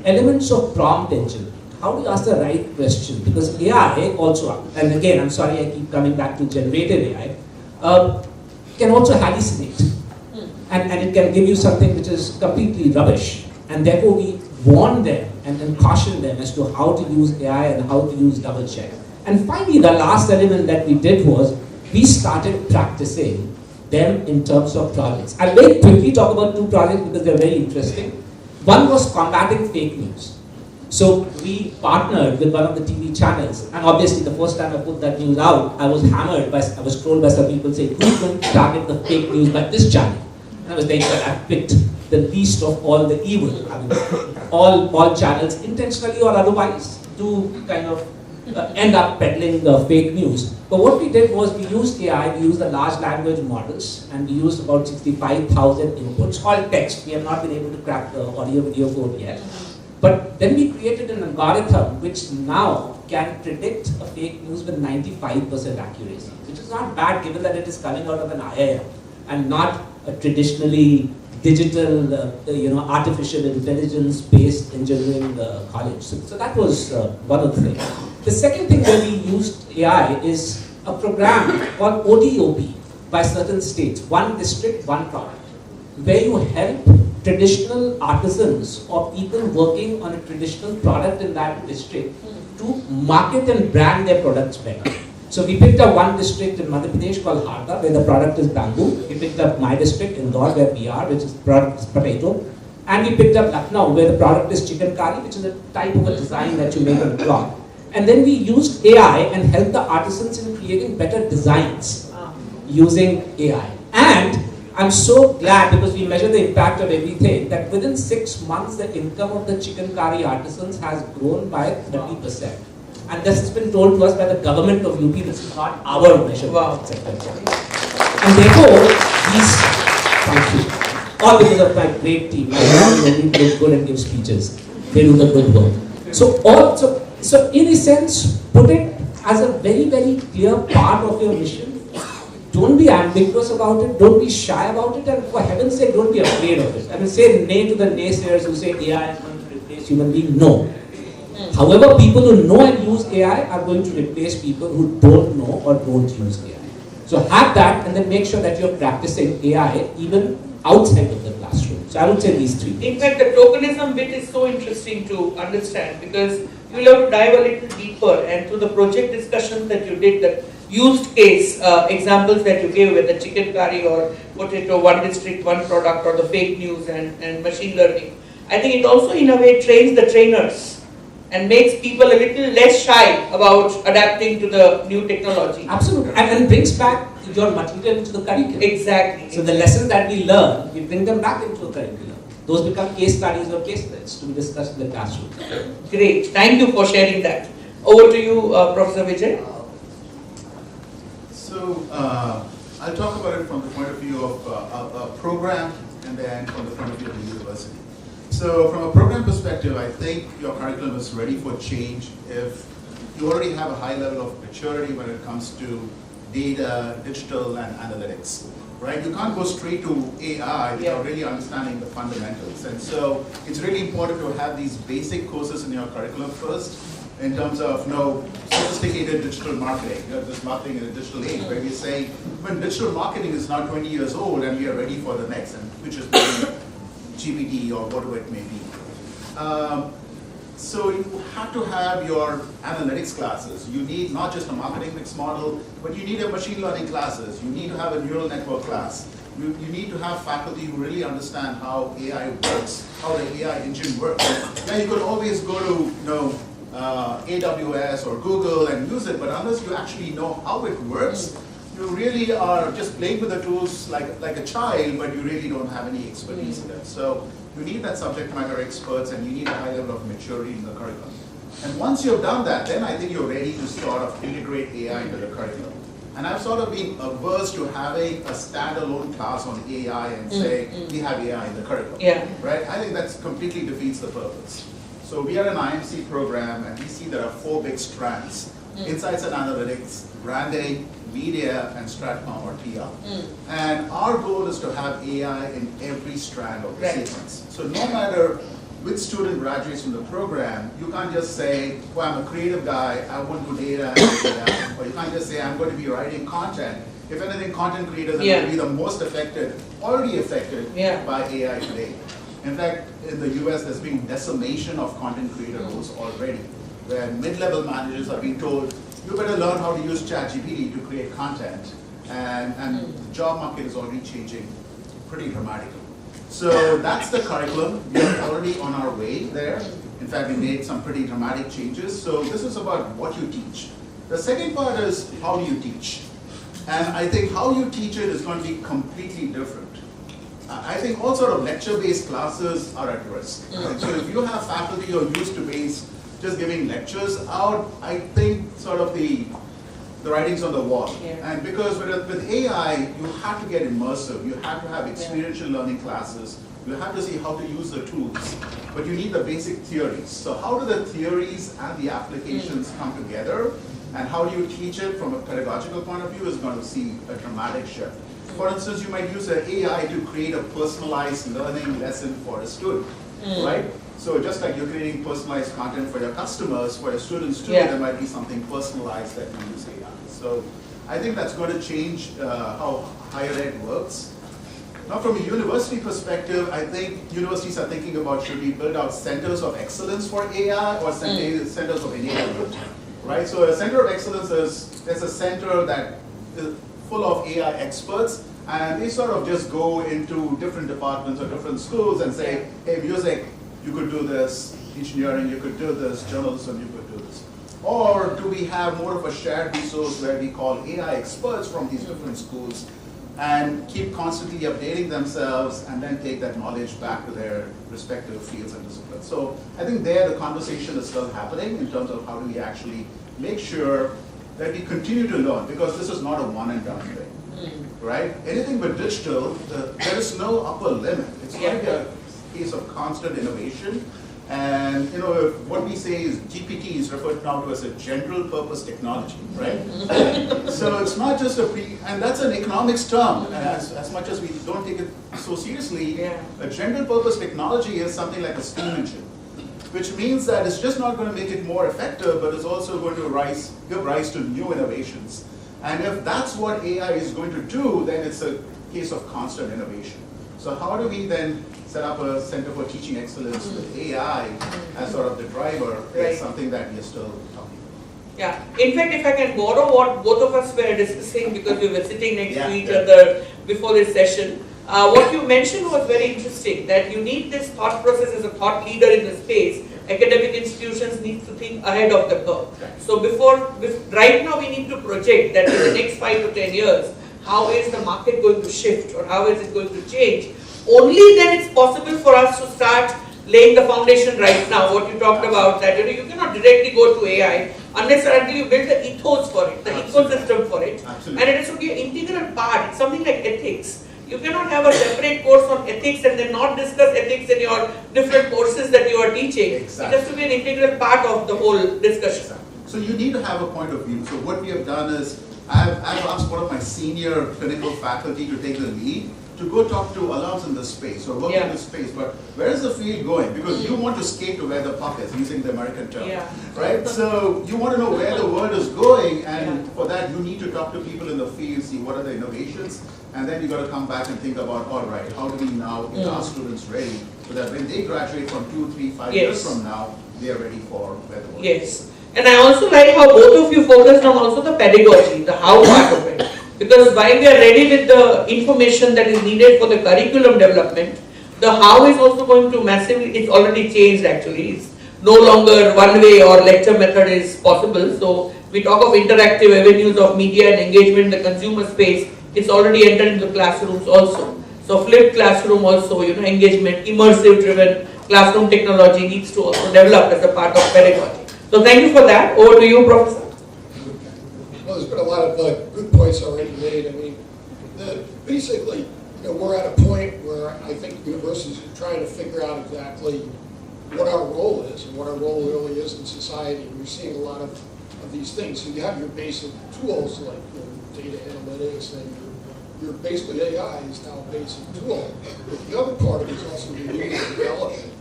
elements of prompt engine. How do you ask the right question? Because AI also, and again, I'm sorry I keep coming back to generative AI, can also hallucinate. And it can give you something which is completely rubbish. And therefore we warn them and then caution them as to how to use AI and how to use double check. And finally, the last element that we did was, we started practicing them in terms of projects. I'll very quickly talk about two projects because they're very interesting. One was combating fake news. So we partnered with one of the TV channels, and obviously the first time I put that news out, I was trolled by some people saying, who's going to target the fake news by this channel? And I was saying that I picked the least of all the evil. I mean, all channels, intentionally or otherwise, to kind of end up peddling the fake news. But what we did was we used AI, we used the large language models, and we used about 65,000 inputs, all text. We have not been able to crack the audio video code yet. But then we created an algorithm which now can predict a fake news with 95% accuracy, which is not bad given that it is coming out of an IIM and not a traditionally digital, artificial intelligence-based engineering college. So that was one of the things. The second thing where we used AI is a program called ODOP by certain states, one district, one product, where you help traditional artisans or people working on a traditional product in that district to market and brand their products better. So we picked up one district in Madhya Pradesh called Harda, where the product is bamboo. We picked up my district, Indore, where we are, which is the product is potato. And we picked up Lucknow, where the product is chicken curry, which is a type of a design that you make on a cloth. And then we used AI and helped the artisans in creating better designs using AI. And I'm so glad, because we measure the impact of everything, that within 6 months the income of the chicken curry artisans has grown by 30%. And this has been told to us by the government of UP. This is not our measurement. Wow. And therefore, thank you. All because of my great team. My family only goes good and gives speeches. They do the good work. So in a sense, put it as a very, very clear part of your mission. Don't be ambiguous about it. Don't be shy about it. And for heaven's sake, don't be afraid of it. I mean, say nay to the naysayers who say AI is going to replace human beings. No. However, people who know and use AI are going to replace people who don't know or don't use AI. So have that, and then make sure that you're practicing AI even outside of the classroom. So I would say these three things. In fact, the tokenism bit is so interesting to understand, because you'll have to dive a little deeper, and through the project discussions that you did, that used case examples that you gave with the chicken curry or potato, one district, one product, or the fake news and machine learning, I think it also in a way trains the trainers and makes people a little less shy about adapting to the new technology. Absolutely. And brings back your material into the curriculum. Exactly. So the lessons that we learn, we bring them back into a curriculum. Those become case studies or case studies to be discussed in the classroom. Great. Thank you for sharing that. Over to you, Professor Vijay. So I'll talk about it from the point of view of a program and then from the point of view of the university. So from a program perspective, I think your curriculum is ready for change if you already have a high level of maturity when it comes to data, digital, and analytics, right? You can't go straight to AI without really understanding the fundamentals. And so it's really important to have these basic courses in your curriculum first, in terms of sophisticated digital marketing. You have this marketing in a digital age, where we say, when digital marketing is now 20 years old and we are ready for the next, and which is maybe GPT or whatever it may be. So you have to have your analytics classes. You need not just a marketing mix model, but you need a machine learning classes. You need to have a neural network class. You need to have faculty who really understand how AI works, how the AI engine works. Yeah, you could always go to AWS or Google and use it, but unless you actually know how it works, you really are just playing with the tools like a child, but you really don't have any expertise in it. So you need that subject matter experts, and you need a high level of maturity in the curriculum. And once you've done that, then I think you're ready to sort of integrate AI into the curriculum. And I've sort of been averse to having a standalone class on AI and say, we have AI in the curriculum. Right? I think that completely defeats the purpose. So we are an IMC program, and we see there are 4 big strands: insights and analytics, branding, media, and stratcom or PR. And our goal is to have AI in every strand of the sequence. So no matter which student graduates from the program, you can't just say, well, I'm a creative guy, I want to do data and data. Or you can't just say, I'm going to be writing content. If anything, content creators are going to be the most affected, already affected by AI today. In fact, in the US, there's been decimation of content creator roles already, where mid-level managers are being told, you better learn how to use ChatGPT to create content. And the job market is already changing pretty dramatically. So that's the curriculum. We are already on our way there. In fact, we made some pretty dramatic changes. So this is about what you teach. The second part is how do you teach? And I think how you teach it is going to be completely different. I think all sort of lecture-based classes are at risk. Right? So if you have faculty who are used to just giving lectures out, I think sort of the writing's on the wall. And because with AI, you have to get immersive. You have to have experiential learning classes. You have to see how to use the tools. But you need the basic theories. So how do the theories and the applications come together? And how do you teach it from a pedagogical point of view is going to see a dramatic shift. For instance, you might use an AI to create a personalized learning lesson for a student, right? So just like you're creating personalized content for your customers, for your students too, there might be something personalized that you use AI. So I think that's going to change how higher ed works. Now from a university perspective, I think universities are thinking about should we build out centers of excellence for AI or centers of enablement, right? So a center of excellence is a center that is full of AI experts, and they sort of just go into different departments or different schools and say, hey, music, you could do this, engineering, you could do this, journalism, you could do this. Or do we have more of a shared resource where we call AI experts from these different schools and keep constantly updating themselves and then take that knowledge back to their respective fields and disciplines. So I think there the conversation is still happening in terms of how do we actually make sure that we continue to learn, because this is not a one and done thing, right? Anything with digital, there is no upper limit. It's like a case of constant innovation. And what we say is GPT is referred now to as a general purpose technology, right? So it's not just and that's an economics term. As much as we don't take it so seriously, a general purpose technology is something like a steam engine, which means that it's just not going to make it more effective, but it's also going to give rise to new innovations. And if that's what AI is going to do, then it's a case of constant innovation. So how do we then set up a center for teaching excellence with AI as sort of the driver is something that we are still talking about. In fact, if I can borrow what both of us were discussing, because we were sitting next to each other before this session, what you mentioned was very interesting, that you need this thought process as a thought leader in the space. Academic institutions need to think ahead of the curve. So right now we need to project that in the next 5 to 10 years, how is the market going to shift or how is it going to change? Only then it's possible for us to start laying the foundation right now. What you talked about, that you cannot directly go to AI unless or until you build the ethos for it, the ecosystem for it. And it has to be an integral part. It's something like ethics. You cannot have a separate course on ethics and then not discuss ethics in your different courses that you are teaching. It has to be an integral part of the whole discussion. So you need to have a point of view. So what we have done is I've asked one of my senior clinical faculty to take the lead to go talk to alums in this space or work in this space, but where is the field going? Because you want to skate to where the puck is, using the American term, right? So you want to know where the world is going, and for that you need to talk to people in the field, see what are the innovations, and then you got to come back and think about, all right, how do we now get our students ready so that when they graduate from 2, 3, 5 years from now, they are ready for where the world is. And I also like how both of you focused on also the pedagogy, the how part of it. Because while we are ready with the information that is needed for the curriculum development, the how is also going to massively, it's already changed actually. It's no longer one way or lecture method is possible. So we talk of interactive avenues of media and engagement in the consumer space. It's already entered into classrooms also. So flipped classroom also, engagement, immersive driven classroom technology needs to also develop as a part of pedagogy. So thank you for that. Over to you, Professor. Well, there's been a lot of good points already made. I mean, basically, we're at a point where I think universities are trying to figure out exactly what our role is and what our role really is in society. And we're seeing a lot of these things. So you have your basic tools like data analytics, and your basically AI is now a basic tool. But the other part of it is also the user development.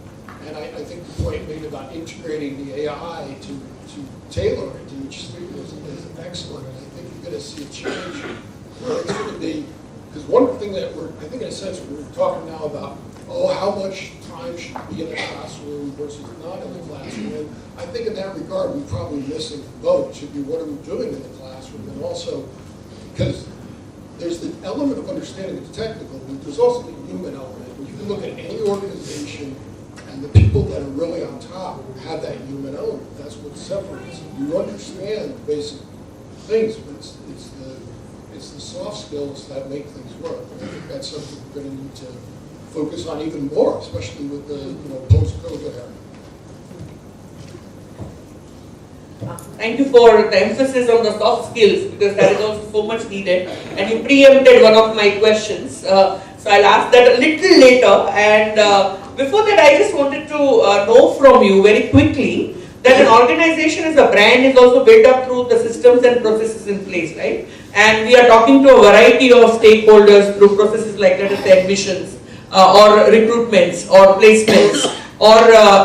And I think the point made about integrating the AI to tailor it to each student is excellent. And I think you're going to see a change where it's going to be, because one thing that I think in a sense we're talking now about, how much time should be in the classroom versus not in the classroom. And I think in that regard, we're probably missing both. It should be what are we doing in the classroom, and also because there's the element of understanding the technical, but there's also the human element. When you can look at any organization, and the people that are really on top have that human element. That's what separates them. You understand the basic things, but it's the soft skills that make things work. And I think that's something we're going to need to focus on even more, especially with the post-COVID era. Thank you for the emphasis on the soft skills, because that is also so much needed. And you preempted one of my questions, so I'll ask that a little later. And before that, I just wanted to know from you very quickly that an organization as a brand is also built up through the systems and processes in place, right? And we are talking to a variety of stakeholders through processes like, let us say, admissions, or recruitments, or placements, or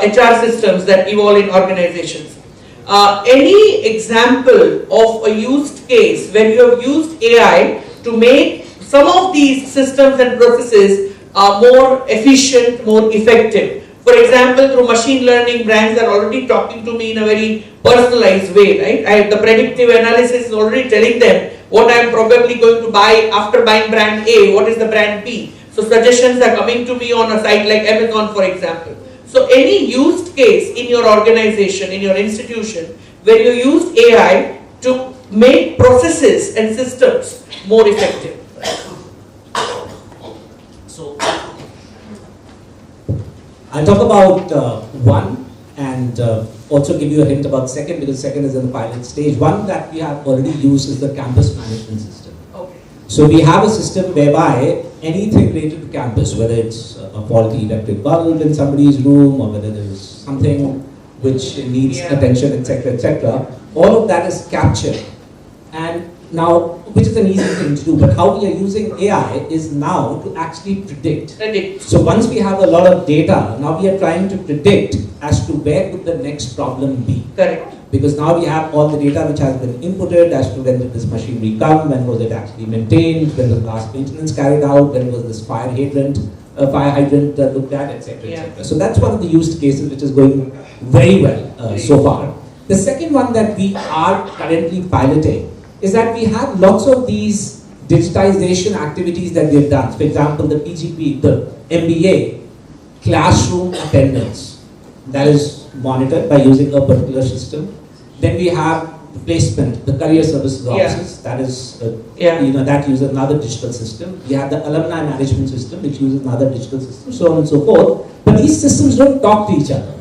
HR systems that evolve in organizations. Any example of a used case when you have used AI to make some of these systems and processes more efficient, more effective? For example, through machine learning, brands are already talking to me in a very personalized way, right? The predictive analysis is already telling them what I am probably going to buy after buying brand A, what is the brand B. So suggestions are coming to me on a site like Amazon, for example. So any used case in your organization, in your institution, where you used AI to make processes and systems more effective. So I'll talk about one and also give you a hint about second, because second is in the pilot stage. One that we have already used is the campus management system. Okay. So we have a system whereby anything related to campus, whether it's a faulty electric bulb in somebody's room, or whether there's something which needs attention, etc., all of that is captured. And now, which is an easy thing to do, but how we are using AI is now to actually predict. So once we have a lot of data, now we are trying to predict as to where could the next problem be. Correct. Because now we have all the data which has been inputted as to when did this machinery come, when was it actually maintained, when was the last maintenance carried out, when was this fire hydrant looked at, etc. So that's one of the used cases which is going very well so far. The second one that we are currently piloting is that we have lots of these digitization activities that we've done. For example, the PGP, the MBA, classroom attendance, that is monitored by using a particular system. Then we have placement, the career services offices, that is, that uses another digital system. We have the alumni management system, which uses another digital system, so on and so forth. But these systems don't talk to each other.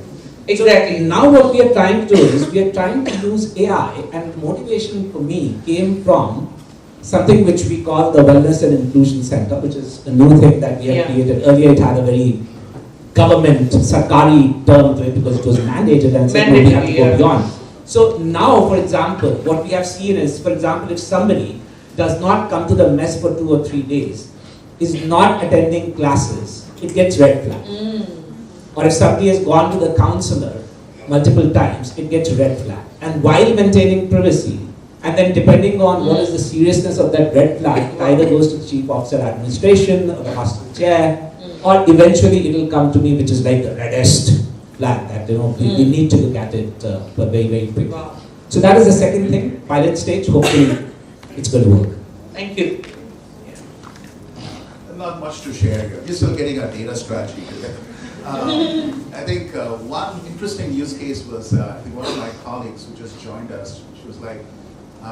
Exactly. So now what we are trying to do is, we are trying to use AI, and motivation for me came from something which we call the Wellness and Inclusion Center, which is a new thing that we have created. Earlier it had a very government, sarkari term to it because it was mandated, and said, no, we have to go beyond. So now, for example, what we have seen is, for example, if somebody does not come to the mess for 2 or 3 days, is not attending classes, it gets red flag. Or if somebody has gone to the counselor multiple times, it gets red flag. And while maintaining privacy, and then depending on what is the seriousness of that red flag, it either goes to the chief officer administration or the hostel chair, or eventually it will come to me, which is like the reddest flag that we need to look at it very, very quickly. So that is the second thing, pilot stage. Hopefully it's going to work. Thank you. Not much to share here. We're still getting our data strategy together. I think one interesting use case was, I think one of my colleagues who just joined us, she was like,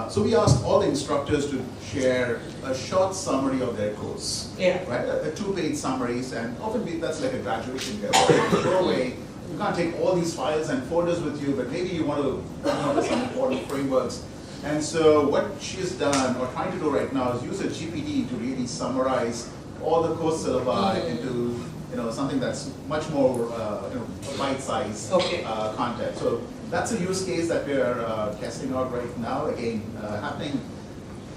so we asked all the instructors to share a short summary of their course. Yeah. Right? A 2-page summaries, and often that's like a graduation year. Go away. You can't take all these files and folders with you, but maybe you want to come up with some important frameworks. And so what she's done, or trying to do right now, is use a GPT to really summarize all the course syllabi into something that's much more bite-sized content. So that's a use case that we're testing out right now. Again, happening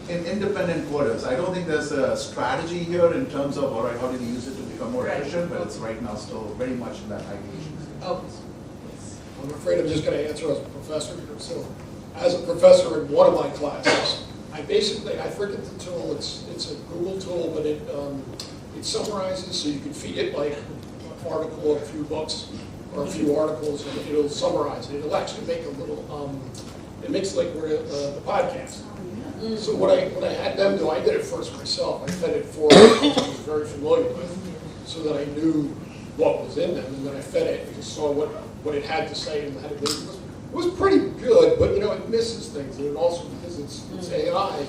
in independent quarters. I don't think there's a strategy here in terms of, all right, how do we use it to become more efficient, but it's right now still very much in that ideation. I'm afraid I'm just going to answer as a professor here. So, as a professor in one of my classes, I forget the tool. It's a Google tool, but it summarizes, so you can feed it like an article, a few books, or a few articles, and it'll summarize it. It'll actually make a little. It makes like the podcast. So what I had them do, I did it first myself. I fed it 4 articles I was very familiar with, so that I knew what was in them, and then I fed it and saw what it had to say and how to do it. It was pretty good, but it misses things, and it also, because it's AI,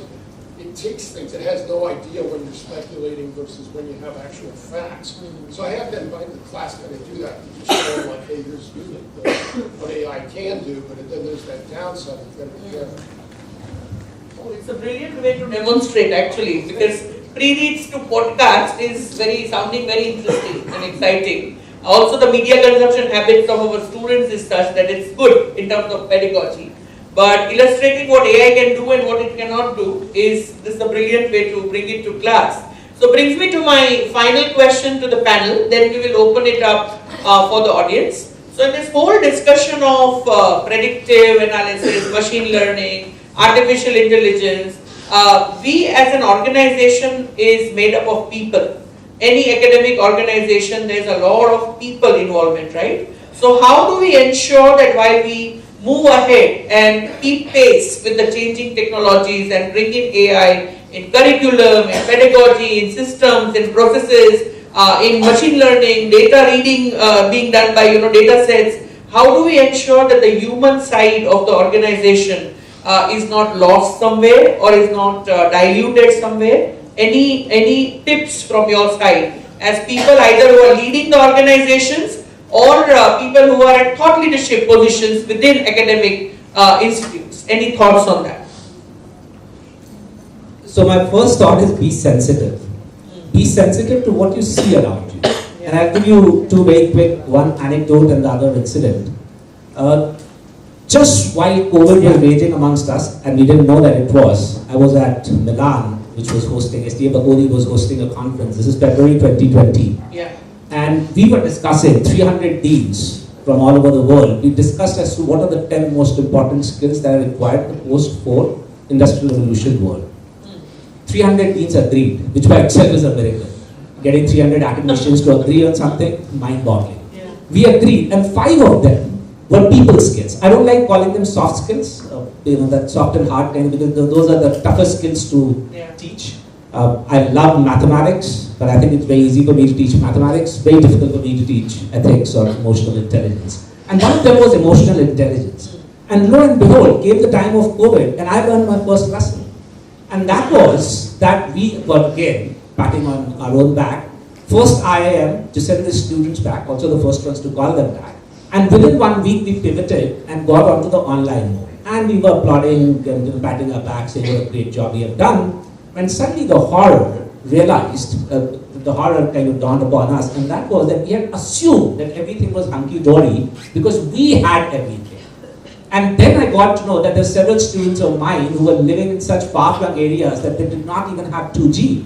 it takes things. It has no idea when you're speculating versus when you have actual facts. So I have them by the class kind of do that, just show them like, hey, here's what AI can do, but then there's that downside that's got to be careful. Oh, it's a brilliant way to demonstrate actually, because pre-reads to podcast is sounding very interesting and exciting. Also, the media consumption habits of our students is such that it's good in terms of pedagogy. But illustrating what AI can do and what it cannot do is a brilliant way to bring it to class. So brings me to my final question to the panel, then we will open it up for the audience. So in this whole discussion of predictive analysis, machine learning, artificial intelligence, we as an organization is made up of people. Any academic organization, there's a lot of people involvement, right? So how do we ensure that while we move ahead and keep pace with the changing technologies and bring in AI in curriculum, in pedagogy, in systems, in processes, in machine learning, data reading being done by data sets, how do we ensure that the human side of the organization is not lost somewhere or is not diluted somewhere? Any tips from your side as people either who are leading the organizations or people who are at thought leadership positions within academic institutes? Any thoughts on that? So my first thought is be sensitive. Be sensitive to what you see around you. And I'll give you 2 very quick, one anecdote and the other incident. Just while COVID was raging amongst us, and we didn't know that it was, I was at Milan, which was hosting, STA Bagodi was hosting a conference. This is February 2020. Yeah. And we were discussing 300 deans from all over the world. We discussed as to what are the 10 most important skills that are required to post-4 Industrial Revolution world. 300 deans agreed, which by itself is a miracle. Getting 300 academicians to agree on something, mind-boggling. Yeah. We agreed, and 5 of them were people skills. I don't like calling them soft skills, that soft and hard kind, because those are the toughest skills to teach. I love mathematics, but I think it's very easy for me to teach mathematics, very difficult for me to teach ethics or emotional intelligence. And one of them was emotional intelligence. And lo and behold, came the time of COVID, and I learned my first lesson. And that was that we got, again, patting on our own back, first IIM to send the students back, also the first ones to call them back. And within 1 week, we pivoted and got onto the online mode. And we were applauding and patting our backs, saying what a great job we have done. When suddenly the horror realized, the horror kind of dawned upon us, and that was that we had assumed that everything was hunky-dory because we had everything. And then I got to know that there were several students of mine who were living in such far-flung areas that they did not even have 2G,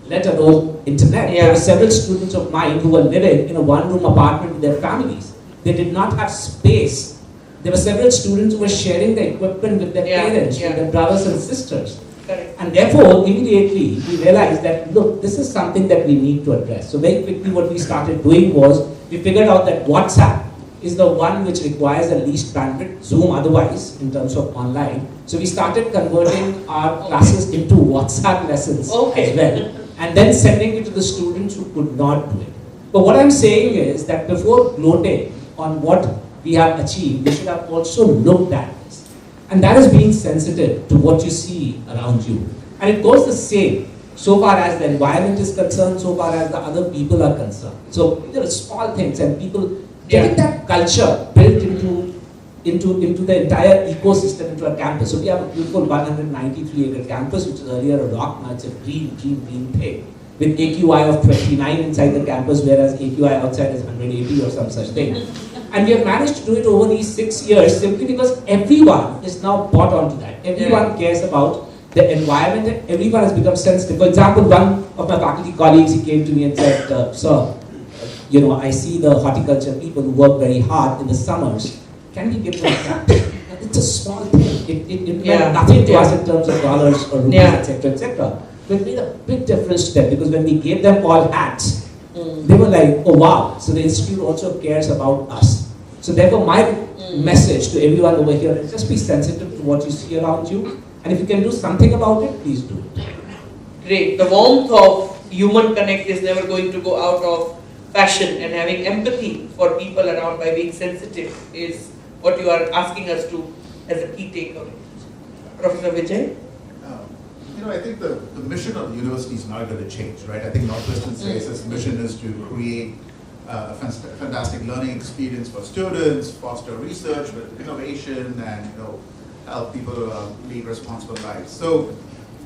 let alone internet. There were several students of mine who were living in a one-room apartment with their families. They did not have space. There were several students who were sharing their equipment with their parents, with their brothers and sisters. Correct. And therefore, immediately, we realized that, look, this is something that we need to address. So very quickly, what we started doing was, we figured out that WhatsApp is the one which requires the least bandwidth, Zoom otherwise, in terms of online. So we started converting our classes into WhatsApp lessons as well, and then sending it to the students who could not do it. But what I'm saying is that before gloating on what we have achieved, we should have also looked at this. And that is being sensitive to what you see around you. And it goes the same so far as the environment is concerned, so far as the other people are concerned. So there are small things, and people getting that culture built into the entire ecosystem, into a campus. So we have a beautiful 193-acre campus, which is earlier a rock, now it's a green thing, with AQI of 29 inside the campus, whereas AQI outside is 180 or some such thing. And we have managed to do it over these 6 years simply because everyone is now bought onto that. Everyone cares about the environment, and everyone has become sensitive. For example, one of my faculty colleagues, he came to me and said, sir, you know, I see the horticulture people who work very hard in the summers. Can we give them a tractor? It's a small thing. It meant nothing to us in terms of dollars or rupees, etc., etc. But it made a big difference to them, because when we gave them all hats, they were like, oh wow, so the institute also cares about us. So therefore my message to everyone over here is just be sensitive to what you see around you, and if you can do something about it, please do it. Great. The warmth of human connect is never going to go out of fashion, and having empathy for people around by being sensitive is what you are asking us to as a key takeaway. Professor Vijay? You know, I think the mission of the university is not going to change, right? I think Northwestern says its mission is to create a fantastic learning experience for students, foster research with innovation, and help people lead responsible lives. So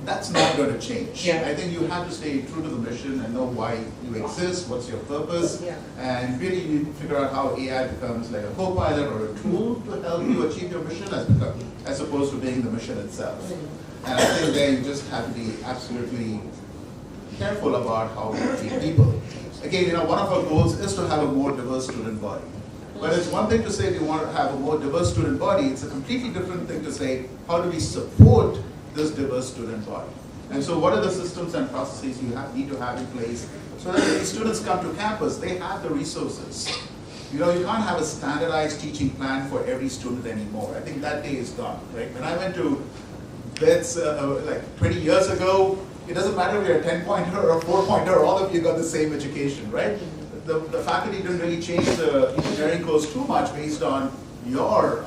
that's not going to change. I think you have to stay true to the mission and know why you exist, what's your purpose, and really you need to figure out how AI becomes like a co-pilot or a tool to help you achieve your mission as opposed to being the mission itself. And I think there you just have to be absolutely careful about how you treat people. Again, one of our goals is to have a more diverse student body. But it's one thing to say we want to have a more diverse student body. It's a completely different thing to say, how do we support this diverse student body? And so what are the systems and processes you need to have in place so that when students come to campus, they have the resources. You can't have a standardized teaching plan for every student anymore. I think that day is gone, right? When I went to BETS like 20 years ago, it doesn't matter if you're a 10-pointer or a 4-pointer, all of you got the same education, right? The faculty didn't really change the engineering course too much based on your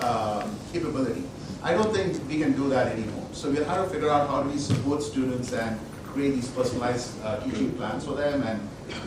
capability. I don't think we can do that anymore. So we have to figure out how do we support students and create these personalized teaching plans for them, and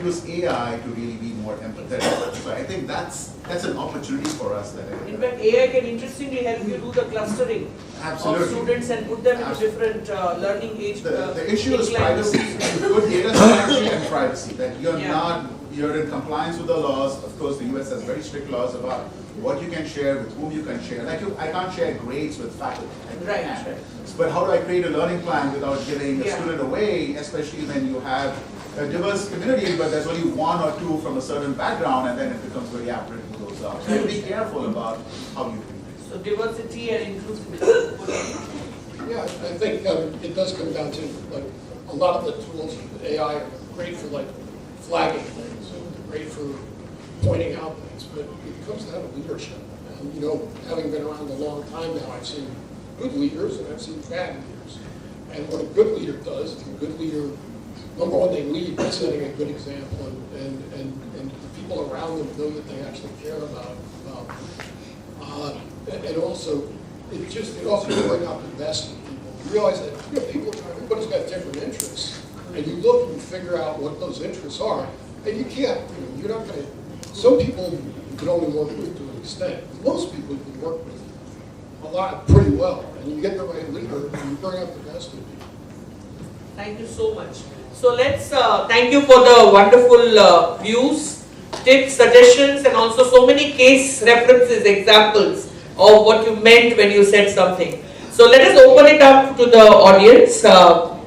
use AI to really be more empathetic. So I think that's an opportunity for us. In fact, AI can interestingly help you do the clustering of students and put them into different learning age. The issue is privacy. Good data strategy and privacy. That you're in compliance with the laws. Of course, the US has very strict laws about what you can share, with whom you can share. Like I can't share grades with faculty. Right. But how do I create a learning plan without giving a student away, especially when you have a diverse community, but there's only one or two from a certain background, and then it becomes very apparent who those are. So you have to be careful about how you do it. So diversity and inclusivity. Yeah, I think it does come down to like a lot of the tools with AI are great for like flagging things, and great for pointing out things, but it comes down to leadership. And having been around a long time now, I've seen good leaders and I've seen bad leaders. And what a good leader does, a good leader, number one, they lead by setting a good example, and the people around them know that they actually care about and also, it also brings out the best in people. You realize that everybody's got different interests, and you look and figure out what those interests are, and you can't, you're not going to, some people you can only work with to an extent. Most people you can work with a lot, pretty well, and you get the right leader, and you bring out the best in people. Thank you so much. So let's thank you for the wonderful views, tips, suggestions, and also so many case references, examples of what you meant when you said something. So let us open it up to the audience.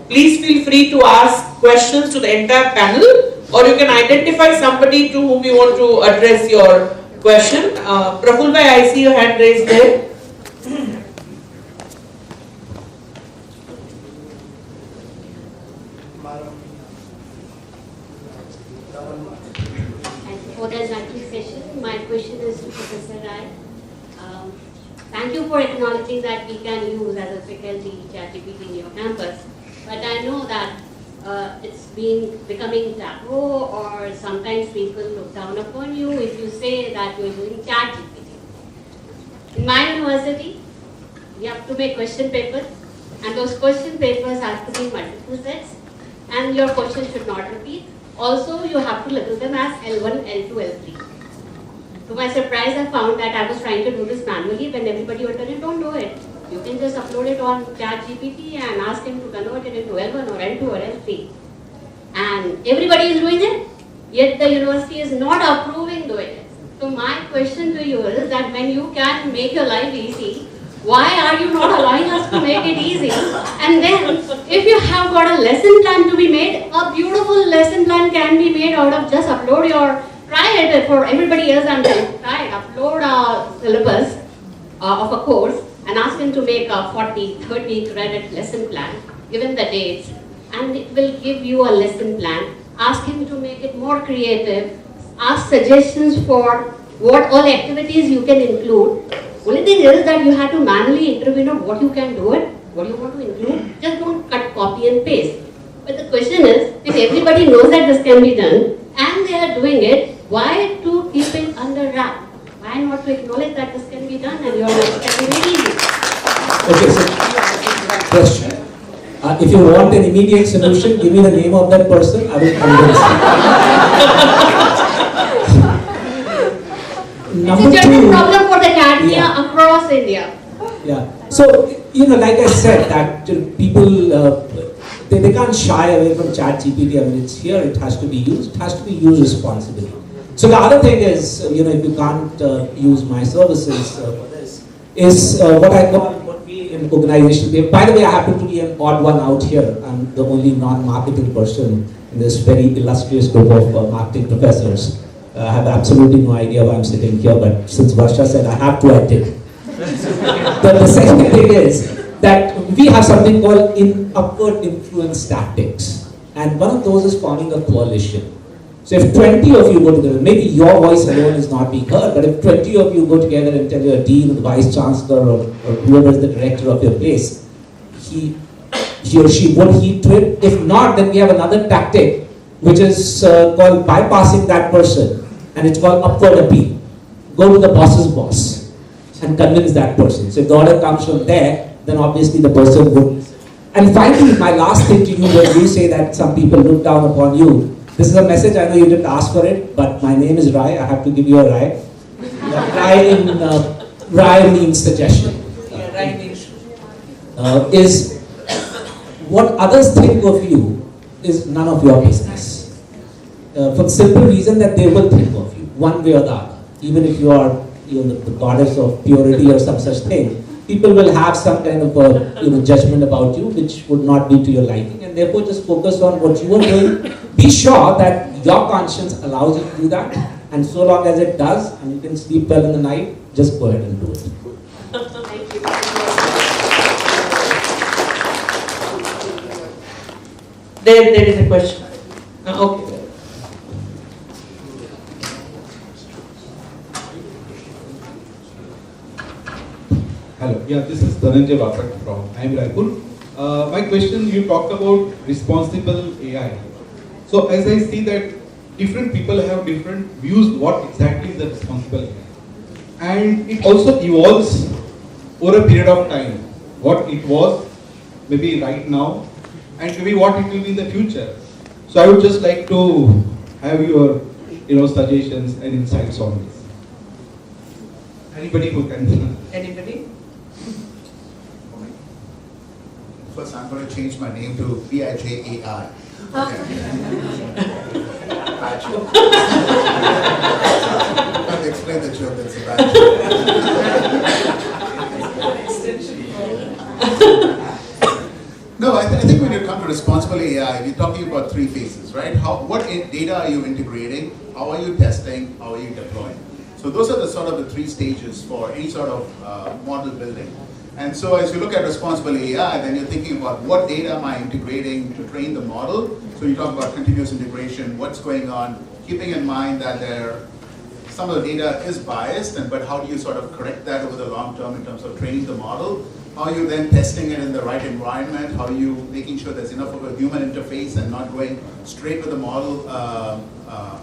Please feel free to ask questions to the entire panel, or you can identify somebody to whom you want to address your question. Praful bhai, I see your hand raised there. For this session, my question is to Professor Rai. Thank you for acknowledging that we can use as a faculty ChatGPT in your campus. But I know that it's becoming taboo, or sometimes people look down upon you if you say that you're doing ChatGPT. In my university, we have to make question papers, and those question papers have to be multiple sets, and your question should not repeat. Also, you have to label them as L1, L2, L3. To my surprise, I found that I was trying to do this manually when everybody was telling, don't do it. You can just upload it on ChatGPT and ask him to convert it into L1 or L2 or L3. And everybody is doing it, yet the university is not approving doing it. So my question to you is that when you can make your life easy, why are you not allowing us to make it easy? And then, if you have got a lesson plan to be made, a beautiful lesson plan can be made out of just upload your, try it for everybody else and then try it, upload a syllabus of a course and ask him to make a 40, 30 credit lesson plan, given the dates, and it will give you a lesson plan. Ask him to make it more creative, ask suggestions for what all activities you can include. Only thing is that you have to manually intervene on what you can do it, what you want to include. Just don't cut, copy and paste. But the question is, if everybody knows that this can be done and they are doing it, why to keep it under wrap? Why not to acknowledge that this can be done and your life can be very easy? Okay, so question. If you want an immediate solution, give me the name of that person, I will convince you. It's a general problem for the academia across India. Yeah. So, like I said, that people, they can't shy away from ChatGPT. I mean, it's here, it has to be used. It has to be used responsibly. So the other thing is, if you can't use my services for this, is what I call what we in organization. By the way, I happen to be an odd one out here. I'm the only non-marketing person in this very illustrious group of marketing professors. I have absolutely no idea why I'm sitting here, but since Varsha said I have to, I did. The second thing is that we have something called upward influence tactics, and one of those is forming a coalition. So if 20 of you go together, maybe your voice alone is not being heard, but if 20 of you go together and tell your dean, the vice chancellor, or whoever is the director of your place, he or she would heed to it. If not, then we have another tactic, which is called bypassing that person, and it's called upward appeal. Go to the boss's boss and convince that person. So if the order comes from there, then obviously the person would. And finally, my last thing to you, when you say that some people look down upon you, this is a message. I know you didn't ask for it, but my name is Rai. I have to give you a Rai. Rai means suggestion. Yeah, Rai means. Is what others think of you is none of your business. For the simple reason that they will think of you, one way or the other. Even if you are the goddess of purity or some such thing, people will have some kind of a judgment about you which would not be to your liking, and therefore just focus on what you are doing. Be sure that your conscience allows you to do that, and so long as it does, and you can sleep well in the night, just go ahead and do it. Thank you. There is a question. Okay. Hello, yeah, this is Dhananjay Bapat from IIM Raipur. My question, you talked about responsible AI. So as I see that different people have different views what exactly is the responsible AI. And it also evolves over a period of time. What it was, maybe right now, and maybe what it will be in the future. So I would just like to have your suggestions and insights on this. Anybody who can. Anybody? First, I'm going to change my name to BIJAI. Okay. Bad joke. I'll explain the joke, that's a bad joke. responsible AI, we're talking about three phases, right? What data are you integrating? How are you testing? How are you deploying? So those are the sort of the three stages for any sort of model building. And so as you look at responsible AI, then you're thinking about what data am I integrating to train the model. So you talk about continuous integration, what's going on, keeping in mind that some of the data is biased, but how do you sort of correct that over the long term in terms of training the model? How are you then testing it in the right environment? How are you making sure there's enough of a human interface and not going straight with the model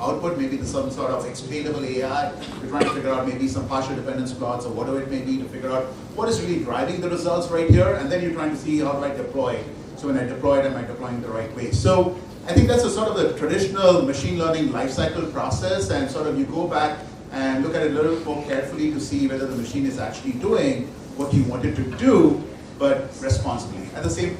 output? Maybe there's some sort of explainable AI. You're trying to figure out maybe some partial dependence plots or whatever it may be to figure out what is really driving the results right here. And then you're trying to see how do I deploy it. So when I deploy it, am I deploying the right way? So I think that's a sort of the traditional machine learning lifecycle process, and sort of you go back and look at it a little more carefully to see whether the machine is actually doing what you want it to do, but responsibly. At the same,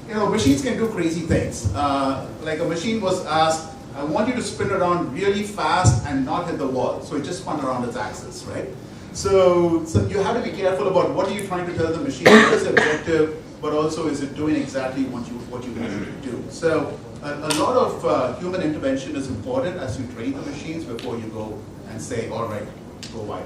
machines can do crazy things. Like a machine was asked, I want you to spin around really fast and not hit the wall. So it just spun around its axis, right? So you have to be careful about what are you trying to tell the machine, what is the objective, but also is it doing exactly what you want it to do. So a lot of human intervention is important as you train the machines before you go and say, all right, go wide.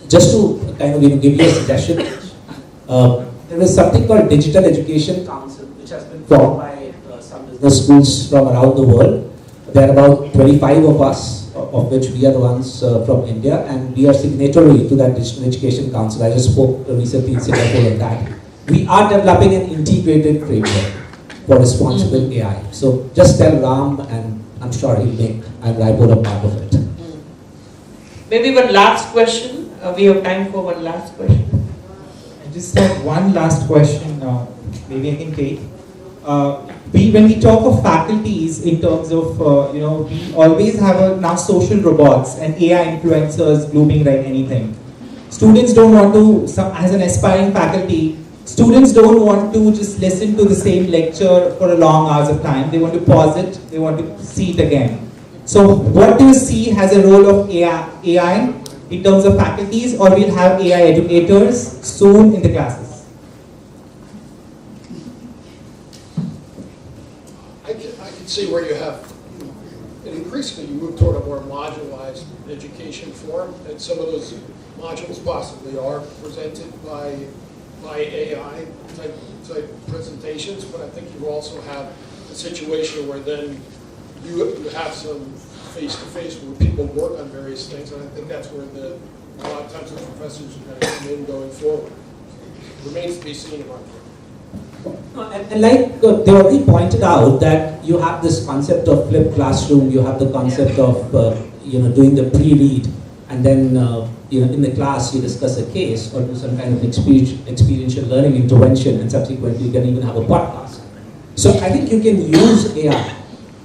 Just to kind of give you a suggestion, there is something called Digital Education Council, which has been formed by some business schools from around the world. There are about 25 of us, of which we are the ones from India, and we are signatory to that Digital Education Council. I just spoke recently in Singapore on that. We are developing an integrated framework for responsible AI. So just tell Ram, and I'm sure he'll make Raipur a part of it. Maybe one last question. We have time for one last question. I just have one last question. Maybe I can take. When we talk of faculties in terms of, we always have now social robots and AI influencers blooming like anything. Students don't want to, as an aspiring faculty, students don't want to just listen to the same lecture for a long hours of time. They want to pause it, they want to see it again. So what do you see as a role of AI in terms of faculties, or we'll have AI educators soon in the classes? I can see where you have, and increasingly you move toward a more modularized education form, and some of those modules possibly are presented by AI type presentations, but I think you also have a situation where then you have some face-to-face where people work on various things, and I think that's where a lot of times the professors are going to come in going forward. It remains to be seen about that. And like they already pointed out that you have this concept of flipped classroom, you have the concept of doing the pre-read, and then in the class you discuss a case or do some kind of experiential learning intervention, and subsequently you can even have a podcast. So I think you can use AI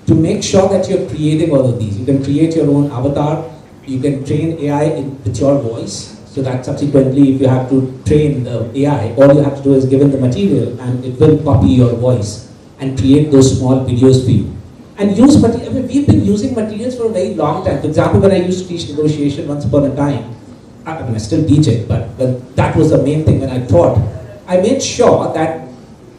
to make sure that you're creating all of these. You can create your own avatar, you can train AI with your voice, so that subsequently if you have to train the AI, all you have to do is give it the material and it will copy your voice and create those small videos for you. And use material, we've been using materials for a very long time. For example, when I used to teach negotiation once upon a time, I still teach it, but that was the main thing when I taught. I made sure that,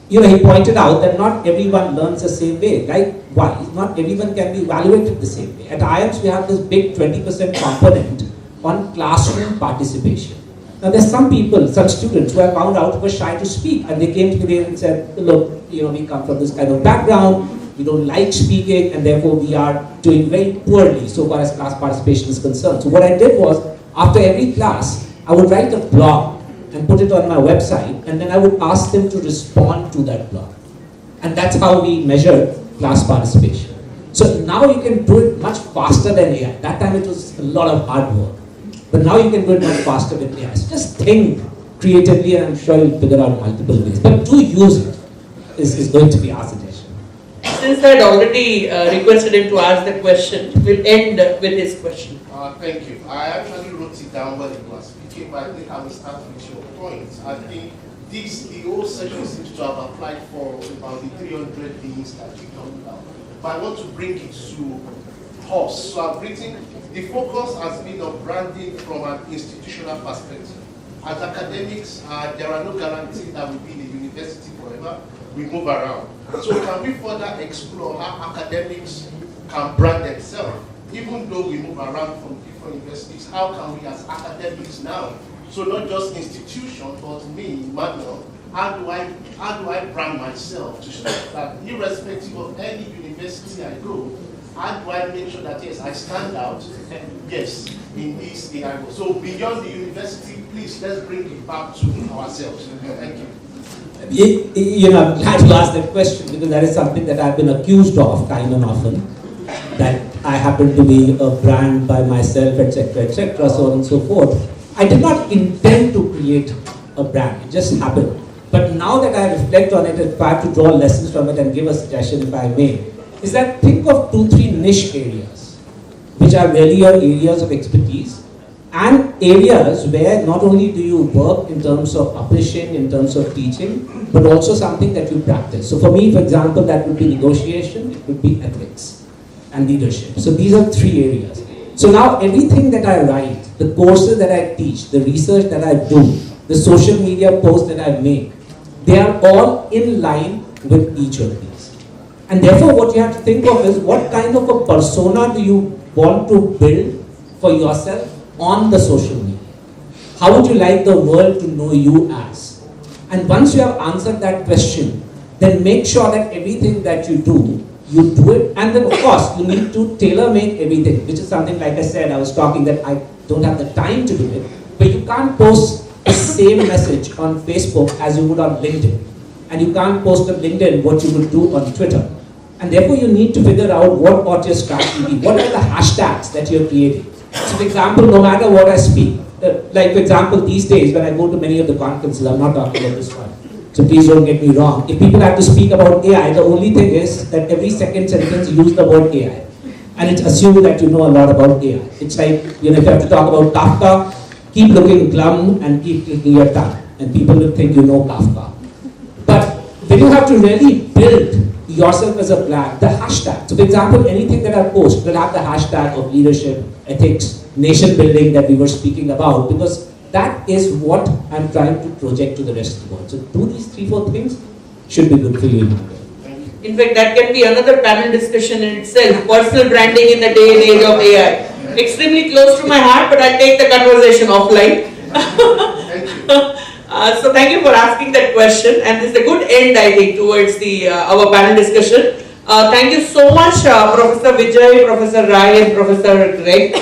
he pointed out that not everyone learns the same way. Likewise, not everyone can be evaluated the same way. At IIMS, we have this big 20% component on classroom participation. Now, there's some people, some students who have found out who were shy to speak, and they came to me and said, look, we come from this kind of background, we don't like speaking, and therefore we are doing very poorly so far as class participation is concerned. So what I did was, after every class, I would write a blog and put it on my website, and then I would ask them to respond to that blog. And that's how we measure class participation. So now you can do it much faster than AI. That time it was a lot of hard work. But now you can do it much faster with AI. So just think creatively, and I'm sure you'll figure out multiple ways. But do use it, is going to be our suggestion. Since I had already requested him to ask the question, we'll end with his question. Thank you. I actually wrote it down while you were speaking, but I think I will start with your points. I think the whole session seems to have applied for about the 300 things that you talked about. But I want to bring it to us. So I've written, the focus has been on branding from an institutional perspective. as academics, there are no guarantees that we'll be in a university forever. We move around. So can we further explore how academics can brand themselves? Even though we move around from different universities, how can we as academics now, so not just institutions, but me, Manuel, how do I brand myself to show that irrespective of any university I go, how do I make sure that, yes, I stand out, yes, in this AI world. So beyond the university, please, let's bring it back to ourselves. Thank you. You know, I'm glad you asked that question, because that is something that I've been accused of time and often, that I happen to be a brand by myself, etc., so on and so forth. I did not intend to create a brand, it just happened. But now that I reflect on it, if I have to draw lessons from it and give a suggestion, if I may, is that think of 2-3 niche areas, which are really your areas of expertise, and areas where not only do you work in terms of publishing, in terms of teaching, but also something that you practice. So for me, for example, that would be negotiation, it would be ethics and leadership. So these are 3 areas. So now everything that I write, the courses that I teach, the research that I do, the social media posts that I make, they are all in line with each of these. And therefore what you have to think of is, what kind of a persona do you want to build for yourself on the social media? How would you like the world to know you as? And once you have answered that question, then make sure that everything that you do it, and then of course you need to tailor-make everything, which is something, like I said, I was talking that I don't have the time to do it, but you can't post the same message on Facebook as you would on LinkedIn, and you can't post on LinkedIn what you would do on Twitter, and therefore you need to figure out what ought your strategy be, what are the hashtags that you're creating. So for example, no matter what I speak, like for example these days when I go to many of the conferences, I'm not talking about this one, so please don't get me wrong, if people have to speak about AI, the only thing is that every second sentence use the word AI. And it's assumed that you know a lot about AI. It's like, you know, if you have to talk about Kafka, keep looking glum and keep clicking your tongue, and people will think you know Kafka. But when you have to really build yourself as a brand, the hashtag. So for example, anything that I post will have the hashtag of leadership, ethics, nation building that we were speaking about, because that is what I'm trying to project to the rest of the world. So do these 3-4 things, should be good for you. In fact, that can be another panel discussion in itself, personal branding in the day and age of AI. Extremely close to my heart, but I'll take the conversation offline. So thank you for asking that question, and this is a good end, I think, towards the our panel discussion. Thank you so much, Professor Vijay, Professor Rai, and Professor Greg,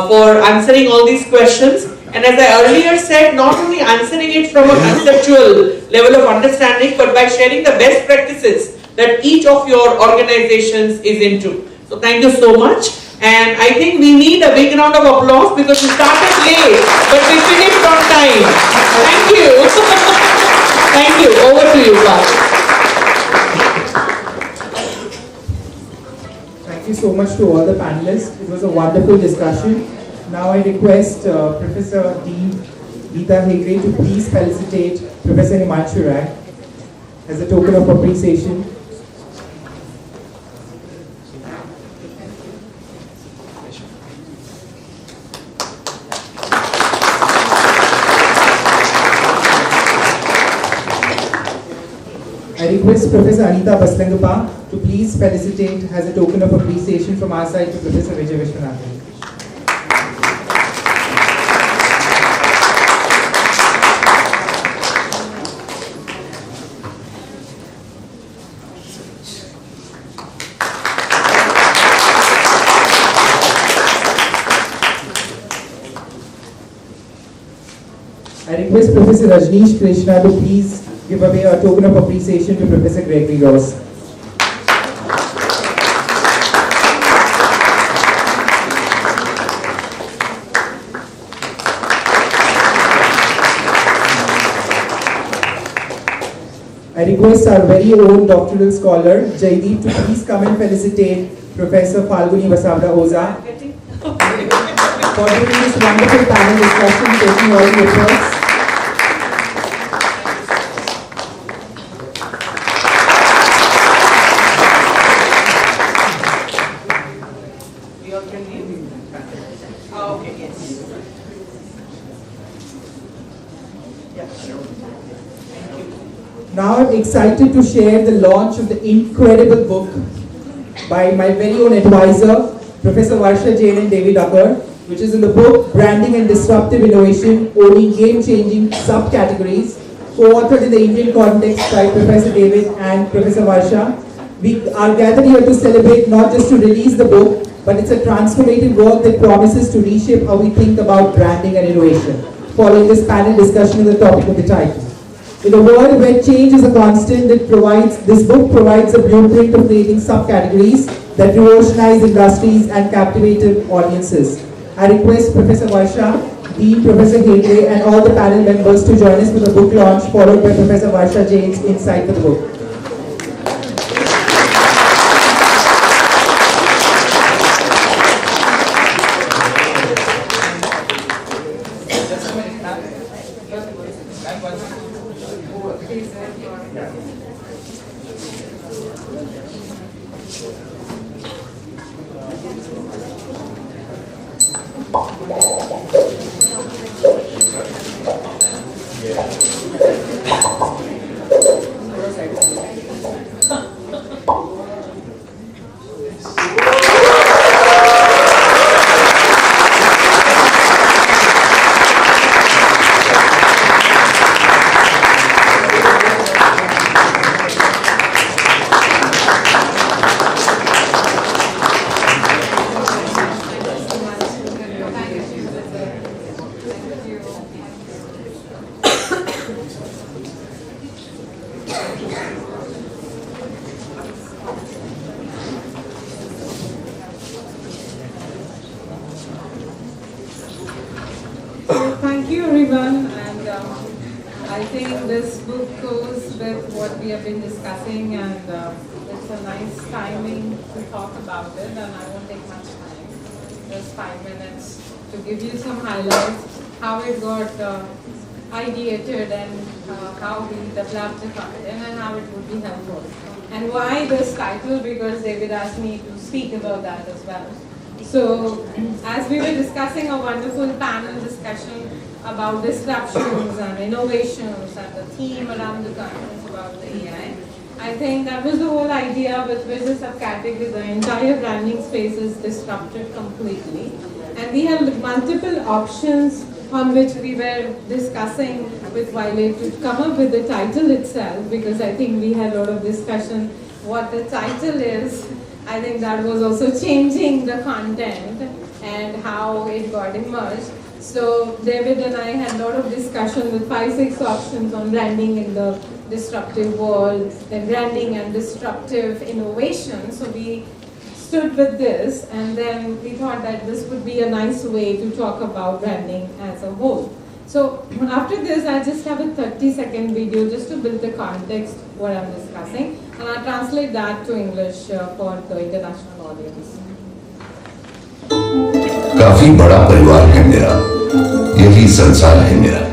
for answering all these questions. And as I earlier said, not only answering it from a conceptual level of understanding, but by sharing the best practices that each of your organizations is into. So thank you so much. And I think we need a big round of applause because we started late, but we finished on time. Thank you. Thank you. Over to you, Pat. Thank you so much to all the panelists. It was a wonderful discussion. Now I request Professor Dean Geeta Hegde to please felicitate Professor Himanshu Rai as a token of appreciation. I request Professor Anita Baslangappa to please felicitate as a token of appreciation from our side to Professor Vijay Vishwanathan. I request Professor Rajneesh Krishna to please give away a token of appreciation to Professor Gregory Ross. I request our very own doctoral scholar, Jaideep, to please come and felicitate Professor Falguni Vasavda Oza for doing this wonderful panel discussion, taking all the efforts. Now I'm excited to share the launch of the incredible book by my very own advisor, Professor Varsha Jain and David Acker, which is in the book Branding and Disruptive Innovation, Owning Game-Changing Subcategories, co-authored in the Indian context by Professor David and Professor Varsha. We are gathered here to celebrate, not just to release the book, but it's a transformative work that promises to reshape how we think about branding and innovation. Following this panel discussion on the topic of the title. In a world where change is a constant, this book provides a blueprint of creating subcategories that revolutionize industries and captivate audiences. I request Professor Varsha, Dean Professor Hegde, and all the panel members to join us for the book launch, followed by Professor Varsha Jain's insight for the book. Thank you everyone, and I think this book goes with what we have been discussing, and it's a nice timing to talk about it, and I won't take much time, just 5 minutes to give you some highlights, how it got ideated and how we developed the content and how it would be helpful. And why this title? Because David asked me to speak about that as well. So, as we were discussing a wonderful panel discussion about disruptions and innovations and the theme around the conference about the AI, I think that was the whole idea with which the subcategory, the entire branding space is disrupted completely. And we have multiple options on which we were discussing with Violet to come up with the title itself, because I think we had a lot of discussion what the title is. I think that was also changing the content and how it got emerged. So David and I had a lot of discussion with 5-6 options on branding in the disruptive world, then branding and disruptive innovation. So we stood with this, and then we thought that this would be a nice way to talk about branding as a whole. So after this, I just have a 30-second video just to build the context what I'm discussing, and I'll translate that to English for the international audience. काफी बड़ा परिवार है मेरा, यही संसार है मेरा।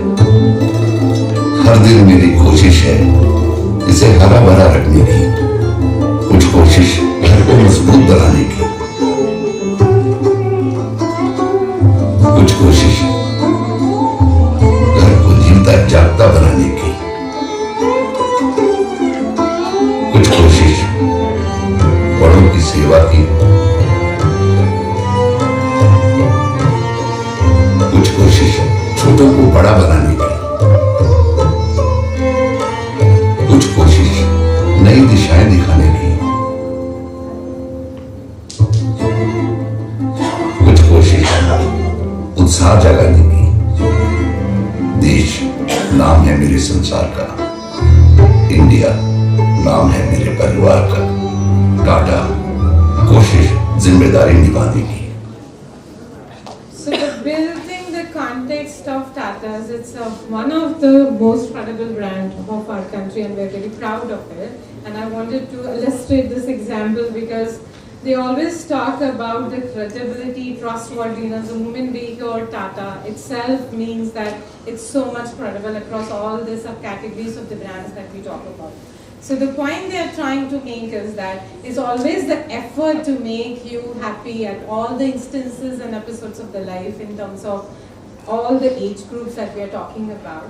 हर दिन मेरी कोशिश है इसे हरा भरा रखने की, कुछ कोशिश घर को मजबूत बनाने की, कुछ कोशिश घर को जीता जागता बनाने की, कुछ कोशिश बड़ों की सेवा की, कुछ कोशिश छोटों को बड़ा बनाने की, कुछ कोशिश नई दिशाएं दिखाने की, कुछ कोशिश उत्साह जगाने की। देश नाम है मेरे संसार का, इंडिया नाम है मेरे परिवार का, टाटा कोशिश जिम्मेदारी निभाने की। Context of Tata's, it's one of the most credible brands of our country, and we're very proud of it. And I wanted to illustrate this example because they always talk about the credibility, trustworthiness. The moment we hear Tata itself means that it's so much credible across all the subcategories of the brands that we talk about. So the point they are trying to make is that it's always the effort to make you happy at all the instances and episodes of the life in terms of all the age groups that we are talking about.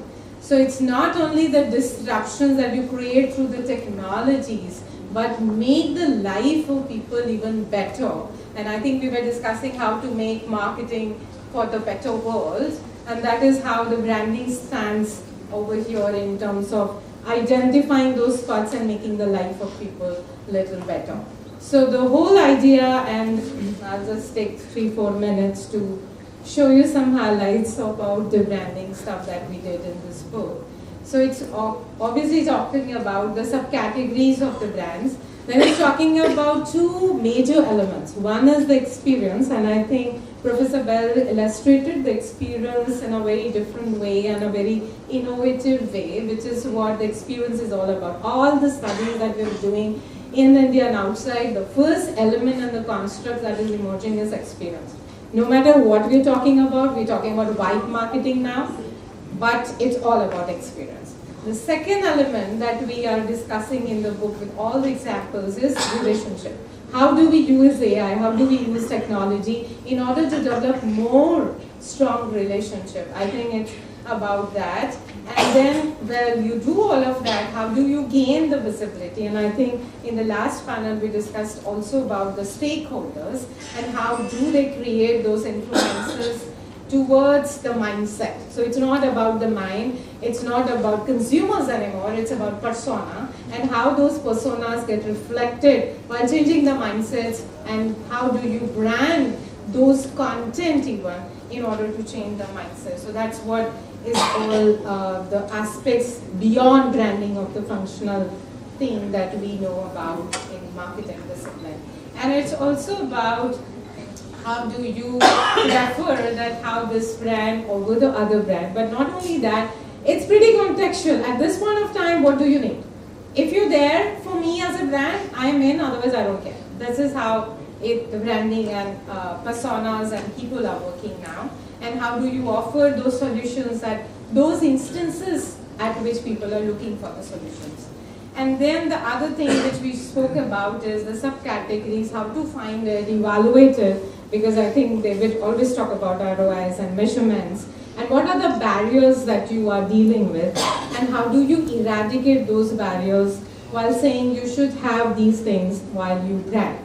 So it's not only the disruptions that you create through the technologies, but make the life of people even better. And I think we were discussing how to make marketing for the better world, and that is how the branding stands over here in terms of identifying those spots and making the life of people a little better. So the whole idea, and I'll just take 3-4 minutes to show you some highlights about the branding stuff that we did in this book. So it's obviously talking about the subcategories of the brands. Then it's talking about two major elements. One is the experience, and I think Professor Bell illustrated the experience in a very different way and a very innovative way, which is what the experience is all about. All the studies that we're doing in India and outside, the first element and the construct that is emerging is experience. No matter what we're talking about vibe marketing now, but it's all about experience. The second element that we are discussing in the book with all the examples is relationship. How do we use AI? How do we use technology in order to develop more strong relationship? I think it's about that. And then when you do all of that, how do you gain the visibility? And I think in the last panel we discussed also about the stakeholders and how do they create those influences towards the mindset. So it's not about the mind, it's not about consumers anymore, it's about persona and how those personas get reflected while changing the mindsets, and how do you brand those content even in order to change the mindset. So that's what is all the aspects beyond branding of the functional thing that we know about in marketing discipline. And it's also about how do you prefer that how this brand over the other brand. But not only that, it's pretty contextual. At this point of time, what do you need? If you're there for me as a brand, I'm in, otherwise I don't care. This is how the branding and personas and people are working now. And how do you offer those solutions at those instances at which people are looking for the solutions. And then the other thing which we spoke about is the subcategories, how to find it, evaluate it, because I think they would always talk about ROIs and measurements, and what are the barriers that you are dealing with, and how do you eradicate those barriers while saying you should have these things while you brand.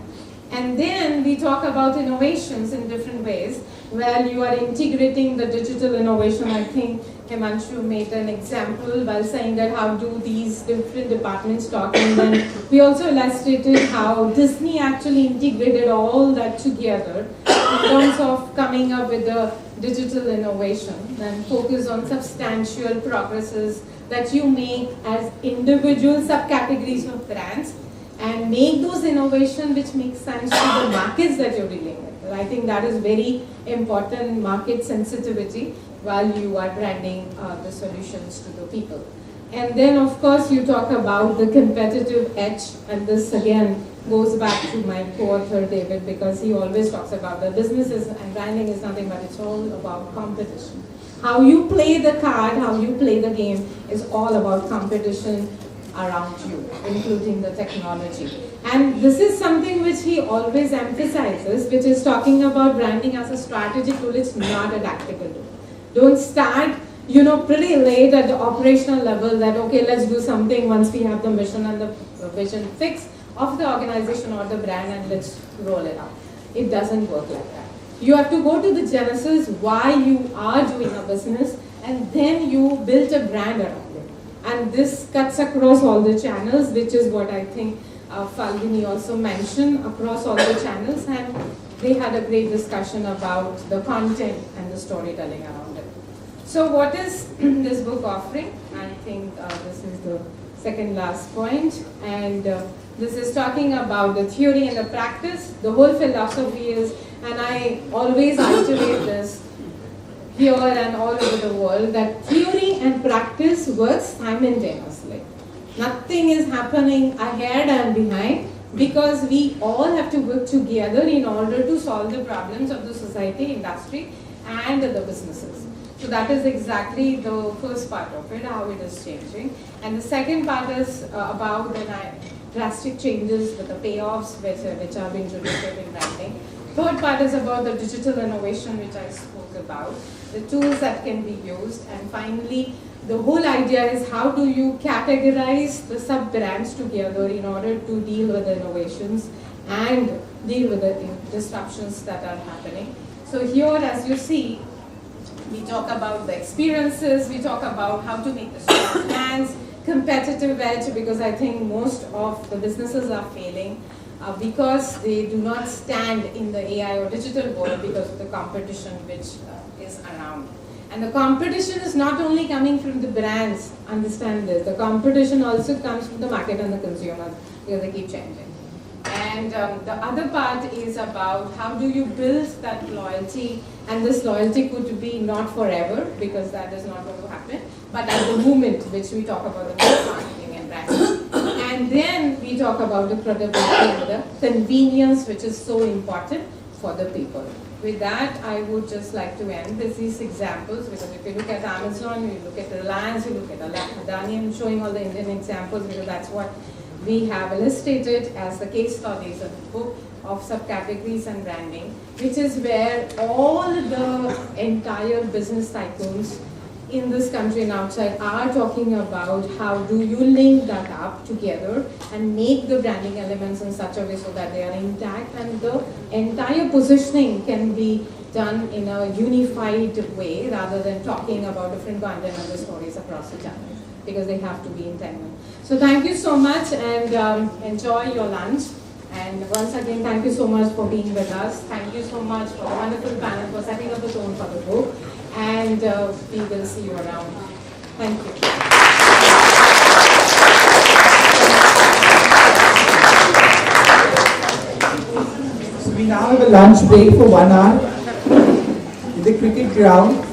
And then we talk about innovations in different ways, where you are integrating the digital innovation. I think Himanshu made an example while saying that how do these different departments talk, and then we also illustrated how Disney actually integrated all that together in terms of coming up with the digital innovation and focus on substantial progresses that you make as individual subcategories of brands, and make those innovations which make sense to the markets that you're dealing with. I think that is very important, market sensitivity, while you are branding the solutions to the people. And then of course you talk about the competitive edge, and this again goes back to my co-author David, because he always talks about the businesses and branding is nothing but it's all about competition. How you play the card, how you play the game is all about competition around you, including the technology. And this is something which he always emphasizes, which is talking about branding as a strategic tool. It's not a tactical tool. Don't start, pretty late at the operational level that, okay, let's do something once we have the mission and the vision fixed of the organization or the brand and let's roll it out. It doesn't work like that. You have to go to the genesis, why you are doing a business, and then you build a brand around it. And this cuts across all the channels, which is what I think Falguni also mentioned, across all the channels, and they had a great discussion about the content and the storytelling around it. So what is this book offering? I think this is the second last point, and this is talking about the theory and the practice. The whole philosophy is, and I always iterate this here and all over the world, that theory and practice work simultaneously. Nothing is happening ahead and behind, because we all have to work together in order to solve the problems of the society, industry, and the businesses. So that is exactly the first part of it, how it is changing. And the second part is about the drastic changes with the payoffs which are being generated in branding. Third part is about the digital innovation which I spoke about, the tools that can be used, and finally the whole idea is how do you categorize the sub-brands together in order to deal with the innovations and deal with the disruptions that are happening. So here, as you see, we talk about the experiences, we talk about how to make the strong plans, competitive edge, because I think most of the businesses are failing because they do not stand in the AI or digital world because of the competition which is around. And the competition is not only coming from the brands, understand this, the competition also comes from the market and the consumers because they keep changing. And the other part is about how do you build that loyalty, and this loyalty could be not forever because that is not going to happen, but at the moment which we talk about the marketing and branding. And then we talk about the credibility and the convenience, which is so important for the people. With that, I would just like to end with these examples, because if you look at Amazon, you look at Reliance, you look at Adani, I'm showing all the Indian examples because that's what we have illustrated as the case studies of the book of subcategories and branding, which is where all the entire business tycoons in this country and outside are talking about how do you link that up together and make the branding elements in such a way so that they are intact and the entire positioning can be done in a unified way rather than talking about different content and the stories across the channels, because they have to be entangled. So thank you so much, and enjoy your lunch. And once again, thank you so much for being with us. Thank you so much for the wonderful panel for setting up the tone for the book. And we will see you around. Thank you. So we now have a lunch break for 1 hour in the cricket ground.